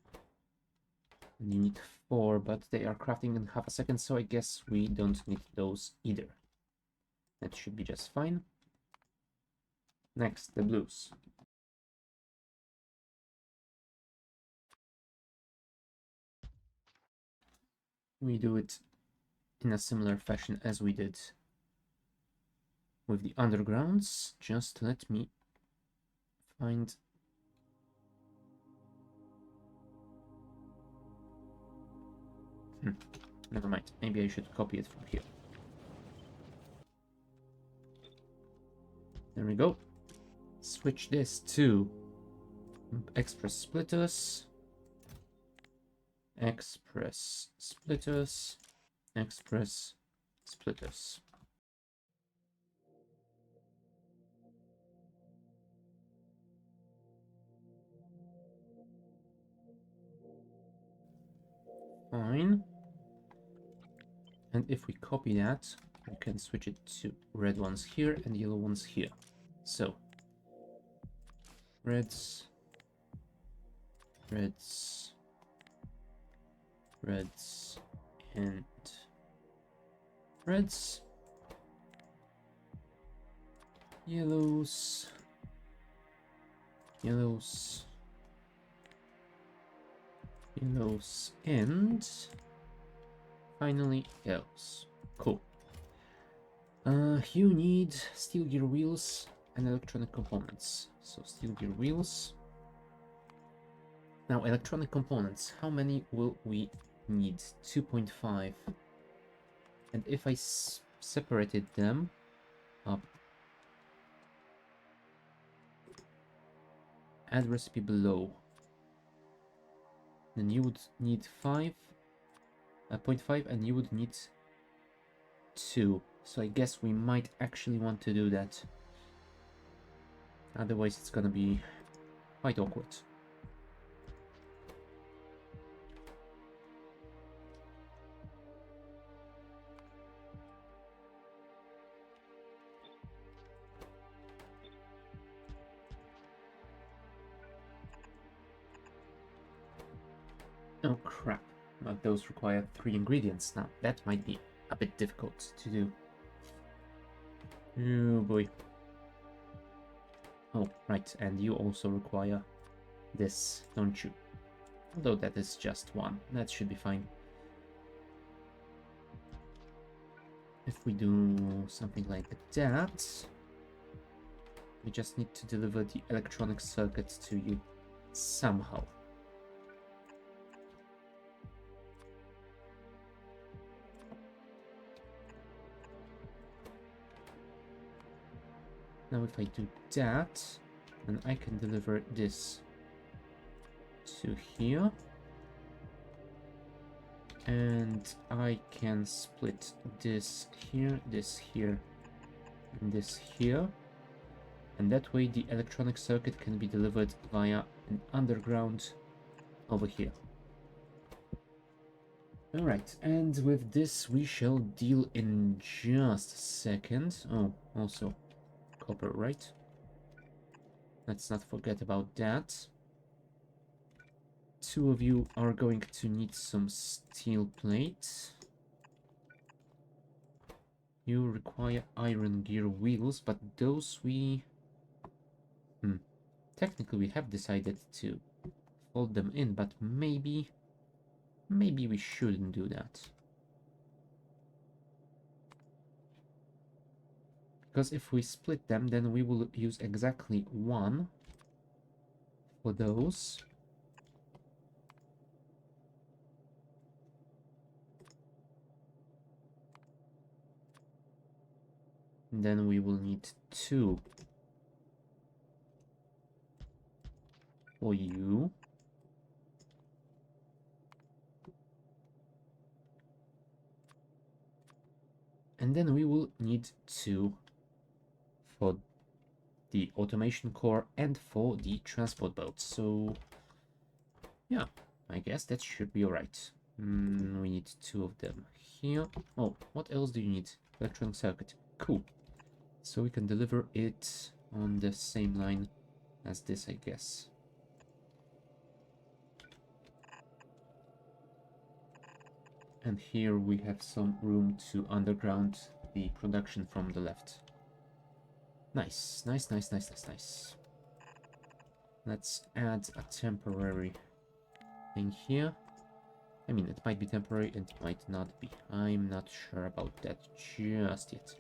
And you need 4, but they are crafting in half a second, so I guess we don't need those either. That should be just fine. Next, the blues. We do it in a similar fashion as we did with the undergrounds. Just let me find... Never mind. Maybe I should copy it from here. There we go. Switch this to express splitters. Express splitters. Express splitters. Fine. And if we copy that, we can switch it to red ones here and yellow ones here. So, reds, reds, reds, and reds, yellows, yellows, yellows, and finally yellows. Cool. You need steel gear wheels and electronic components. So steel gear wheels. Now electronic components, how many will we need? 2.5. And if I separated them up, add recipe below, then you would need 0.5 and you would need 2. So I guess we might actually want to do that. Otherwise it's gonna be quite awkward. Oh crap, but those require 3 ingredients. Now that might be a bit difficult to do. Oh boy. Oh, right, and you also require this, don't you? Although that is just 1, that should be fine. If we do something like that, we just need to deliver the electronic circuits to you somehow. Now if I do that, then I can deliver this to here. And I can split this here, and this here. And that way the electronic circuit can be delivered via an underground over here. Alright, and with this we shall deal in just a second. Oh, also copper, right? Let's not forget about that. 2 of you are going to need some steel plate. You require iron gear wheels, but those we... Technically, we have decided to fold them in, but maybe we shouldn't do that. Because if we split them, then we will use exactly one for those. And then we will need two for you. And then we will need two for the automation core and for the transport boat. So yeah, I guess that should be alright. We need two of them here. Oh, what else do you need? Electronic circuit. Cool. So we can deliver it on the same line as this, I guess. And here we have some room to underground the production from the left. Nice, nice, nice, nice, nice, nice. Let's add a temporary thing here. I mean, it might be temporary, it might not be. I'm not sure about that just yet.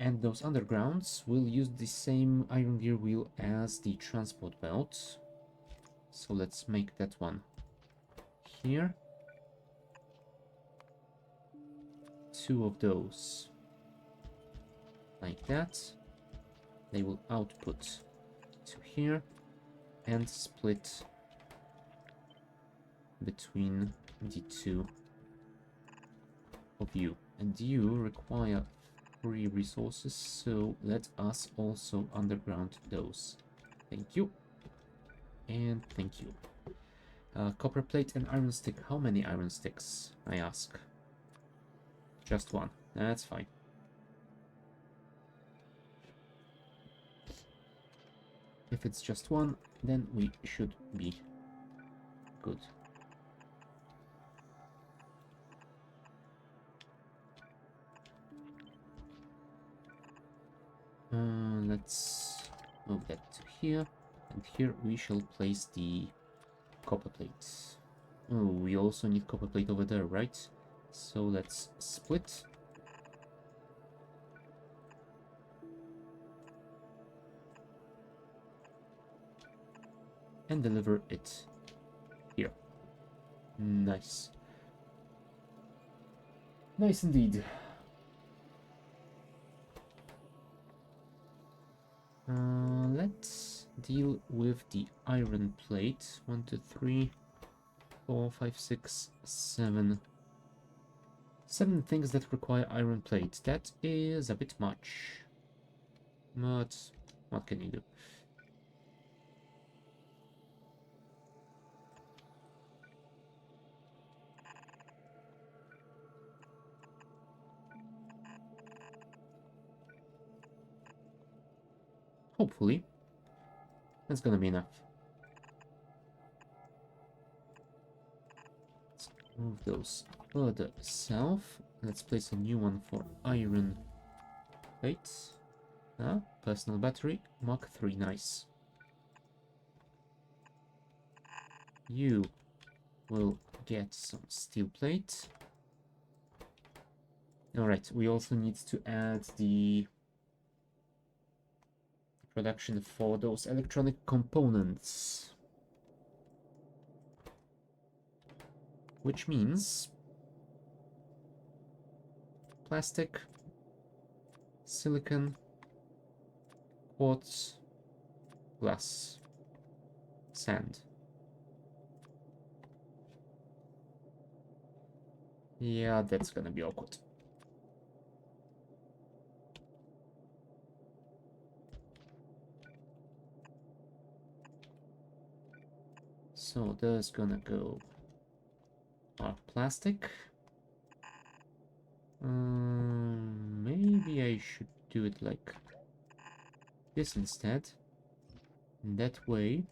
And those undergrounds will use the same iron gear wheel as the transport belt. So let's make that one here. Two of those. Like that. They will output to here and split between the two of you. And you require 3 resources, so let us also underground those. Thank you. And thank you. Copper plate and iron stick. How many iron sticks, I ask? Just one. That's fine. If it's just one, then we should be good. Let's move that to here. And here we shall place the copper plates. Oh, we also need copper plate over there, right? So let's split. And deliver it here. Nice. Nice indeed. Let's deal with the iron plate. 1, 2, 3, 4, 5, 6, 7. 7 things that require iron plate. That is a bit much. But what can you do? Hopefully, that's gonna be enough. Let's move those further south. Let's place a new one for iron plates. Personal battery, Mark 3, nice. You will get some steel plate. Alright, we also need to add the production for those electronic components. Which means plastic, silicon, quartz, glass, sand. Yeah, that's gonna be awkward. So there's gonna go our plastic. Maybe I should do it like this instead. And that way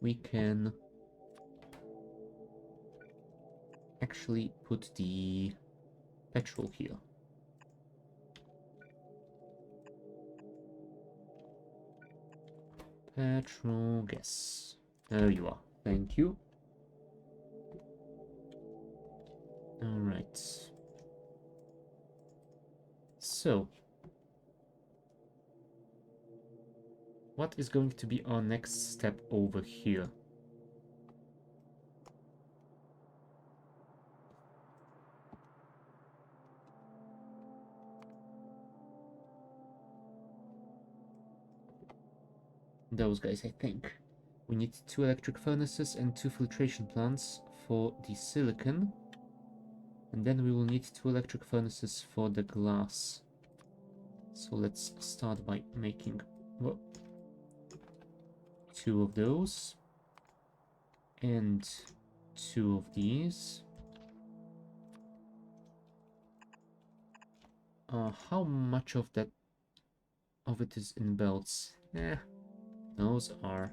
we can actually put the petrol here. Petrol gas. There you are. Thank you. Alright. So, what is going to be our next step over here? Those guys, I think. We need 2 electric furnaces and 2 filtration plants for the silicon. And then we will need 2 electric furnaces for the glass. So let's start by making 2 of those. And 2 of these. How much of it is in belts? Those are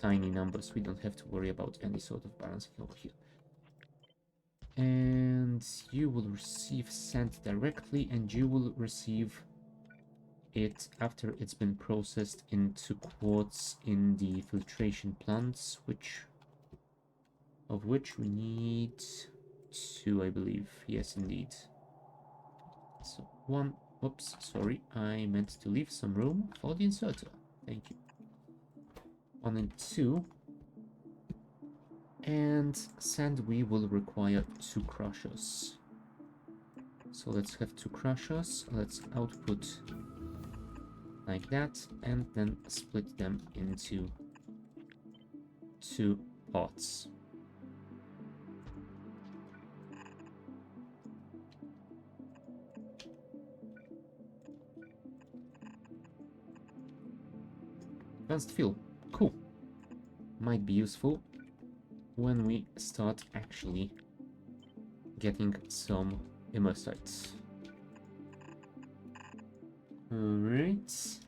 tiny numbers. We don't have to worry about any sort of balancing over here. And you will receive sand directly, and you will receive it after it's been processed into quartz in the filtration plants, of which we need 2, I believe. Yes, indeed. So 1. Oops, sorry. I meant to leave some room for the inserter. Thank you. 1 and 2. And sand we will require 2 crushers. So let's have 2 crushers. Let's output like that, and then split them into 2 pots. Advanced fuel. Cool. Might be useful when we start actually getting some immersites. Alright.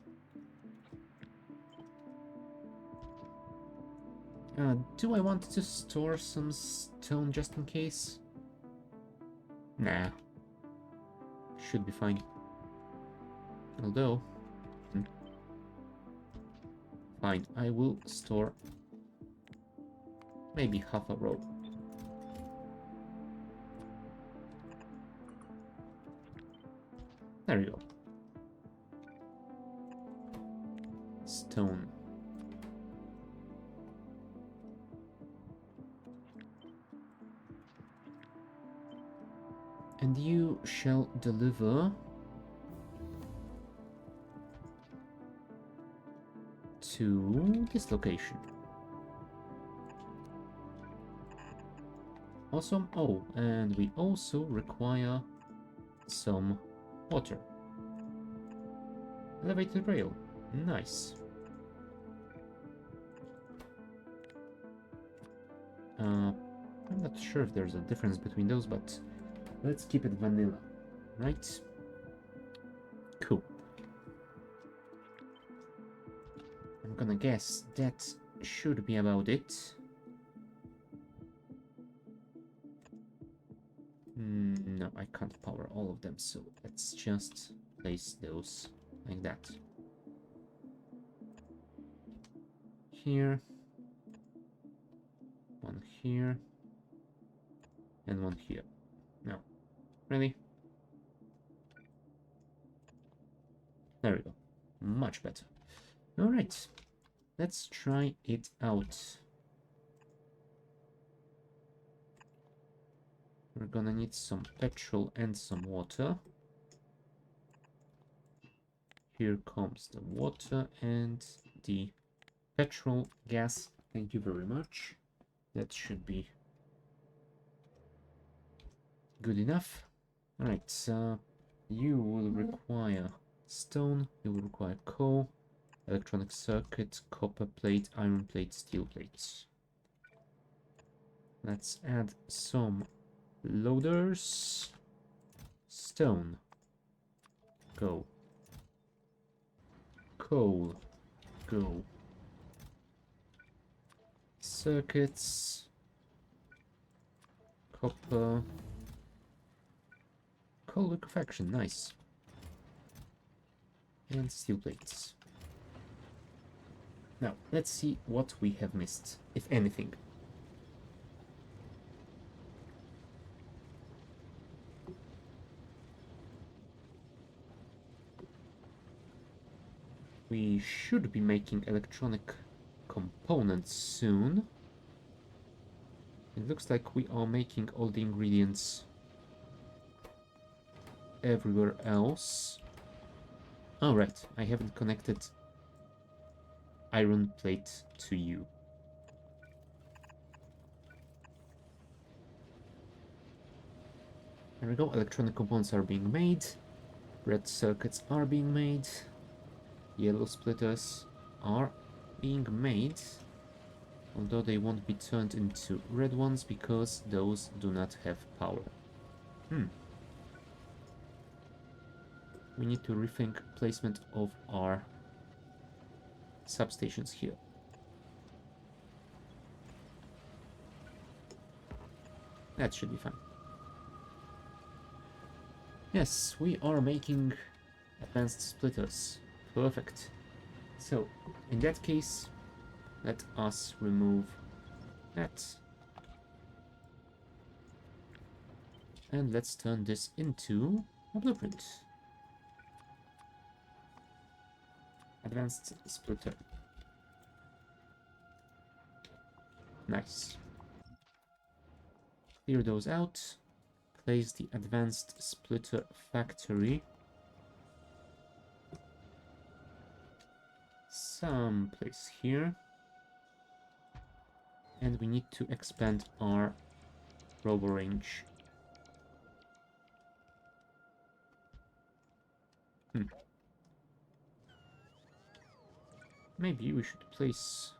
Do I want to store some stone just in case? Nah. Should be fine. Although... Fine, I will store maybe half a row. There you go. Stone. And you shall deliver to this location. Awesome. Oh, and we also require some water. Elevated rail. Nice. I'm not sure if there's a difference between those, but let's keep it vanilla, right? Cool. I'm gonna guess that should be about it. No, I can't power all of them, so let's just place those like that. Here. One here. And one here. No. Really? There we go. Much better. Alright. Let's try it out. We're gonna need some petrol and some water. Here comes the water and the petrol gas. Thank you very much. That should be good enough. Alright, so you will require stone, you will require coal, electronic circuit, copper plate, iron plate, steel plates. Let's add some loaders. Stone. Go. Coal. Go. Circuits. Copper. Coal liquefaction, nice. And steel plates. Now, let's see what we have missed, if anything. We should be making electronic components soon. It looks like we are making all the ingredients everywhere else. Oh, right, I haven't connected iron plate to you. There we go, electronic components are being made. Red circuits are being made. Yellow splitters are being made. Although they won't be turned into red ones because those do not have power. We need to rethink placement of our substations here. That should be fine. Yes, we are making advanced splitters. Perfect. So, in that case, let us remove that. And let's turn this into a blueprint. Advanced splitter. Nice. Clear those out. Place the advanced splitter factory someplace here. And we need to expand our robo range. Maybe we should place...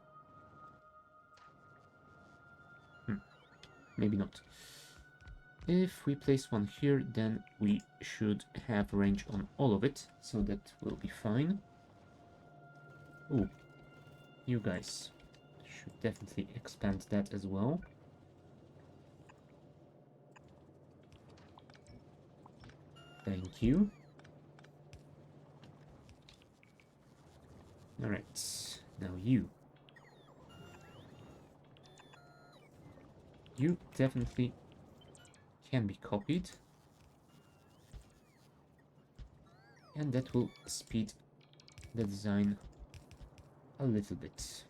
maybe not. If we place one here, then we should have range on all of it, so that will be fine. Ooh, you guys should definitely expand that as well. Thank you. Alright, now you. You definitely can be copied. And that will speed the design a little bit.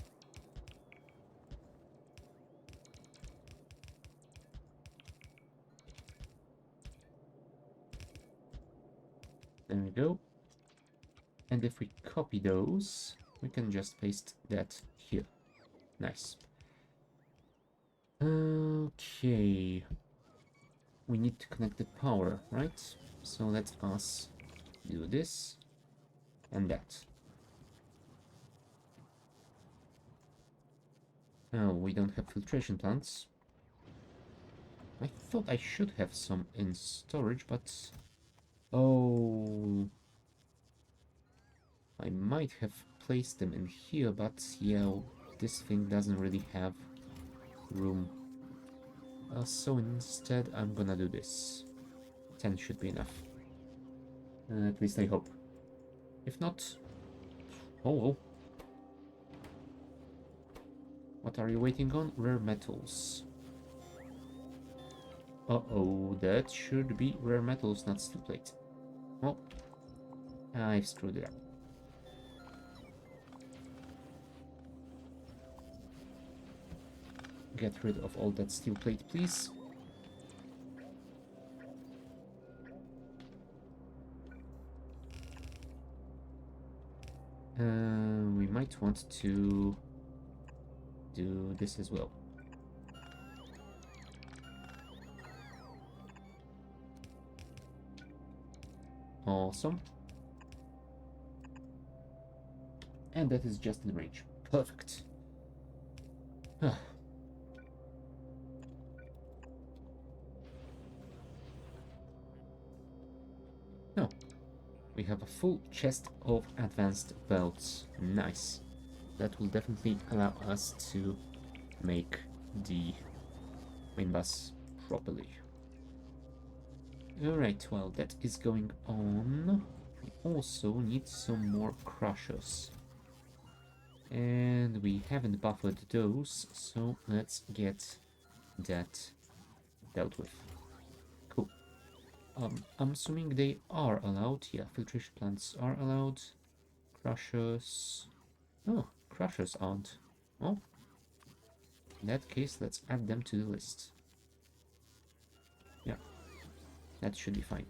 There we go. And if we copy those, we can just paste that here. Nice. Okay. We need to connect the power, right? So let us do this and that. Oh, we don't have filtration plants. I thought I should have some in storage, but... oh... I might have placed them in here, but yeah, this thing doesn't really have room. So instead, I'm gonna do this. 10 should be enough. At least I hope. If not... oh well. What are you waiting on? Rare metals. Uh-oh, that should be rare metals, not steel plate. Well, I've screwed it up. Get rid of all that steel plate, please. We might want to do this as well. Awesome. And that is just in range. Perfect. Ah. No. We have a full chest of advanced belts. Nice. That will definitely allow us to make the main bus properly. Alright, while that is going on, we also need some more crushers. And we haven't buffered those, so let's get that dealt with. Cool. I'm assuming they are allowed. Yeah, filtration plants are allowed. Crushers. Oh, crushers aren't. Oh, in that case, let's add them to the list. Yeah, that should be fine.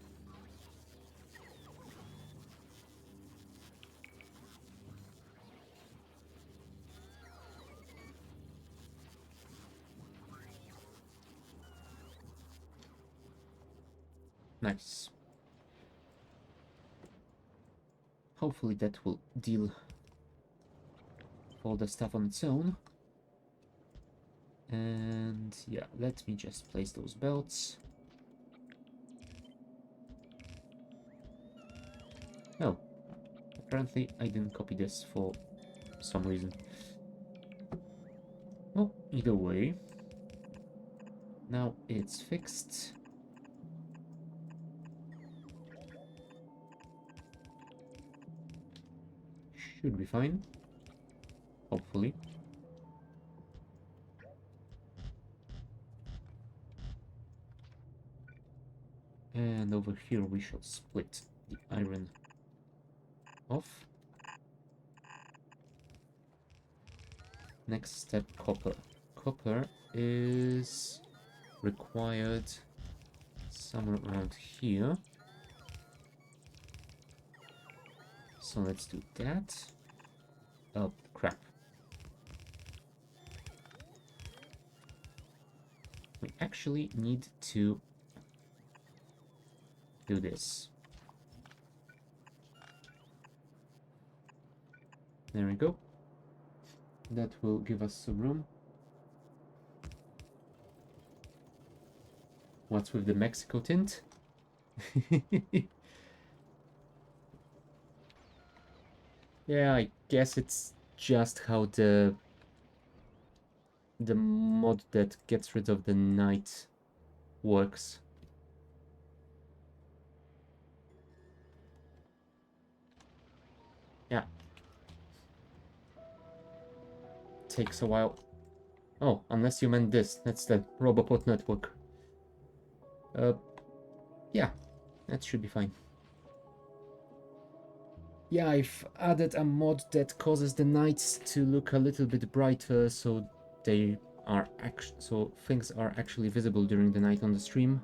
Nice. Hopefully that will deal all the stuff on its own. And yeah, let me just place those belts. Oh, apparently I didn't copy this for some reason. Well, either way, now it's fixed. Should be fine. Hopefully. And over here we shall split the iron off. Next step, copper. Copper is required somewhere around here. So let's do that. Oh, crap. We actually need to do this. There we go. That will give us some room. What's with the Mexico tint? Yeah, I guess it's just how the mod that gets rid of the night works. Yeah. Takes a while. Oh, unless you meant this. That's the Roboport network. Yeah, that should be fine. Yeah, I've added a mod that causes the nights to look a little bit brighter, so they are so things are actually visible during the night on the stream.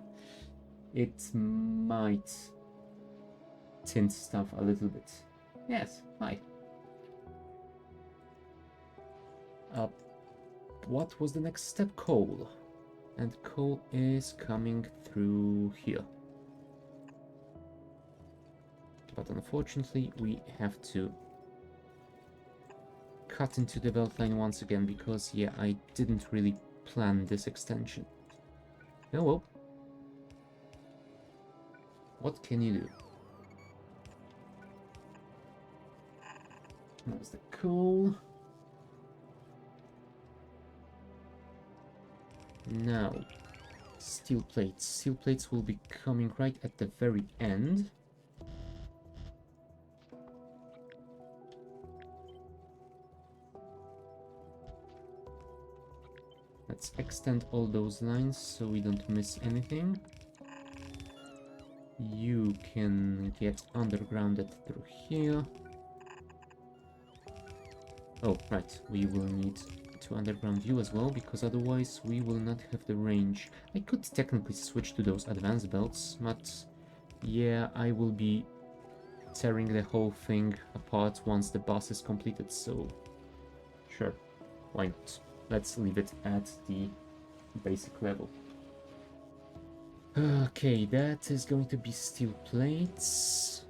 It might tint stuff a little bit. Yes, hi. What was the next step? Coal. And coal is coming through here. But unfortunately, we have to cut into the belt line once again because, yeah, I didn't really plan this extension. Oh well. What can you do? There's the coal. Now, steel plates. Steel plates will be coming right at the very end. Let's extend all those lines so we don't miss anything. You can get undergrounded through here. Oh, right, we will need to underground you as well, because otherwise we will not have the range. I could technically switch to those advanced belts, but yeah, I will be tearing the whole thing apart once the boss is completed, so sure, why not? Let's leave it at the basic level. Okay, that is going to be steel plates.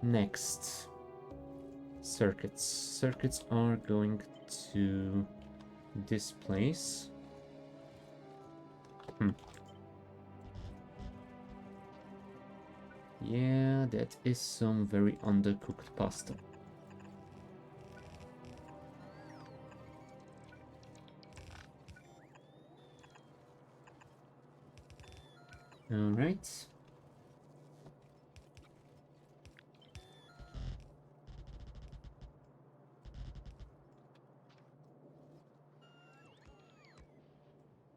Next, circuits. Circuits are going to this place. Yeah, that is some very undercooked pasta. Alright.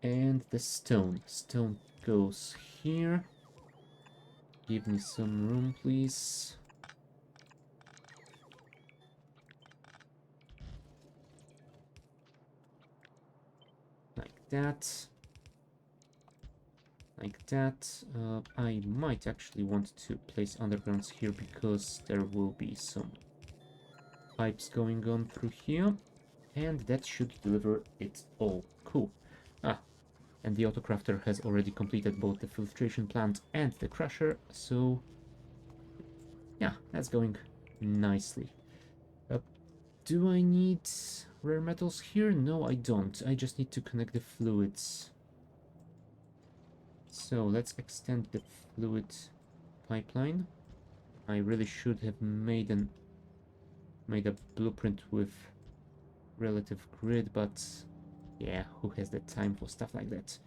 And the stone. Stone goes here. Give me some room, please. Like that. Like that. I might actually want to place undergrounds here because there will be some pipes going on through here. And that should deliver it all. Cool. Ah, and the autocrafter has already completed both the filtration plant and the crusher, so yeah, that's going nicely. Uh, do I need rare metals here? No, I don't. I just need to connect the fluids. So let's extend the fluid pipeline. I really should have made a blueprint with relative grid, but yeah, who has the time for stuff like that?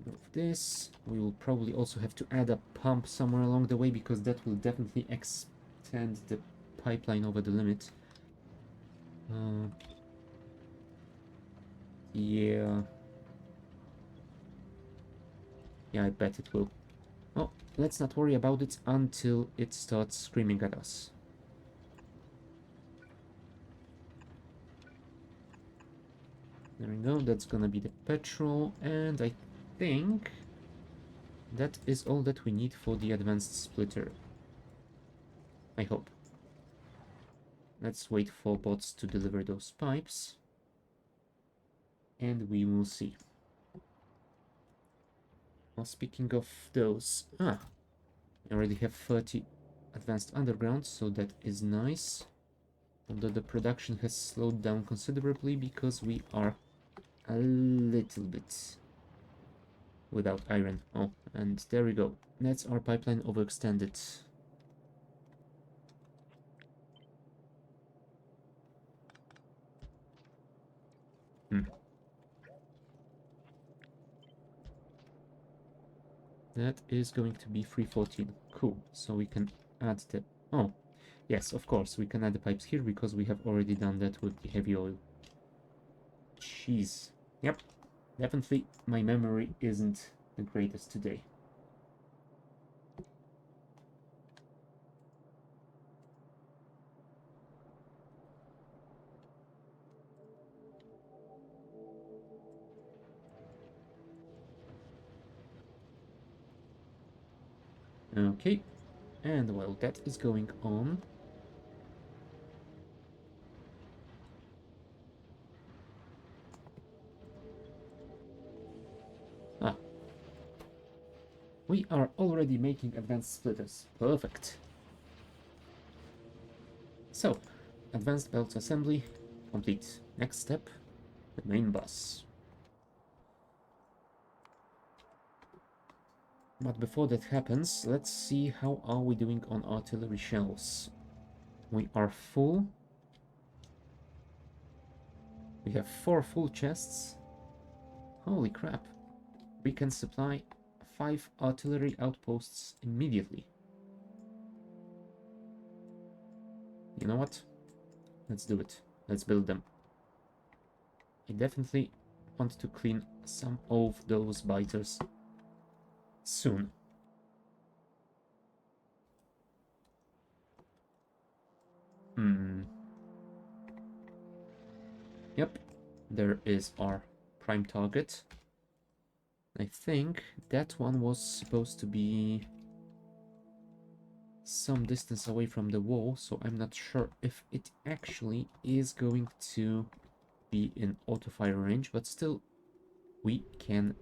Move this. We will probably also have to add a pump somewhere along the way because that will definitely extend the pipeline over the limit. Yeah. Yeah, I bet it will. Oh, let's not worry about it until it starts screaming at us. There we go, that's gonna be the petrol, and I think that is all that we need for the advanced splitter. I hope. Let's wait for bots to deliver those pipes, and we will see. Well, speaking of those, I already have 30 advanced undergrounds, so that is nice. Although the production has slowed down considerably because we are a little bit without iron. Oh, and there we go. That's our pipeline overextended. That is going to be 314. Cool. So we can add the... Oh, yes, of course. We can add the pipes here because we have already done that with the heavy oil. Jeez. Yep. Definitely my memory isn't the greatest today. Okay. And while that is going on... Ah. We are already making advanced splitters. Perfect. So, advanced belt assembly complete. Next step, the main bus. But before that happens, let's see how are we doing on artillery shells. We are full. We have 4 full chests. Holy crap. We can supply 5 artillery outposts immediately. You know what? Let's do it. Let's build them. I definitely want to clean some of those biters soon. Yep, there is our prime target. I think that one was supposed to be some distance away from the wall, so I'm not sure if it actually is going to be in auto-fire range, but still, we can,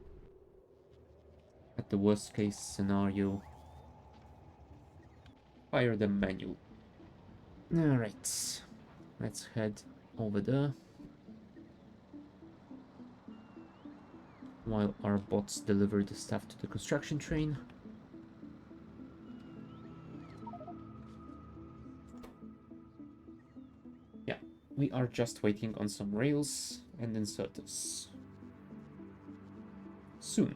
at the worst case scenario, fire them manual. Alright, let's head over there. While our bots deliver the stuff to the construction train. Yeah, we are just waiting on some rails and inserters. Soon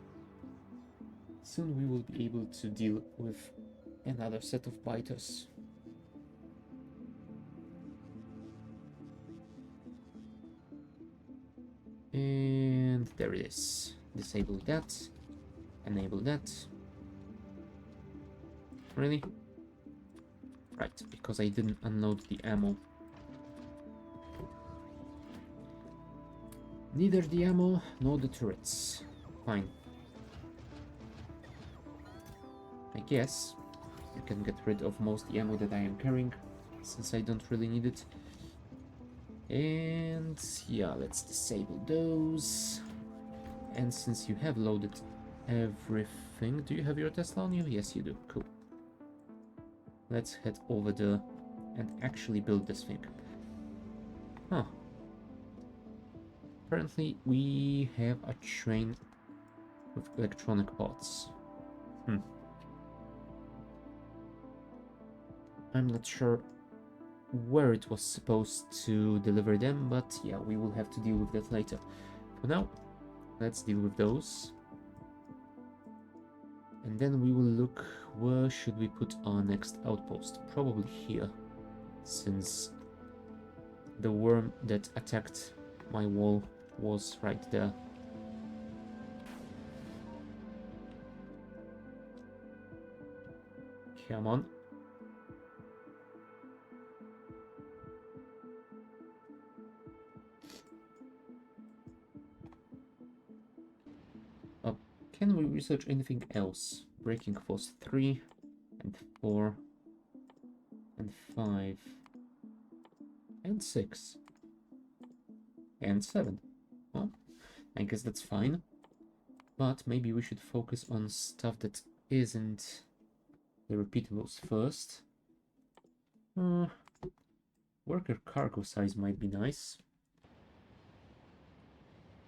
we will be able to deal with another set of biters. there it is. Disable that. Enable that. Really? Right, because I didn't unload the ammo. Neither the ammo nor the turrets. Fine. I guess I can get rid of most the ammo that I am carrying, since I don't really need it. And yeah, let's disable those. And since you have loaded everything, do you have your Tesla on you? Yes, you do. Cool. Let's head over there and actually build this thing. Huh. Apparently, we have a train with electronic parts. I'm not sure where it was supposed to deliver them, but yeah, we will have to deal with that later. For now, let's deal with those. And then we will look, where should we put our next outpost? Probably here, since the worm that attacked my wall was right there. Come on. Can we research anything else? Breaking force 3 and 4 and 5 and 6 and 7. Well, I guess that's fine. But maybe we should focus on stuff that isn't the repeatables first. Worker cargo size might be nice.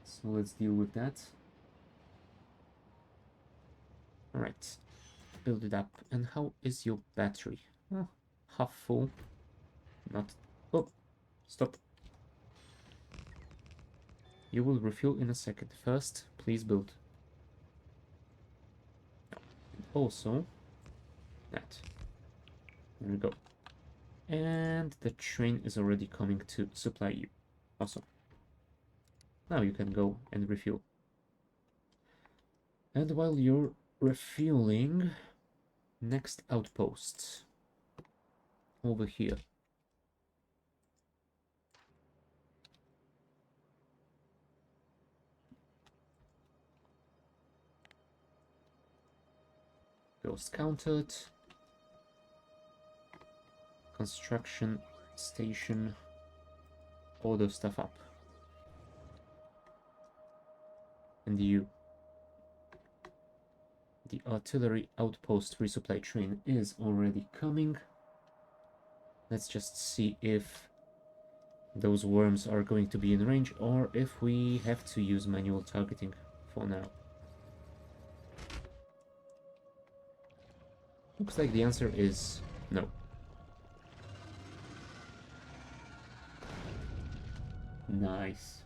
So let's deal with that. Alright, build it up. And how is your battery? Oh, half full. Not... Oh, stop. You will refuel in a second. First, please build. And also, that. There we go. And the train is already coming to supply you. Awesome. Now you can go and refuel. And while you're refueling, next outpost. Over here. Ghost counted. Construction station. Order stuff up. And you. The artillery outpost resupply train is already coming. Let's just see if those worms are going to be in range or if we have to use manual targeting for now. Looks like the answer is no. Nice.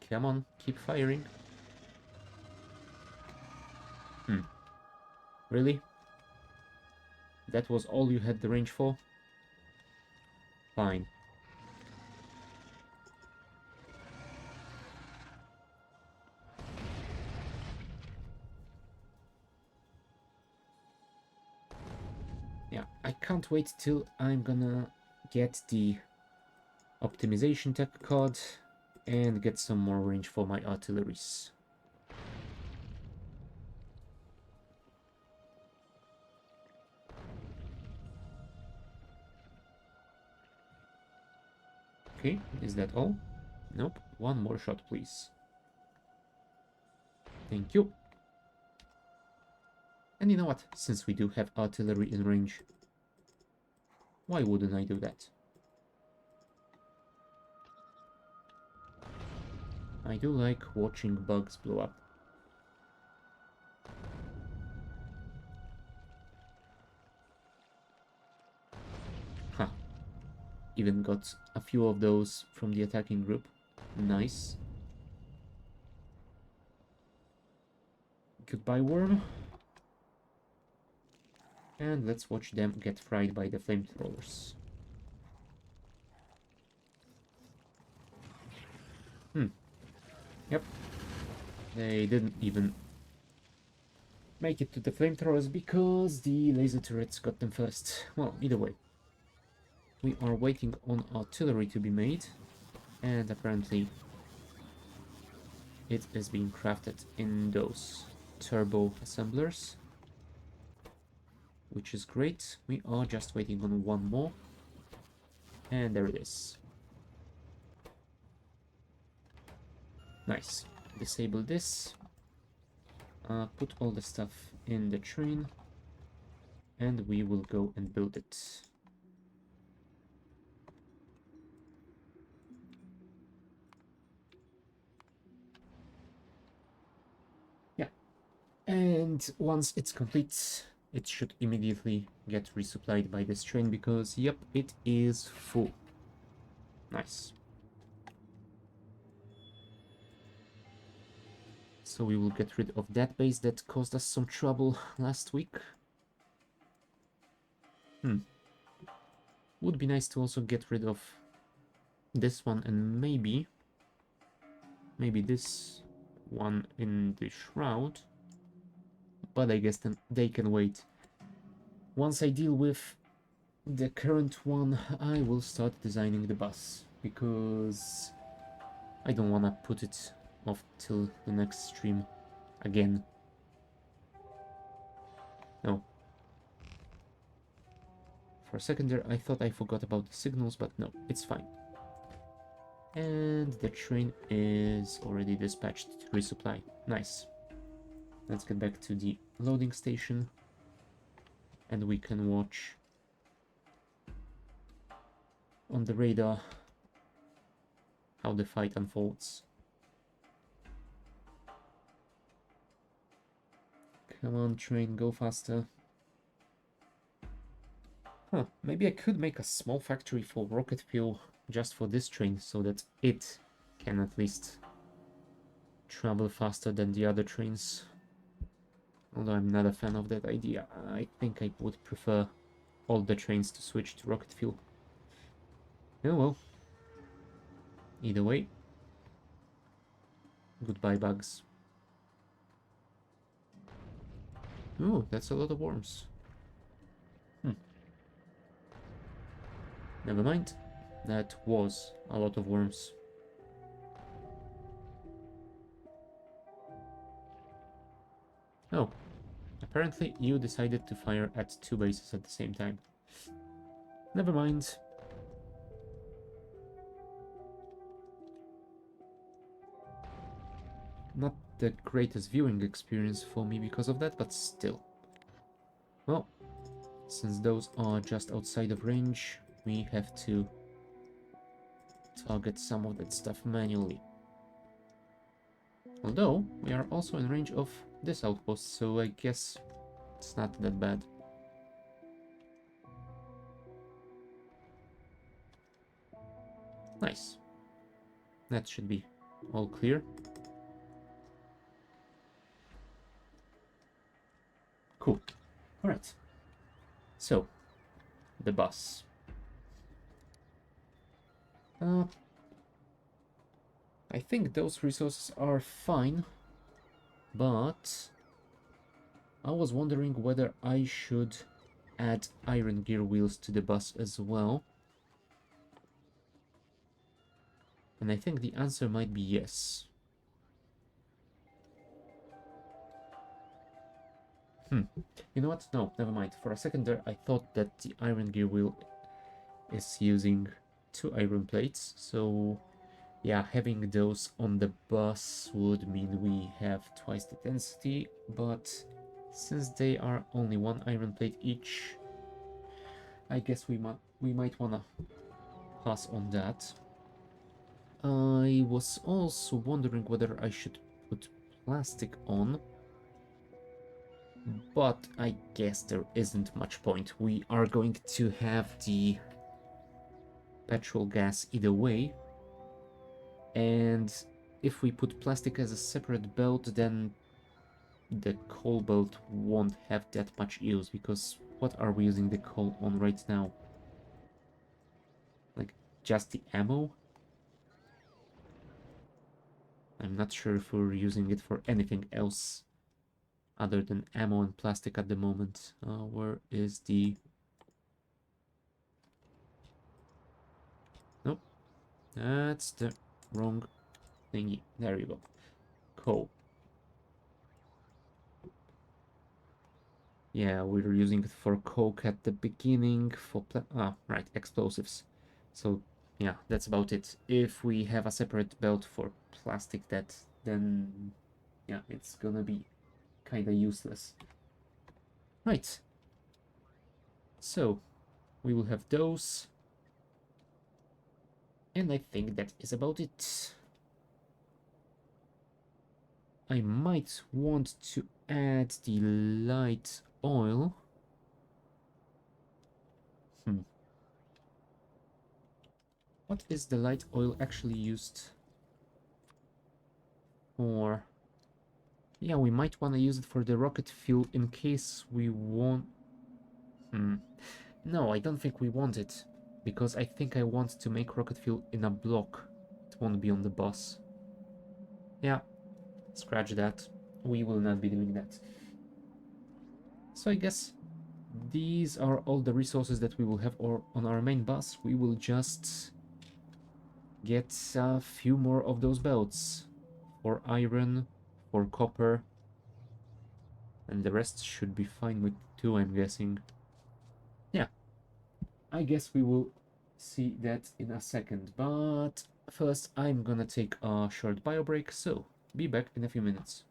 Come on, keep firing. Really? That was all you had the range for? Fine. Yeah, I can't wait till I'm gonna get the optimization tech card and get some more range for my artilleries. Okay, is that all? Nope, one more shot, please. Thank you. And you know what? Since we do have artillery in range, why wouldn't I do that? I do like watching bugs blow up. Ha! Even got a few of those from the attacking group. Nice. Goodbye, worm. And let's watch them get fried by the flamethrowers. Yep. They didn't even make it to the flamethrowers because the laser turrets got them first. Well, either way. We are waiting on artillery to be made, and apparently it is being crafted in those turbo assemblers, which is great. We are just waiting on one more, and there it is. Nice. Disable this, put all the stuff in the train, and we will go and build it. Yeah, and once it's complete, it should immediately get resupplied by this train because, yep, it is full. Nice. So we will get rid of that base that caused us some trouble last week. Would be nice to also get rid of this one and maybe this one in the shroud. But I guess then they can wait. Once I deal with the current one, I will start designing the bus, because I don't want to put it off till the next stream again. No. For a second there, I thought I forgot about the signals, but no, it's fine. And the train is already dispatched to resupply. Nice. Let's get back to the loading station, and we can watch on the radar how the fight unfolds. Come on, train, go faster. Huh, maybe I could make a small factory for rocket fuel just for this train, so that it can at least travel faster than the other trains. Although I'm not a fan of that idea. I think I would prefer all the trains to switch to rocket fuel. Oh well. Either way. Goodbye, bugs. Oh, that's a lot of worms. Never mind. That was a lot of worms. Oh. Apparently you decided to fire at two bases at the same time. Never mind. Not the greatest viewing experience for me because of that, but still. Well, since those are just outside of range, we have to target some of that stuff manually. Although, we are also in range of this outpost, so I guess it's not that bad. Nice. That should be all clear. Cool. Alright. So, the bus. I think those resources are fine, but I was wondering whether I should add iron gear wheels to the bus as well. And I think the answer might be yes. You know what? No, never mind. For a second there, I thought that the iron gear wheel is using 2 iron plates. So, yeah, having those on the bus would mean we have twice the density. But since they are only 1 iron plate each, I guess we might wanna pass on that. I was also wondering whether I should put plastic on, but I guess there isn't much point. We are going to have the petrol gas either way, and if we put plastic as a separate belt, then the coal belt won't have that much use, because what are we using the coal on right now? Like, just the ammo? I'm not sure if we're using it for anything else other than ammo and plastic at the moment. Where is the... Nope, that's the wrong thingy. There you go. Coal. Yeah, we were using it for coke at the beginning, for right, explosives. So yeah, that's about it. If we have a separate belt for plastic, then yeah, it's gonna be kinda useless. Right. So we will have those. And I think that is about it. I might want to add the light oil. What is the light oil actually used for? Yeah, we might want to use it for the rocket fuel in case we want... No, I don't think we want it. Because I think I want to make rocket fuel in a block. It won't be on the bus. Yeah, scratch that. We will not be doing that. So I guess these are all the resources that we will have on our main bus. We will just get a few more of those belts. For iron, for copper, and the rest should be fine with 2, I'm guessing. Yeah, I guess we will see that in a second, but first I'm gonna take a short bio break, so be back in a few minutes.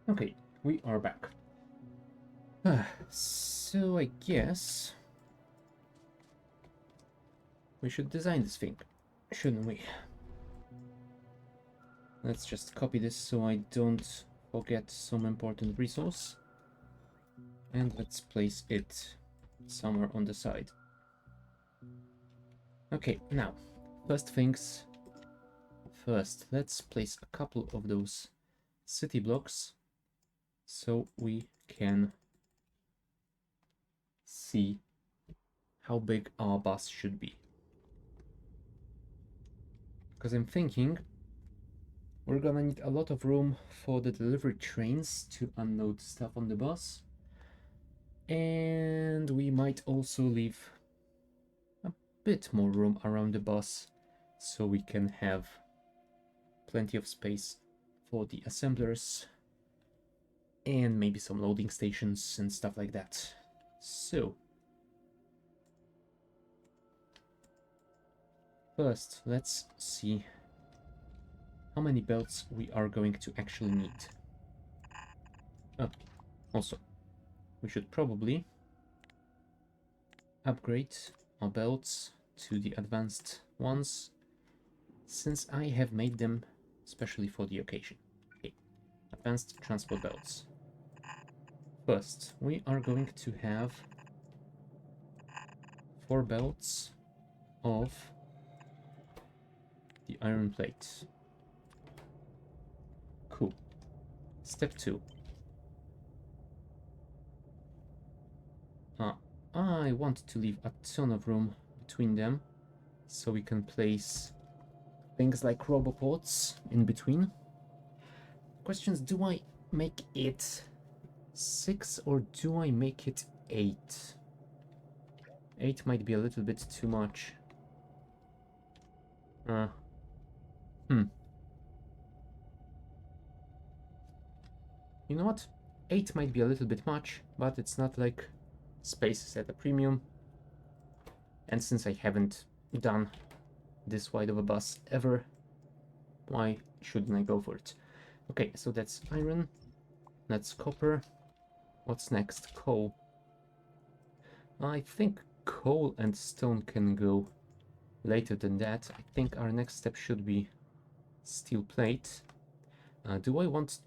Okay, we are back. So I guess we should design this thing, shouldn't we? Let's just copy this so I don't forget some important resource. And let's place it somewhere on the side. Okay, now, first things first, let's place a couple of those city blocks so we can see how big our bus should be. Because I'm thinking we're gonna need a lot of room for the delivery trains to unload stuff on the bus. And we might also leave a bit more room around the bus so we can have plenty of space for the assemblers and maybe some loading stations and stuff like that. So first, let's see how many belts we are going to actually need. Oh, also, we should probably upgrade our belts to the advanced ones, since I have made them specially for the occasion. Okay, advanced transport belts. First, we are going to have 4 belts of the iron plate. Cool. Step 2. I want to leave a ton of room between them so we can place things like roboports in between. Questions, do I make it 6 or do I make it 8? 8 might be a little bit too much. You know what? 8 might be a little bit much, but it's not like space is at a premium. And since I haven't done this wide of a bus ever, why shouldn't I go for it? Okay, so that's iron, that's copper. What's next? Coal. I think coal and stone can go later than that. I think our next step should be steel plate. Do I want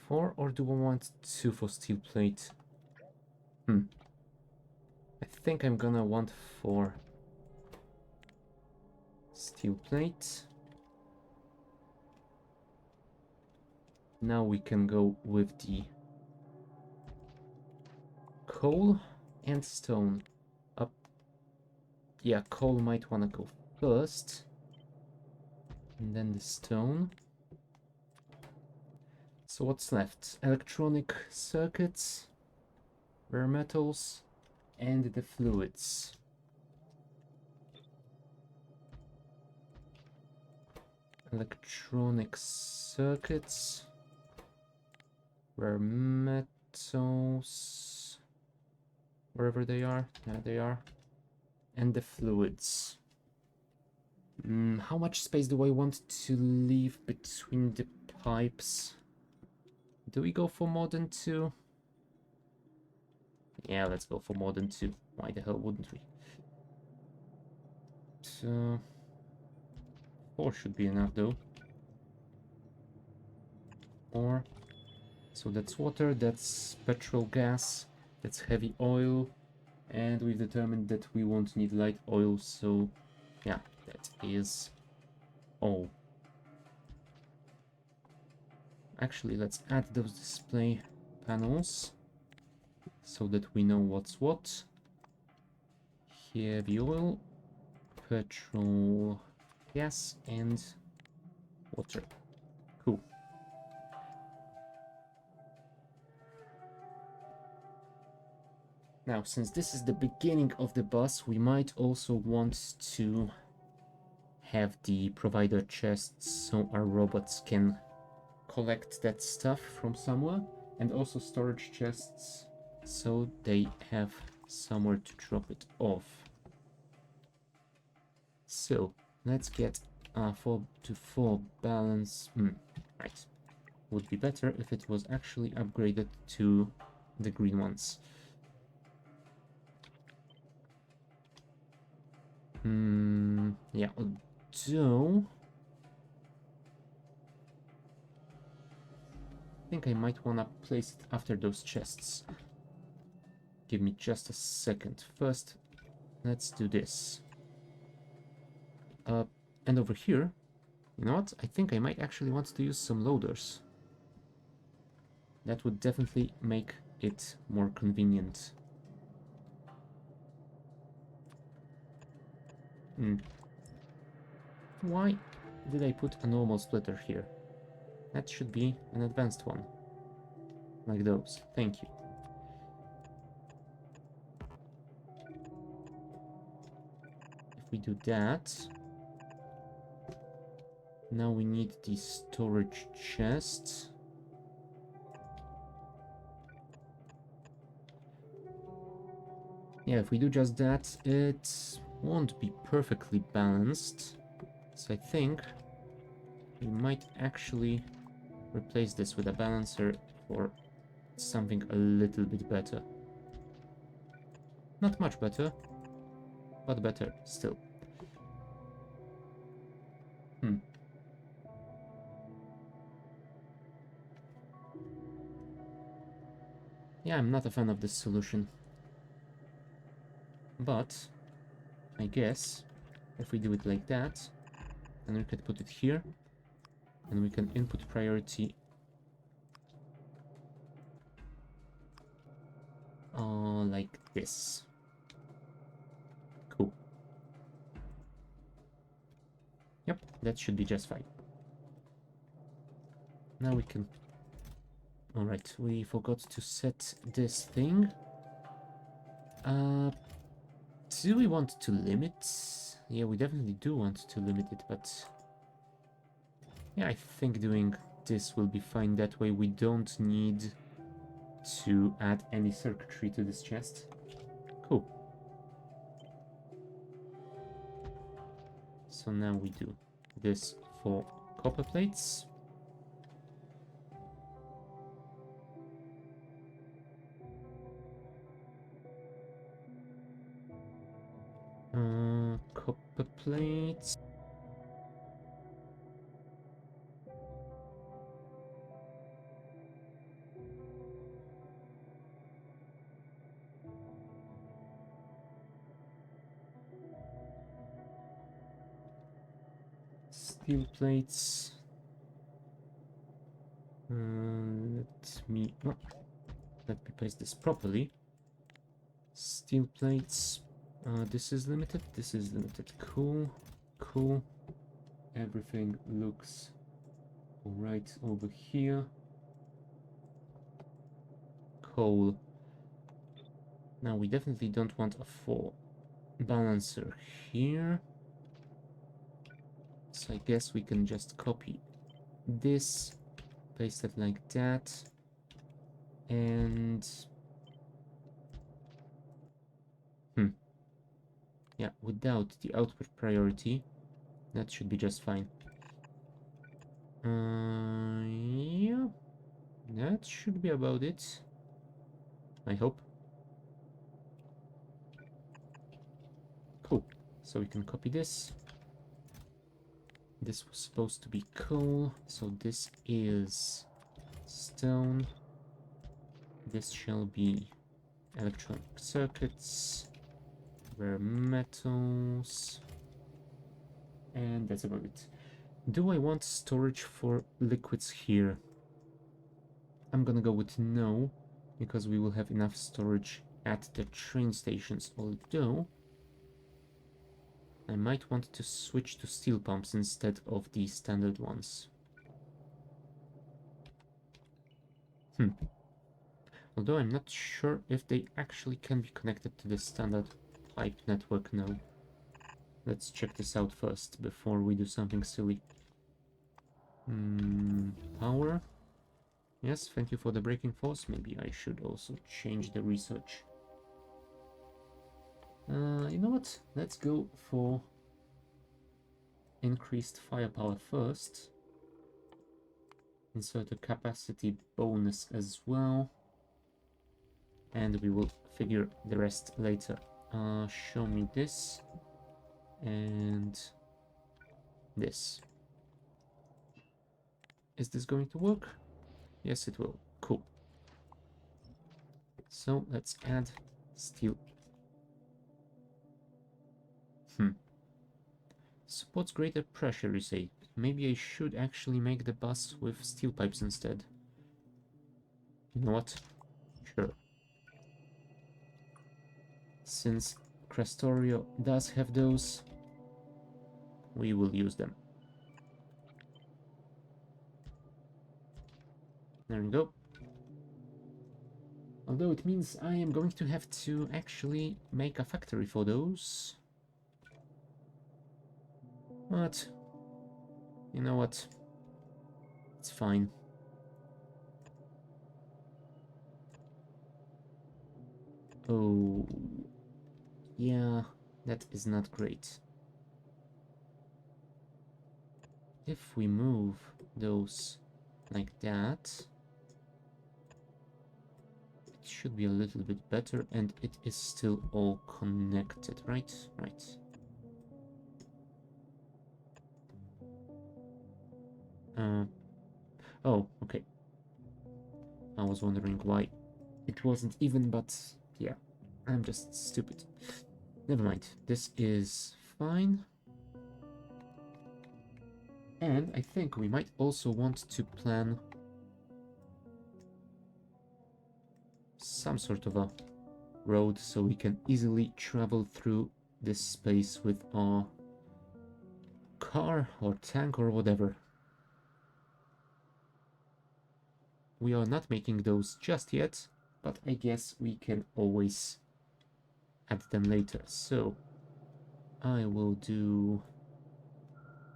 4 or do I want 2 for steel plate? I think I'm gonna want 4 steel plate. Now we can go with the coal and stone. Up. Yeah, coal might wanna go first. And then the stone. So what's left? Electronic circuits, rare metals, and the fluids. Electronic circuits, rare metals, wherever they are, there they are, and the fluids. How much space do I want to leave between the pipes? Do we go for more than 2? Yeah, let's go for more than 2. Why the hell wouldn't we? So 4 should be enough though. 4. So that's water, that's petrol gas, that's heavy oil, and we've determined that we won't need light oil, so yeah, that is all. Actually, let's add those display panels so that we know what's what. Heavy oil, petrol gas, and water. Cool. Now, since this is the beginning of the bus, we might also want to have the provider chests so our robots can collect that stuff from somewhere, and also storage chests so they have somewhere to drop it off. So let's get 4 to 4 balance. Right. would be better if it was actually upgraded to the green ones. Yeah, although I think I might want to place it after those chests. Give me just a second. First, let's do this. And over here, you know what? I think I might actually want to use some loaders. That would definitely make it more convenient. Why did I put a normal splitter here? That should be an advanced one. Like those. Thank you. If we do that... Now we need the storage chest. Yeah, if we do just that, it won't be perfectly balanced. So I think we might actually replace this with a balancer for something a little bit better. Not much better, but better still. Yeah, I'm not a fan of this solution. But I guess if we do it like that, then we could put it here, and we can input priority like this. Cool. Yep, that should be just fine. Now we can... Alright, we forgot to set this thing. Do we want to limit? Yeah, we definitely do want to limit it, but... Yeah, I think doing this will be fine. That way we don't need to add any circuitry to this chest. Cool. So now we do this for copper plates. Copper plates. Steel plates. Let me place this properly. Steel plates. This is limited. This is limited. Cool. Cool. Everything looks alright over here. Coal. Now we definitely don't want a 4 balancer here. So I guess we can just copy this, paste it like that, and yeah, without the output priority, that should be just fine. Yeah, that should be about it, I hope. Cool, so we can copy this. This was supposed to be coal, so this is stone. This shall be electronic circuits, rare metals, and that's about it. Do I want storage for liquids here? I'm gonna go with no, because we will have enough storage at the train stations, although I might want to switch to steel pumps instead of the standard ones. Although I'm not sure if they actually can be connected to the standard pipe network now. Let's check this out first before we do something silly. Power. Yes, thank you for the braking force. Maybe I should also change the research. You know what? Let's go for increased firepower first. insert a capacity bonus as well, and we will figure the rest later. Show me this and this. Is this going to work? Yes, it will. Cool. So let's add steel. Supports greater pressure, you say. Maybe I should actually make the bus with steel pipes instead. You know what? Sure. Since Krastorio does have those, we will use them. There we go. Although it means I am going to have to actually make a factory for those. But, you know what? It's fine. Oh, yeah, that is not great. If we move those like that, it should be a little bit better, and it is still all connected, right? Right. Oh, okay. I was wondering why it wasn't even, but yeah, I'm just stupid. Never mind, this is fine. And I think we might also want to plan some sort of a road so we can easily travel through this space with our car or tank or whatever. We are not making those just yet, but I guess we can always add them later. So I will do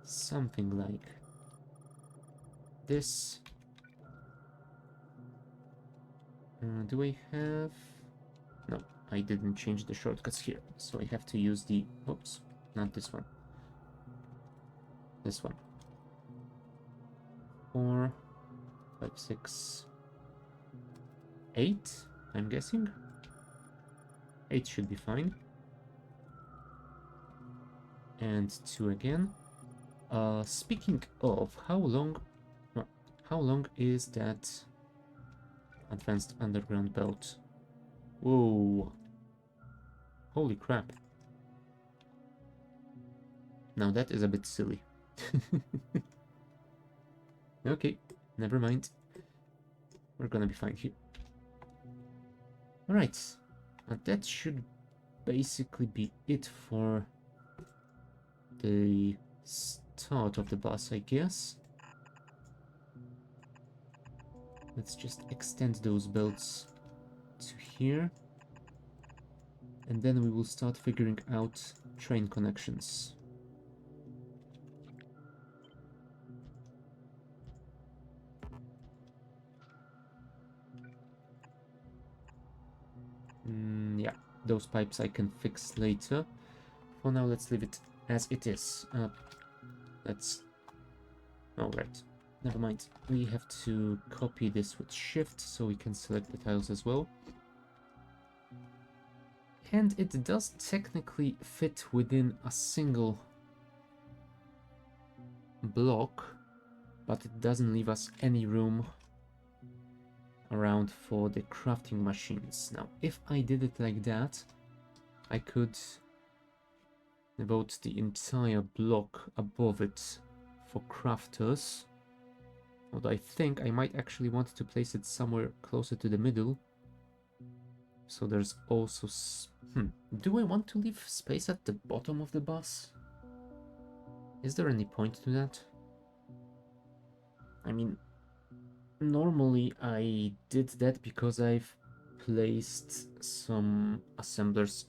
something like this. Do I have... No, I didn't change the shortcuts here, so I have to use the... Oops, not this one. This one. 4, 5, 6, 8, I'm guessing. 8 should be fine. And 2 again. Speaking of, how long is that advanced underground belt? Whoa. Holy crap. Now that is a bit silly. Okay, never mind. We're gonna be fine here. Alright, that should basically be it for the start of the bus, I guess. Let's just extend those belts to here. And then we will start figuring out train connections. Yeah, those pipes I can fix later. For now, let's leave it as it is. Let's... Oh, right. Never mind. We have to copy this with Shift so we can select the tiles as well. And it does technically fit within a single block, but it doesn't leave us any room around for the crafting machines. Now, if I did it like that, I could devote the entire block above it for crafters. Although I think I might actually want to place it somewhere closer to the middle. So there's also... Do I want to leave space at the bottom of the bus? Is there any point to that? I mean, normally I did that because I've placed some assemblers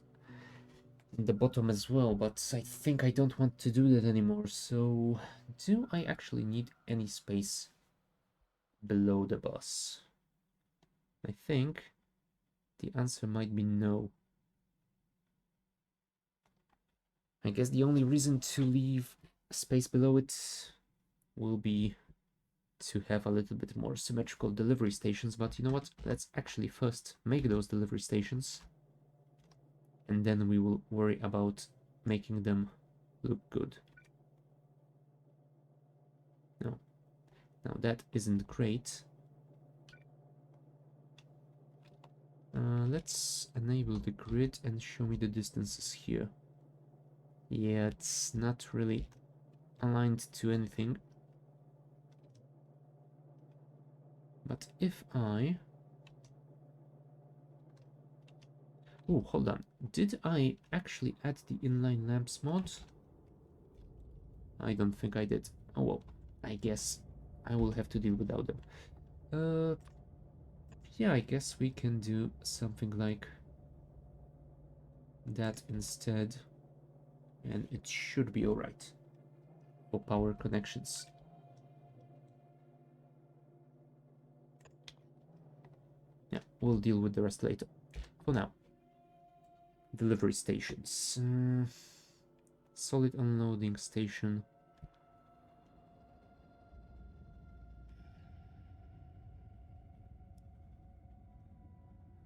in the bottom as well, but I think I don't want to do that anymore. So, do I actually need any space below the bus? I think the answer might be no. I guess the only reason to leave space below it will be to have a little bit more symmetrical delivery stations, but you know what? Let's actually first make those delivery stations, and then we will worry about making them look good. No, now that isn't great. Let's enable the grid and show me the distances here. Yeah, it's not really aligned to anything. But if I... Oh, hold on. Did I actually add the inline lamps mod? I don't think I did. Oh well, I guess I will have to deal without them. Yeah, I guess we can do something like that instead. And it should be alright for power connections. Yeah, we'll deal with the rest later. For now, delivery stations. Solid unloading station.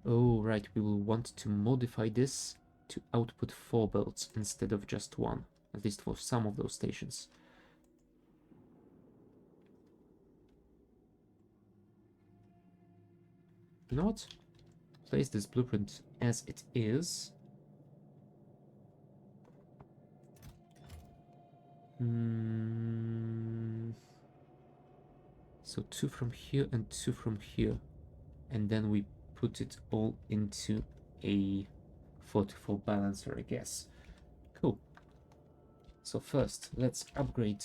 Oh, right, we will want to modify this to output 4 belts instead of just 1, at least for some of those stations. You know what? Place this blueprint as it is. So 2 from here and 2 from here. And then we put it all into a 4-4 balancer, I guess. Cool. So first, let's upgrade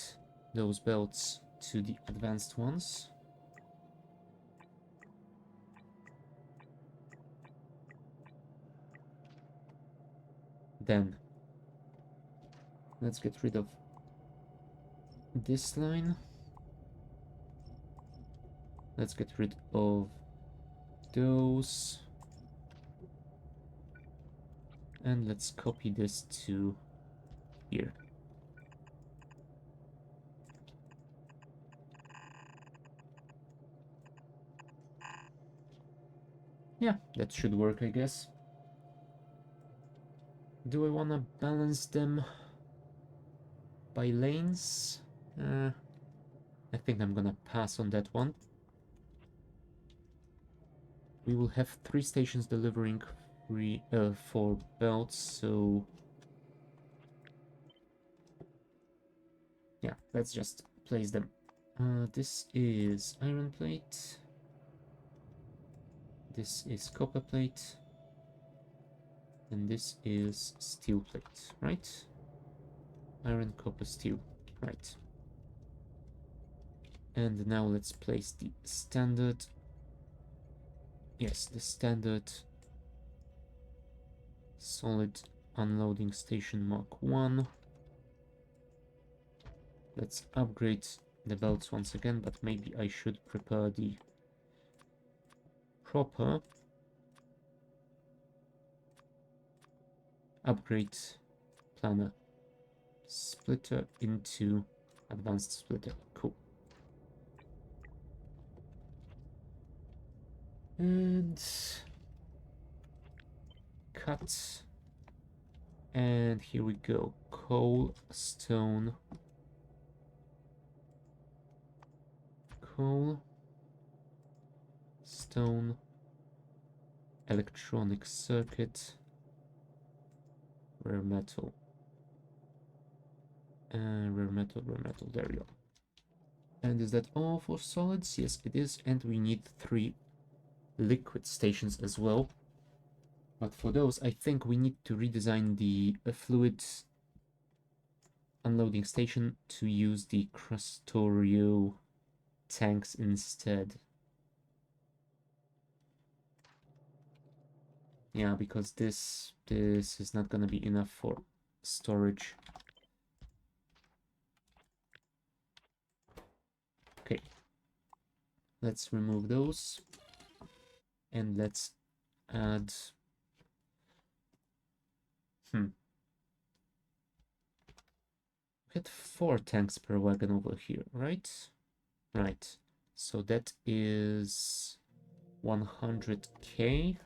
those belts to the advanced ones. Then, let's get rid of this line. Let's get rid of those. And let's copy this to here. Yeah, that should work, I guess. Do I want to balance them by lanes? I think I'm gonna pass on that one. We will have 3 stations delivering 4 belts, so yeah, let's just place them. This is iron plate. This is copper plate. And this is steel plate, right? Iron, copper, steel, right. And now let's place the standard. Yes, the standard solid unloading station Mark 1. Let's upgrade the belts once again, but maybe I should prepare the proper upgrade planner splitter into advanced splitter. Cool. And cut. And here we go. Coal, stone, coal, stone, electronic circuit, rare metal, rare metal, there we go. And is that all for solids? Yes, it is, and we need 3 liquid stations as well. But for those, I think we need to redesign the fluid unloading station to use the Krastorio tanks instead. Yeah, because this is not gonna be enough for storage. Okay, let's remove those and let's add we had 4 tanks per wagon over here, right? Right. So that is 100k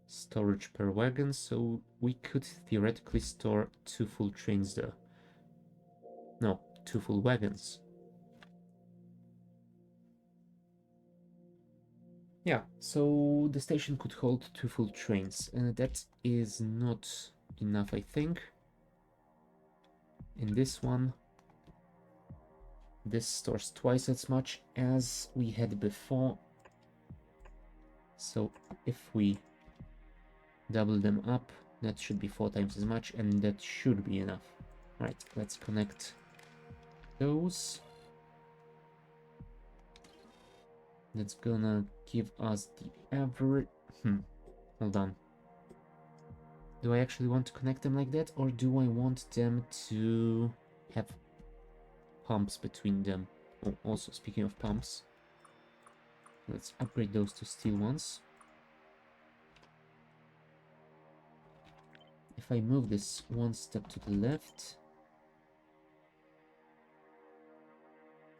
storage per wagon, so we could theoretically store 2 full trains there. No, 2 full wagons. Yeah, so the station could hold 2 full trains, and that is not enough, I think. In this one, this stores twice as much as we had before. So if we double them up, that should be 4 times as much, and that should be enough. Right, let's connect those. That's gonna give us the average. Hold on. Do I actually want to connect them like that, or do I want them to have pumps between them? Oh, also, speaking of pumps, let's upgrade those to steel ones. If I move this one step to the left...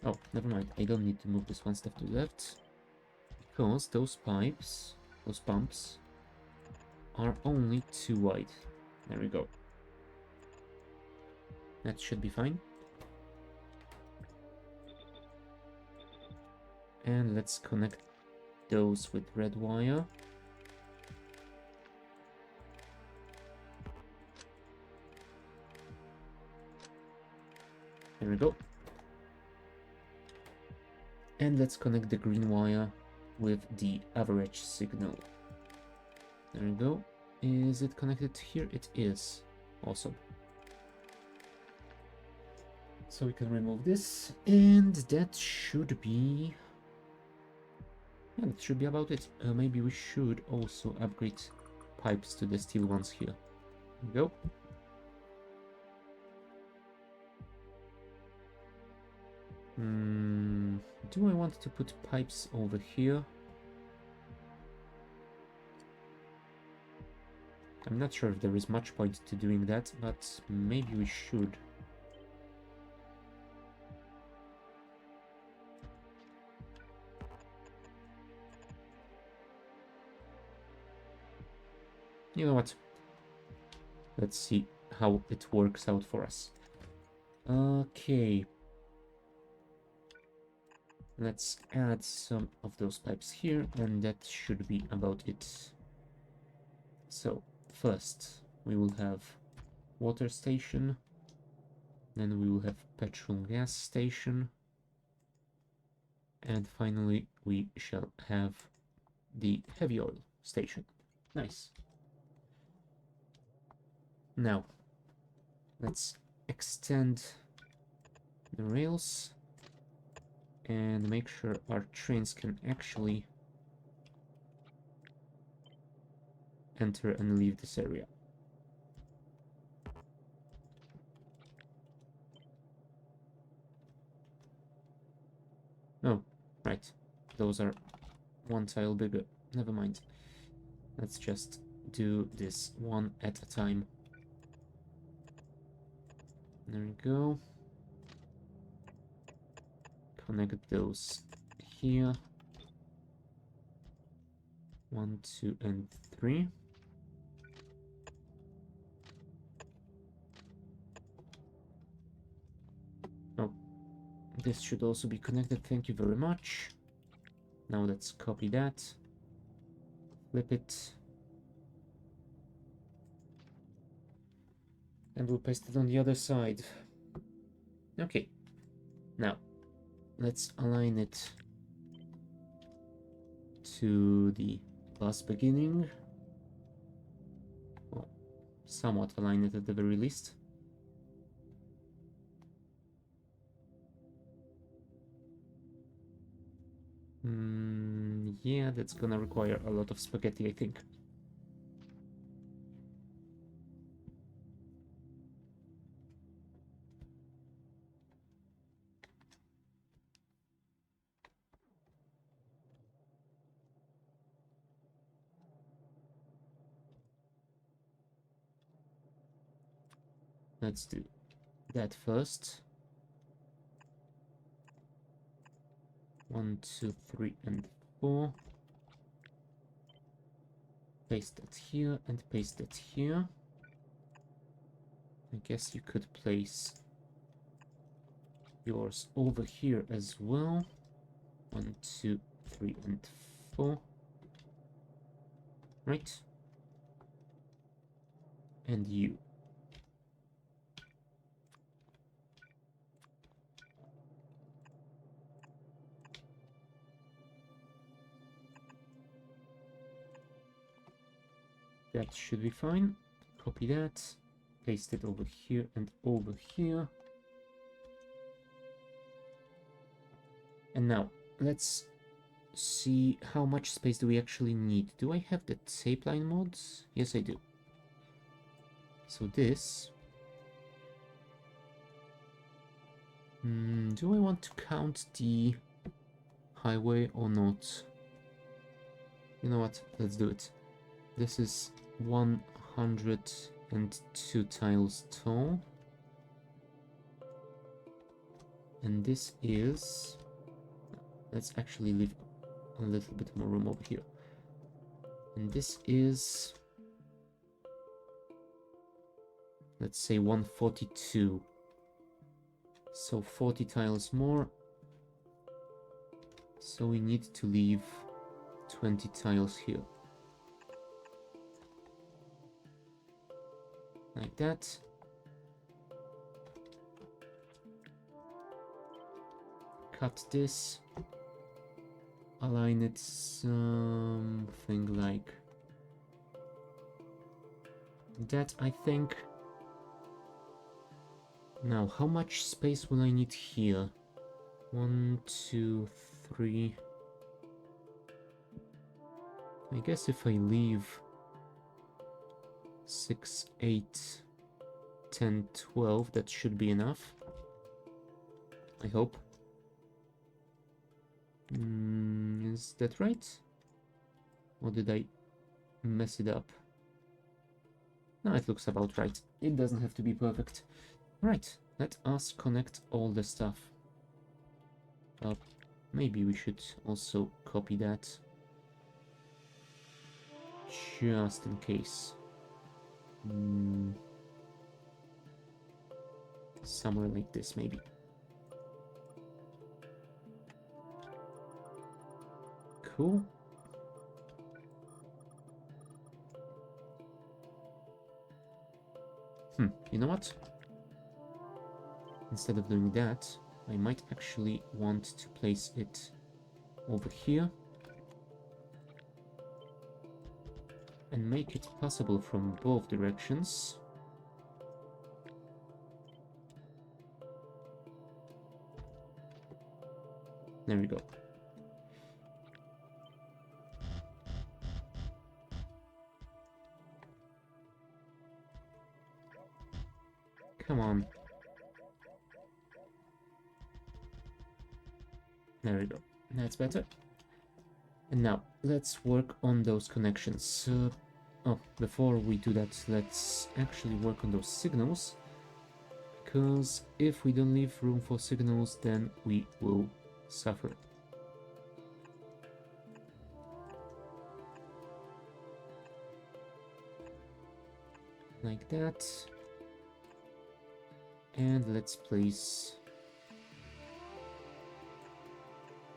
Oh, never mind. I don't need to move this one step to the left, because those pumps, are only 2 wide. There we go. That should be fine. And let's connect those with red wire. There we go. And let's connect the green wire with the average signal. There we go. Is it connected here? It is. Awesome. So we can remove this, and that should be... Yeah, that should be about it. Maybe we should also upgrade pipes to the steel ones here. There we go. Do I want to put pipes over here? I'm not sure if there is much point to doing that, but maybe we should. You know what? Let's see how it works out for us. Okay. Let's add some of those pipes here, and that should be about it. So, first, we will have water station, then we will have petrol gas station, and finally we shall have the heavy oil station. Nice. Now, let's extend the rails and make sure our trains can actually enter and leave this area. Oh, right. Those are 1 tile bigger. Never mind. Let's just do this one at a time. There we go. Connect those here. 1, 2, and 3. Oh, this should also be connected. Thank you very much. Now let's copy that. Flip it. And we'll paste it on the other side. Okay. Now, let's align it to the bus beginning. Well, somewhat align it at the very least. Yeah, that's gonna require a lot of spaghetti, I think. Let's do that first. 1, 2, 3, and 4. Paste that here and paste that here. I guess you could place yours over here as well. 1, 2, 3, and 4. Right? And you. That should be fine. Copy that. Paste it over here and over here. And now, let's see how much space do we actually need. Do I have the tape line mods? Yes, I do. So this... do I want to count the highway or not? You know what? Let's do it. This is 102 tiles tall. And this is... Let's actually leave a little bit more room over here. And this is... Let's say 142. So 40 tiles more. So we need to leave 20 tiles here. Like that. Cut this. Align it something like that, I think. Now, how much space will I need here? 1, 2, 3. I guess if I leave 6, 8, 10, 12, that should be enough. I hope. Is that right? Or did I mess it up? No, it looks about right. It doesn't have to be perfect. Right, let us connect all the stuff. Maybe we should also copy that. Just in case. Somewhere like this, maybe. Cool. You know what? Instead of doing that, I might actually want to place it over here and make it possible from both directions. There we go. Come on. There we go. That's better. And now, let's work on those connections. Before we do that, let's actually work on those signals. Because if we don't leave room for signals, then we will suffer. Like that. And let's place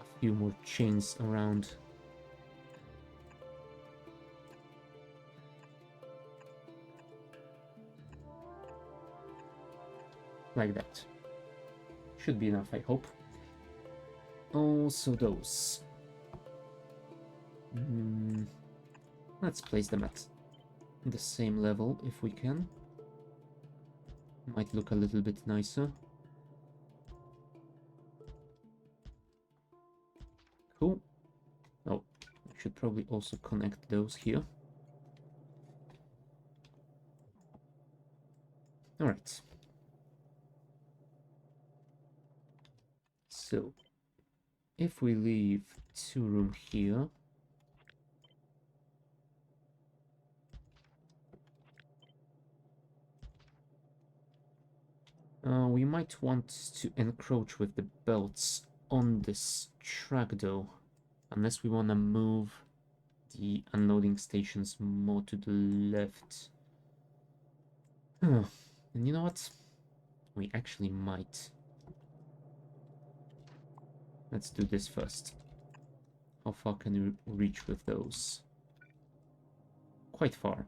a few more chains around. Like that. Should be enough, I hope. Also those. Let's place them at the same level if we can. Might look a little bit nicer. Cool. Oh, I should probably also connect those here. Alright. So, if we leave 2 room here, we might want to encroach with the belts on this track though, unless we want to move the unloading stations more to the left. And you know what? We actually might. Let's do this first. How far can we reach with those? Quite far.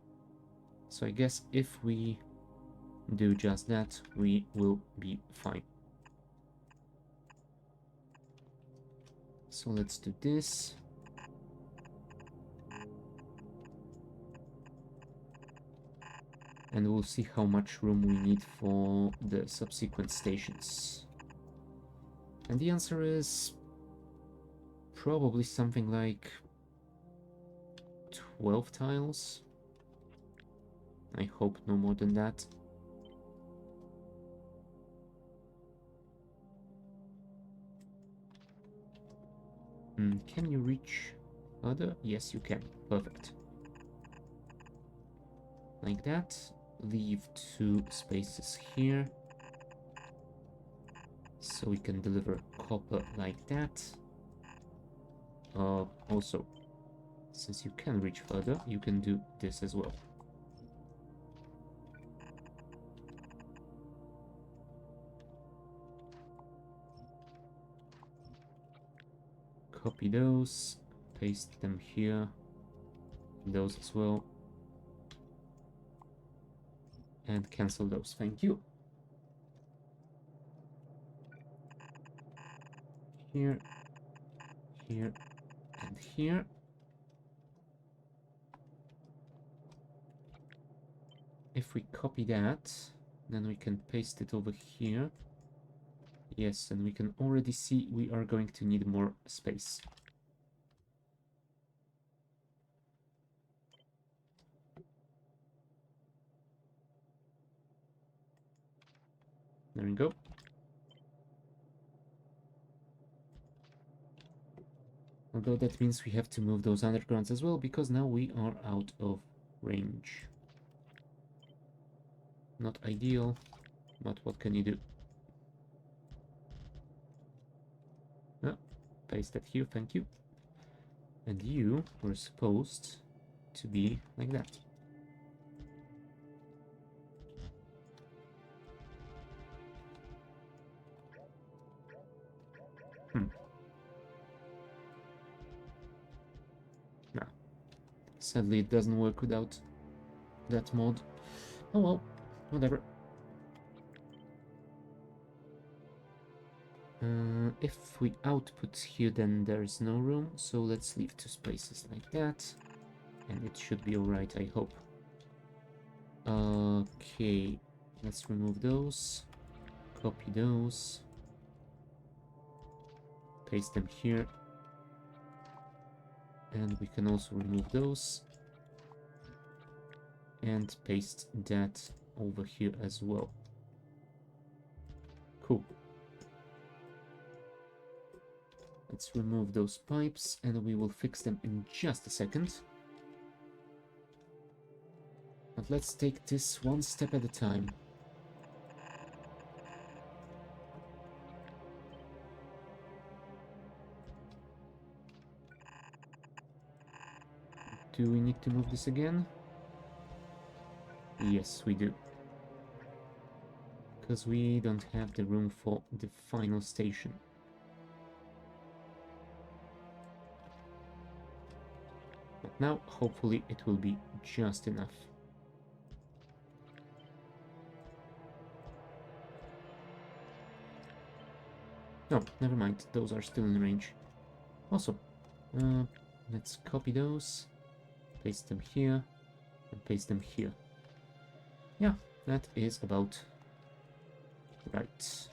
So I guess if we do just that, we will be fine. So let's do this. And we'll see how much room we need for the subsequent stations. And the answer is probably something like 12 tiles. I hope no more than that. Can you reach further? Yes, you can. Perfect. Like that. Leave 2 spaces here. So we can deliver copper like that. Also, since you can reach further, you can do this as well. Copy those, paste them here, those as well, and cancel those. Thank you. Here, here, and here. If we copy that, then we can paste it over here. Yes, and we can already see we are going to need more space. There we go. Although that means we have to move those undergrounds as well, because now we are out of range. Not ideal, but what can you do? Oh, paste that here, thank you. And you were supposed to be like that. No. Sadly, it doesn't work without that mod. Oh well, whatever. If we output here, then there's no room, so let's leave 2 spaces like that. And it should be alright, I hope. Okay, let's remove those. Copy those. Paste them here. And we can also remove those. And paste that over here as well. Cool. Let's remove those pipes and we will fix them in just a second. But let's take this one step at a time. Do we need to move this again? Yes, we do. Because we don't have the room for the final station. But now, hopefully, it will be just enough. No, never mind. Those are still in range. Also, let's copy those, paste them here, and paste them here. Yeah, that is about right.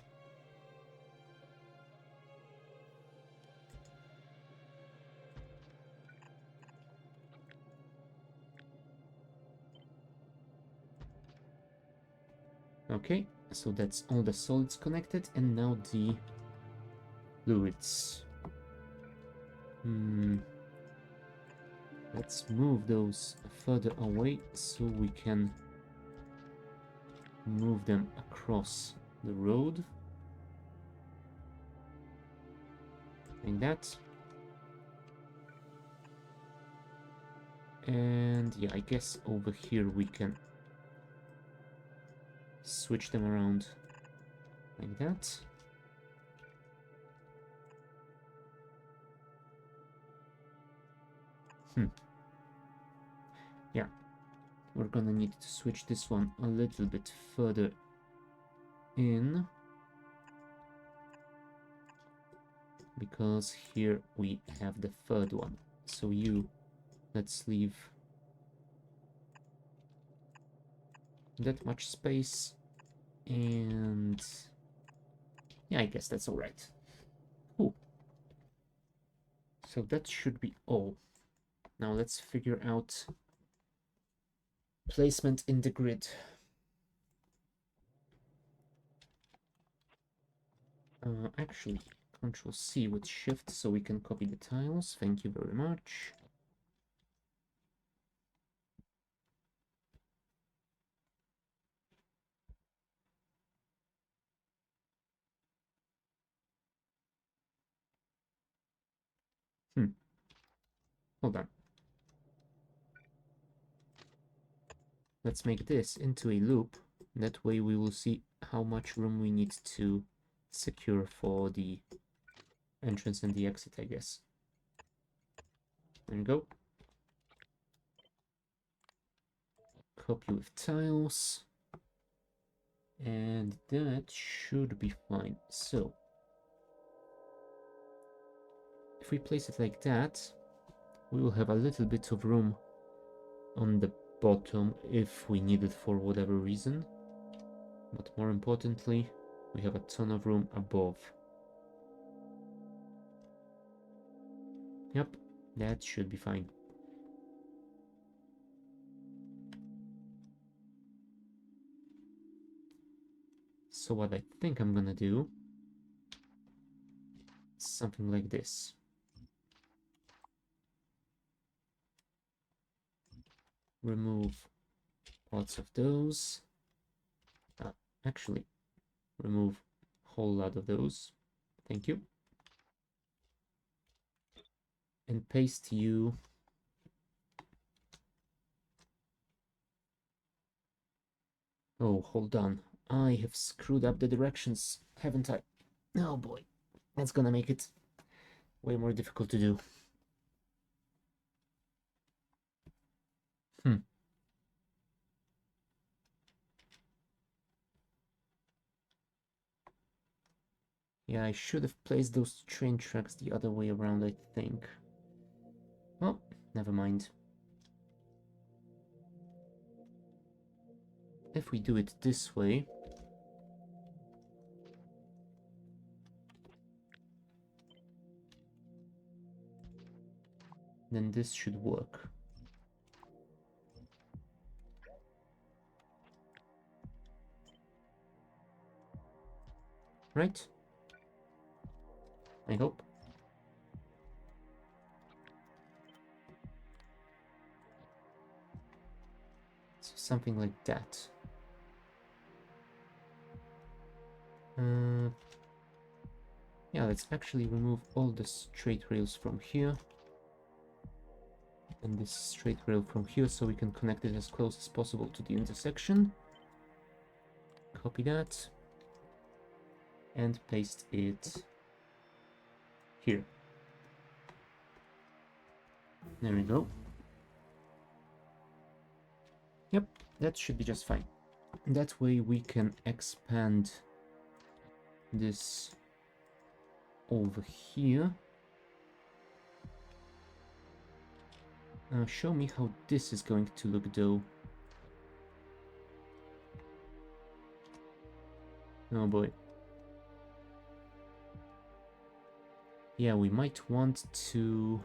Okay, so that's all the solids connected, and now the fluids. Let's move those further away so we can move them across the road. like that. And yeah, I guess over here we can switch them around like that. Yeah, we're gonna need to switch this one a little bit further in, because here we have the third one. So let's leave that much space, and yeah, I guess that's all right. Cool. So that should be all. Now let's figure out placement in the grid. Actually, Control C with Shift so we can copy the tiles. Thank you very much. Hold on. Let's make this into a loop. That way we will see how much room we need to secure for the entrance and the exit, I guess. There we go. Copy with tiles. And that should be fine. So, if we place it like that, we will have a little bit of room on the bottom if we need it for whatever reason. But more importantly, we have a ton of room above. Yep, that should be fine. So what I think I'm gonna do is something like this. Remove parts of those. Actually, remove a whole lot of those. Thank you. And paste you. Oh, hold on. I have screwed up the directions, haven't I? Oh boy, that's gonna make it way more difficult to do. Yeah, I should have placed those train tracks the other way around, I think. Well, never mind. If we do it this way, then this should work. Right? I hope. So something like that. Yeah, let's actually remove all the straight rails from here. And this straight rail from here so we can connect it as close as possible to the intersection. Copy that. And paste it here. There we go. Yep, that should be just fine. That way we can expand this over here. Show me how this is going to look though. Oh boy. Yeah, we might want to...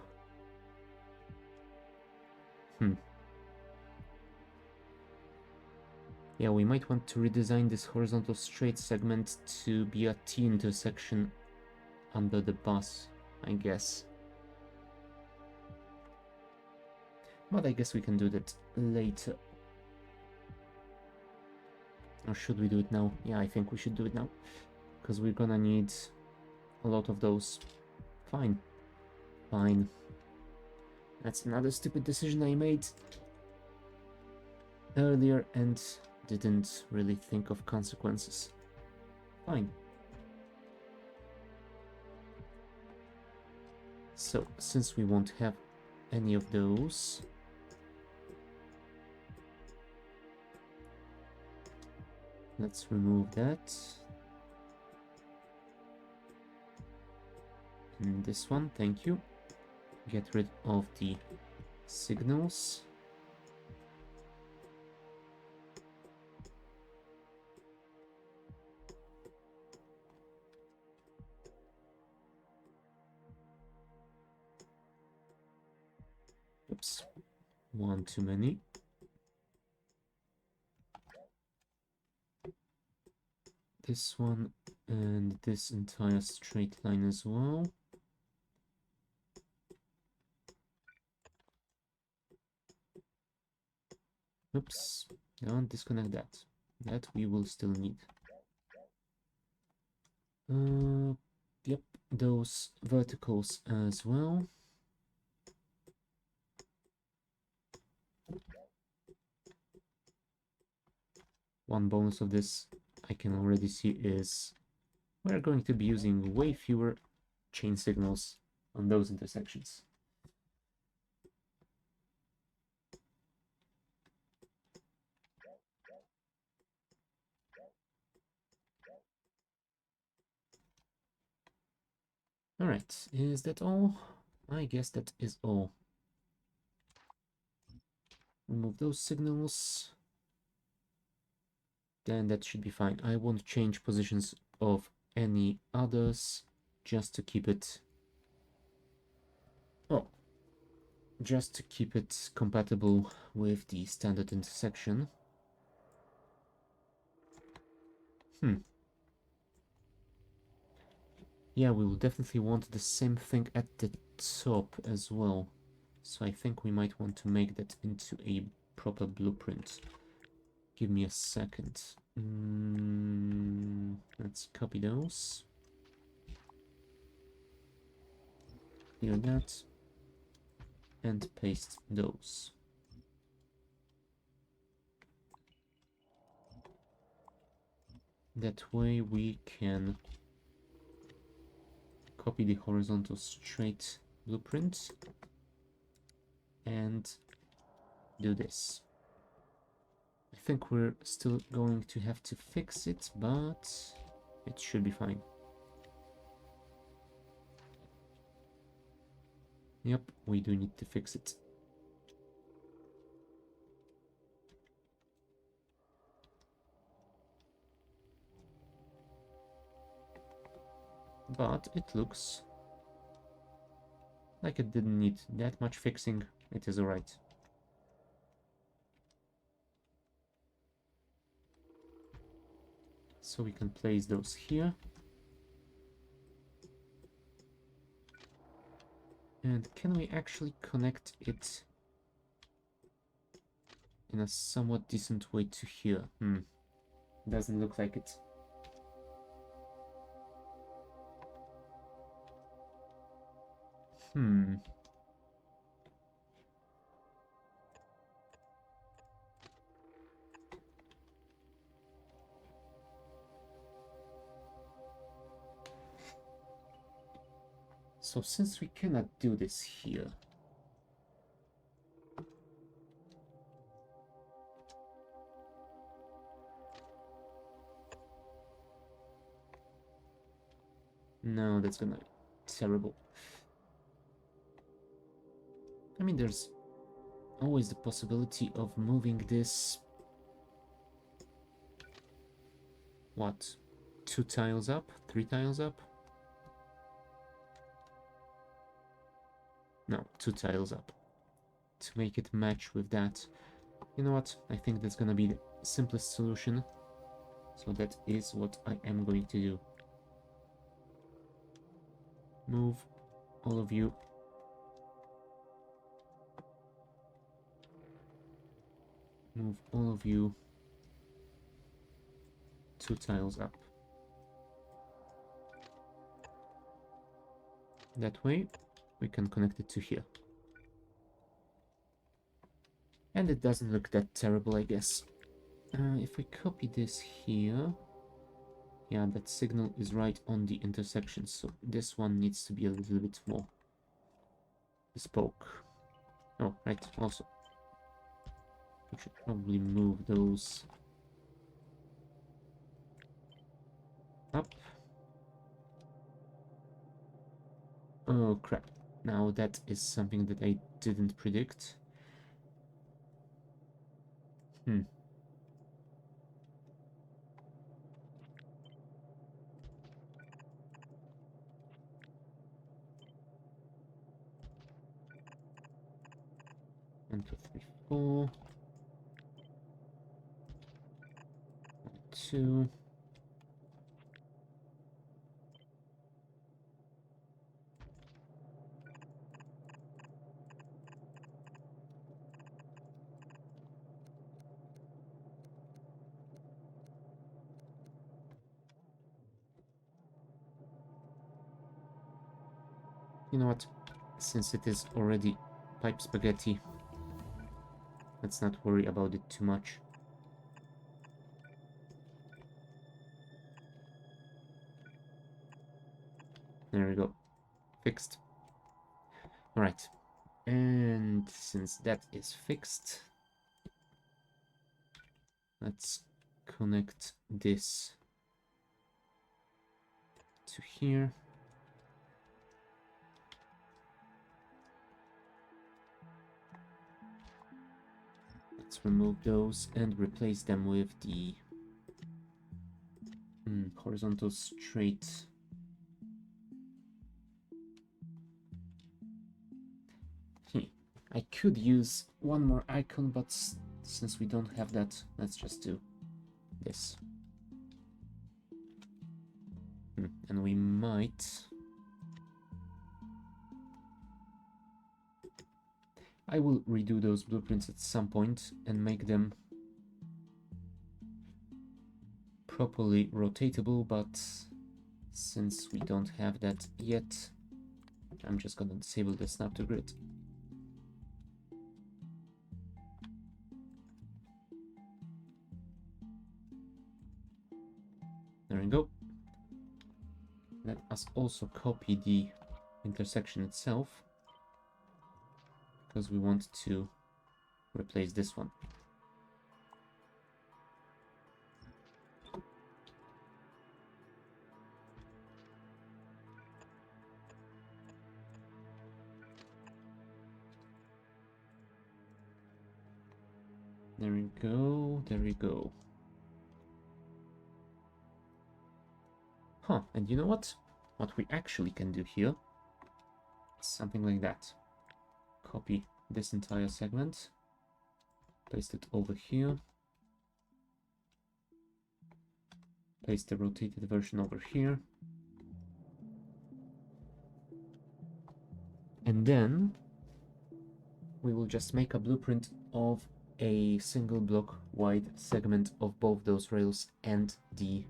Yeah, we might want to redesign this horizontal straight segment to be a T intersection under the bus, I guess. But I guess we can do that later. Or should we do it now? Yeah, I think we should do it now. Because we're gonna need a lot of those. Fine. Fine. That's another stupid decision I made earlier and didn't really think of consequences. Fine. So, since we won't have any of those, let's remove that. And this one, thank you. Get rid of the signals. Oops, one too many. This one and this entire straight line as well. Oops, don't disconnect that. That we will still need. Yep, those verticals as well. One bonus of this I can already see is we're going to be using way fewer chain signals on those intersections. Alright, is that all? I guess that is all. Remove those signals. Then that should be fine. I won't change positions of any others just to keep it... Oh, just to keep it compatible with the standard intersection. Yeah, we will definitely want the same thing at the top as well. So I think we might want to make that into a proper blueprint. Give me a second. Let's copy those. Clear that. And paste those. That way we can copy the horizontal straight blueprint and do this. I think we're still going to have to fix it, but it should be fine. Yep, we do need to fix it. But it looks like it didn't need that much fixing. It is alright. So we can place those here. And can we actually connect it in a somewhat decent way to here? Doesn't look like it. So since we cannot do this here, no, that's gonna be terrible. I mean, there's always the possibility of moving this... What? 2 tiles up? 3 tiles up? No, 2 tiles up. To make it match with that. You know what? I think that's gonna be the simplest solution. So that is what I am going to do. Move all of you. Move all of you 2 tiles up. That way we can connect it to here. And it doesn't look that terrible, I guess. If we copy this here, yeah, that signal is right on the intersection, so this one needs to be a little bit more bespoke. Oh, right, also. We should probably move those up. Oh, crap. Now that is something that I didn't predict. Hmm. One, two, three, four. 2. You know what? Since it is already pipe spaghetti, let's not worry about it too much. There we go. Fixed. Alright. And since that is fixed, let's connect this to here. Let's remove those and replace them with the horizontal straight. I could use one more icon, but since we don't have that, let's just do this. And we might... I will redo those blueprints at some point and make them properly rotatable, but since we don't have that yet, I'm just gonna disable the snap to grid. There we go. Let us also copy the intersection itself, because we want to replace this one. There we go, there we go. Huh, and you know what? What we actually can do here is something like that. Copy this entire segment, paste it over here, paste the rotated version over here, and then we will just make a blueprint of a single block wide segment of both those rails and the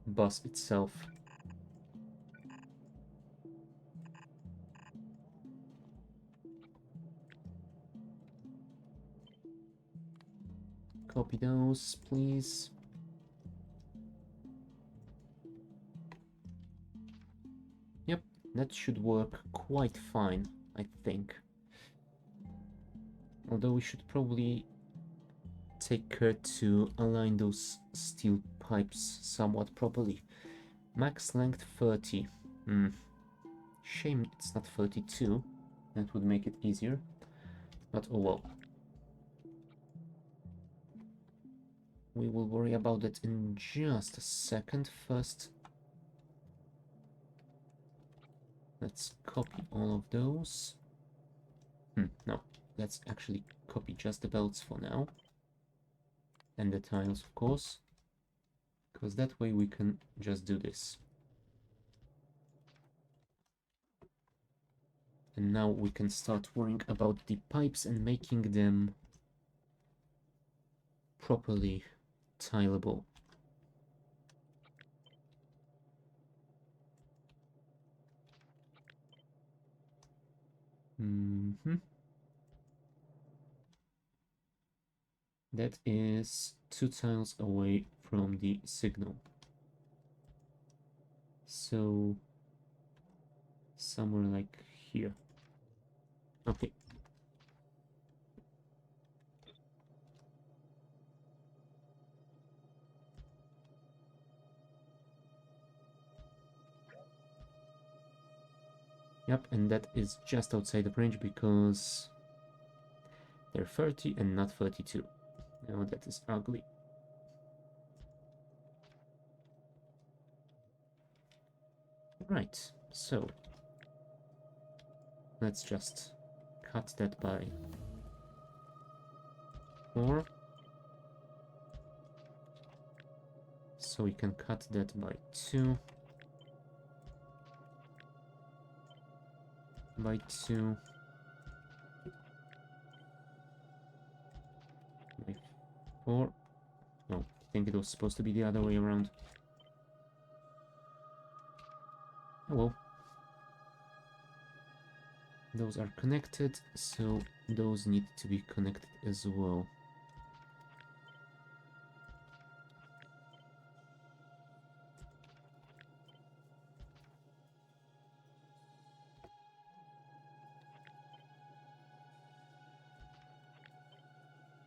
bus itself. Copy those, please. Yep, that should work quite fine, I think. Although we should probably take care to align those steel pipes somewhat properly. Max length 30. Shame it's not 32. That would make it easier. But oh well. We will worry about it in just a second. First, let's copy all of those. No, let's actually copy just the belts for now. And the tiles, of course. Because that way we can just do this. And now we can start worrying about the pipes and making them properly tileable. That is 2 tiles away from the signal. So somewhere like here. Okay. Yep, and that is just outside of range because they're 30 and not 32. Now that is ugly. Right, so let's just cut that by 4. So we can cut that by 2. By 2. By 4. No, I think it was supposed to be the other way around. Oh well. Those are connected, so those need to be connected as well.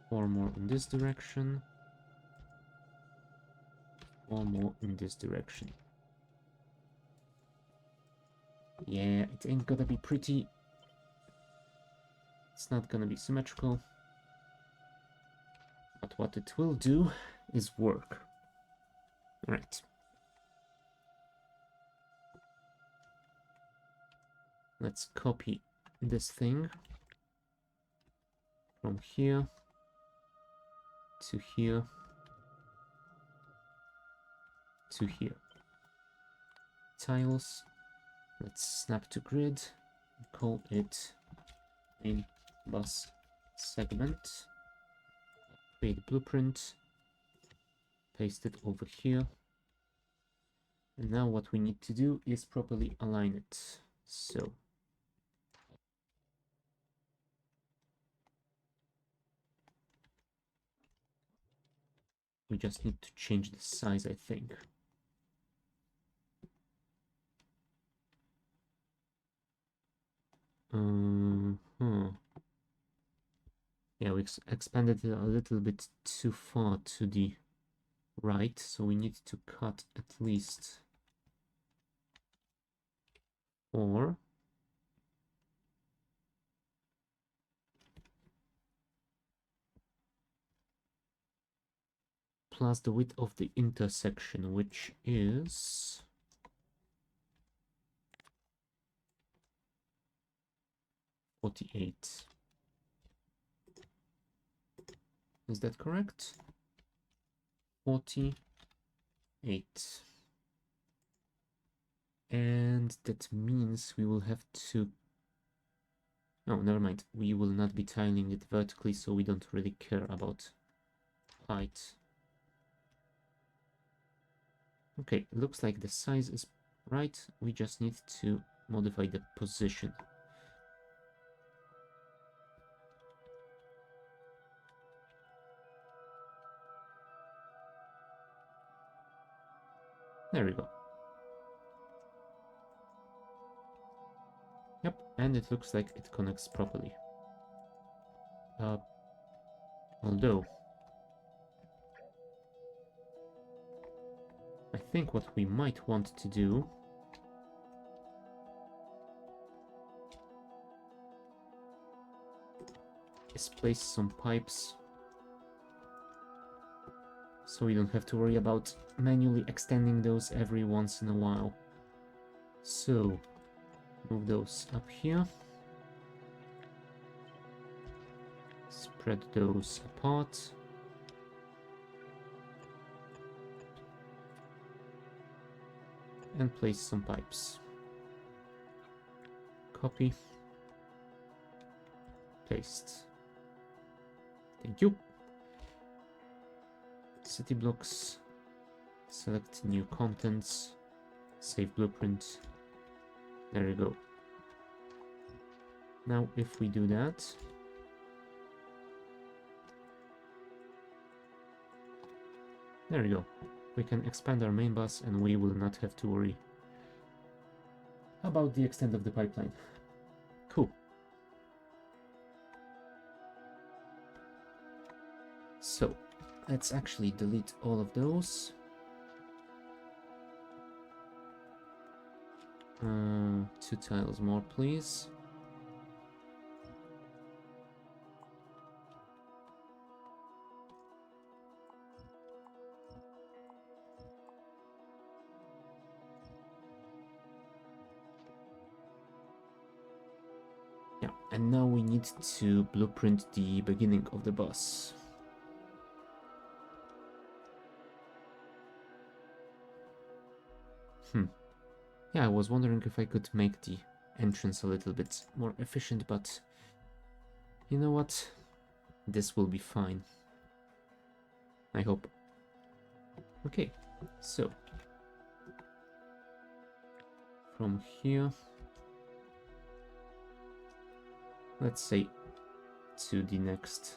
Four more in this direction. 4 more in this direction. Yeah, it ain't gonna be pretty. It's not gonna be symmetrical. But what it will do is work. Alright. Let's copy this thing from here to here to here. Tiles. Let's snap to grid. Call it main bus segment. Create blueprint. Paste it over here. And now what we need to do is properly align it. So we just need to change the size, I think. Yeah, we expanded it a little bit too far to the right, so we need to cut at least 4. Plus the width of the intersection, which is 48. Is that correct? 48. And that means we will have to... Oh, never mind. We will not be tiling it vertically, so we don't really care about height. Okay, looks like the size is right. We just need to modify the position. There we go. Yep, and it looks like it connects properly. Although, I think what we might want to do is place some pipes so we don't have to worry about manually extending those every once in a while. So, move those up here. Spread those apart. And place some pipes. Copy. Paste. Thank you. City blocks. Select new contents. Save blueprint. There you go. Now, if we do that, there we go. We can expand our main bus and we will not have to worry about the extent of the pipeline. Cool. So, let's actually delete all of those. 2 tiles more, please. Yeah, and now we need to blueprint the beginning of the bus. Yeah, I was wondering if I could make the entrance a little bit more efficient, but you know what? This will be fine. I hope. Okay, so from here, let's say to the next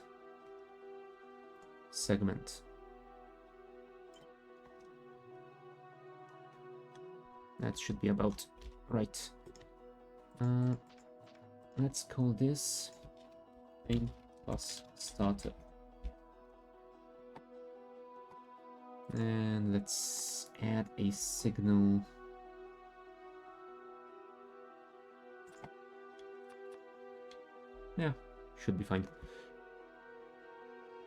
segment. That should be about right. Let's call this main bus starter. And let's add a signal. Yeah, should be fine.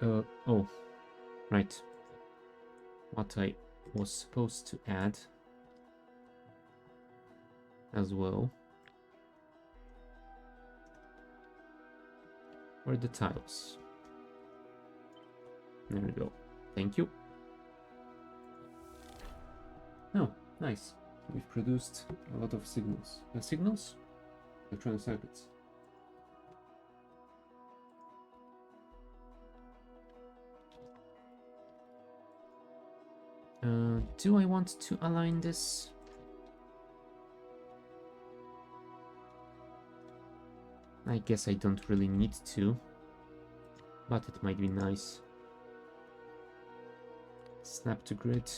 Oh, right. What I was supposed to add as well were the tiles. There we go. Thank you. Oh, nice. We've produced a lot of signals. Signals? Electronic circuits. Do I want to align this? I guess I don't really need to, but it might be nice. Snap to grid.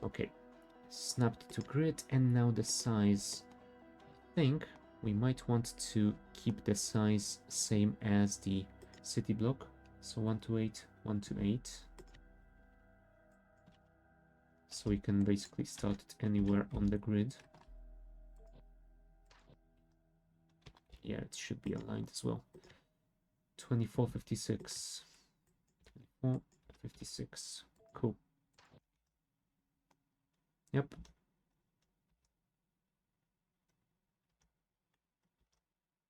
Okay, snapped to grid, and now the size. I think we might want to keep the size same as the city block. So 128, 128. So we can basically start it anywhere on the grid. Yeah, it should be aligned as well. 2456. 2456. Cool. Yep.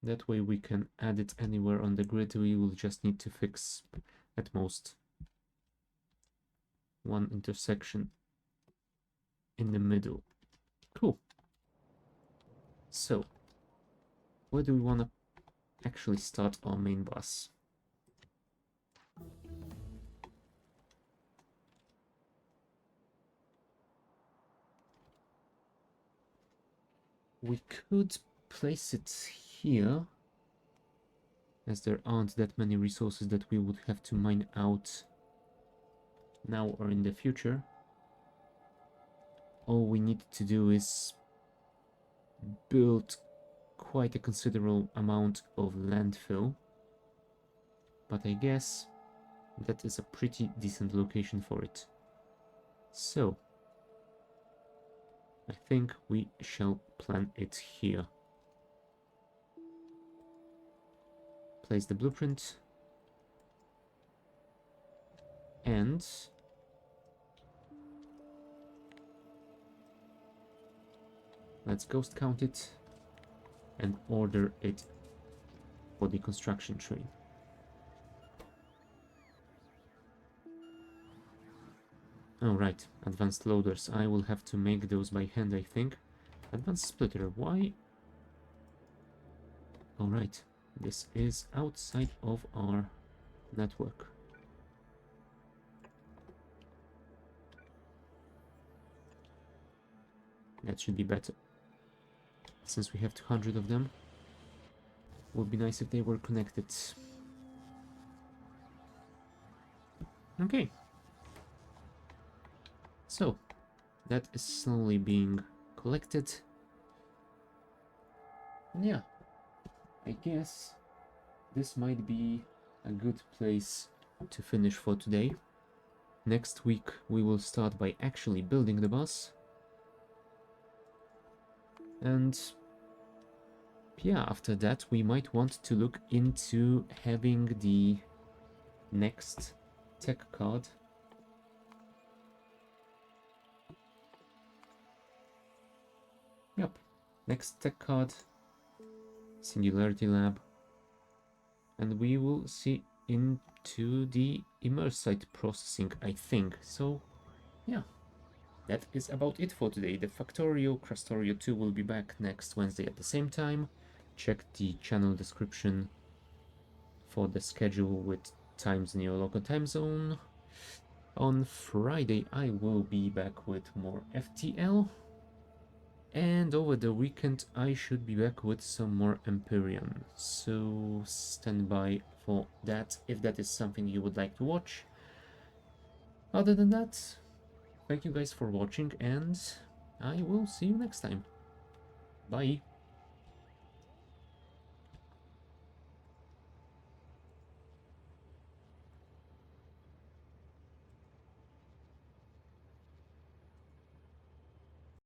That way we can add it anywhere on the grid. We will just need to fix at most one intersection in the middle. Cool. So, where do we want to actually start our main bus? We could place it here, as there aren't that many resources that we would have to mine out now or in the future. All we need to do is build quite a considerable amount of landfill, but I guess that is a pretty decent location for it. So, I think we shall plan it here. Place the blueprint. And let's ghost count it and order it for the construction train. Oh right, advanced loaders. I will have to make those by hand, I think. Advanced splitter, why? Oh right, this is outside of our network. That should be better. Since we have 200 of them, would be nice if they were connected. Okay. So, that is slowly being collected. And yeah, I guess this might be a good place to finish for today. Next week we will start by actually building the bus. And yeah, after that we might want to look into having the next tech card. Yep, next tech card, Singularity Lab, and we will see into the immersite processing, I think. So yeah, that is about it for today. The Factorio Krastorio 2 will be back next Wednesday at the same time. Check the channel description for the schedule with times in your local time zone. On Friday I will be back with more FTL. And over the weekend I should be back with some more Empyrean. So stand by for that if that is something you would like to watch. Other than that, thank you guys for watching and I will see you next time. Bye.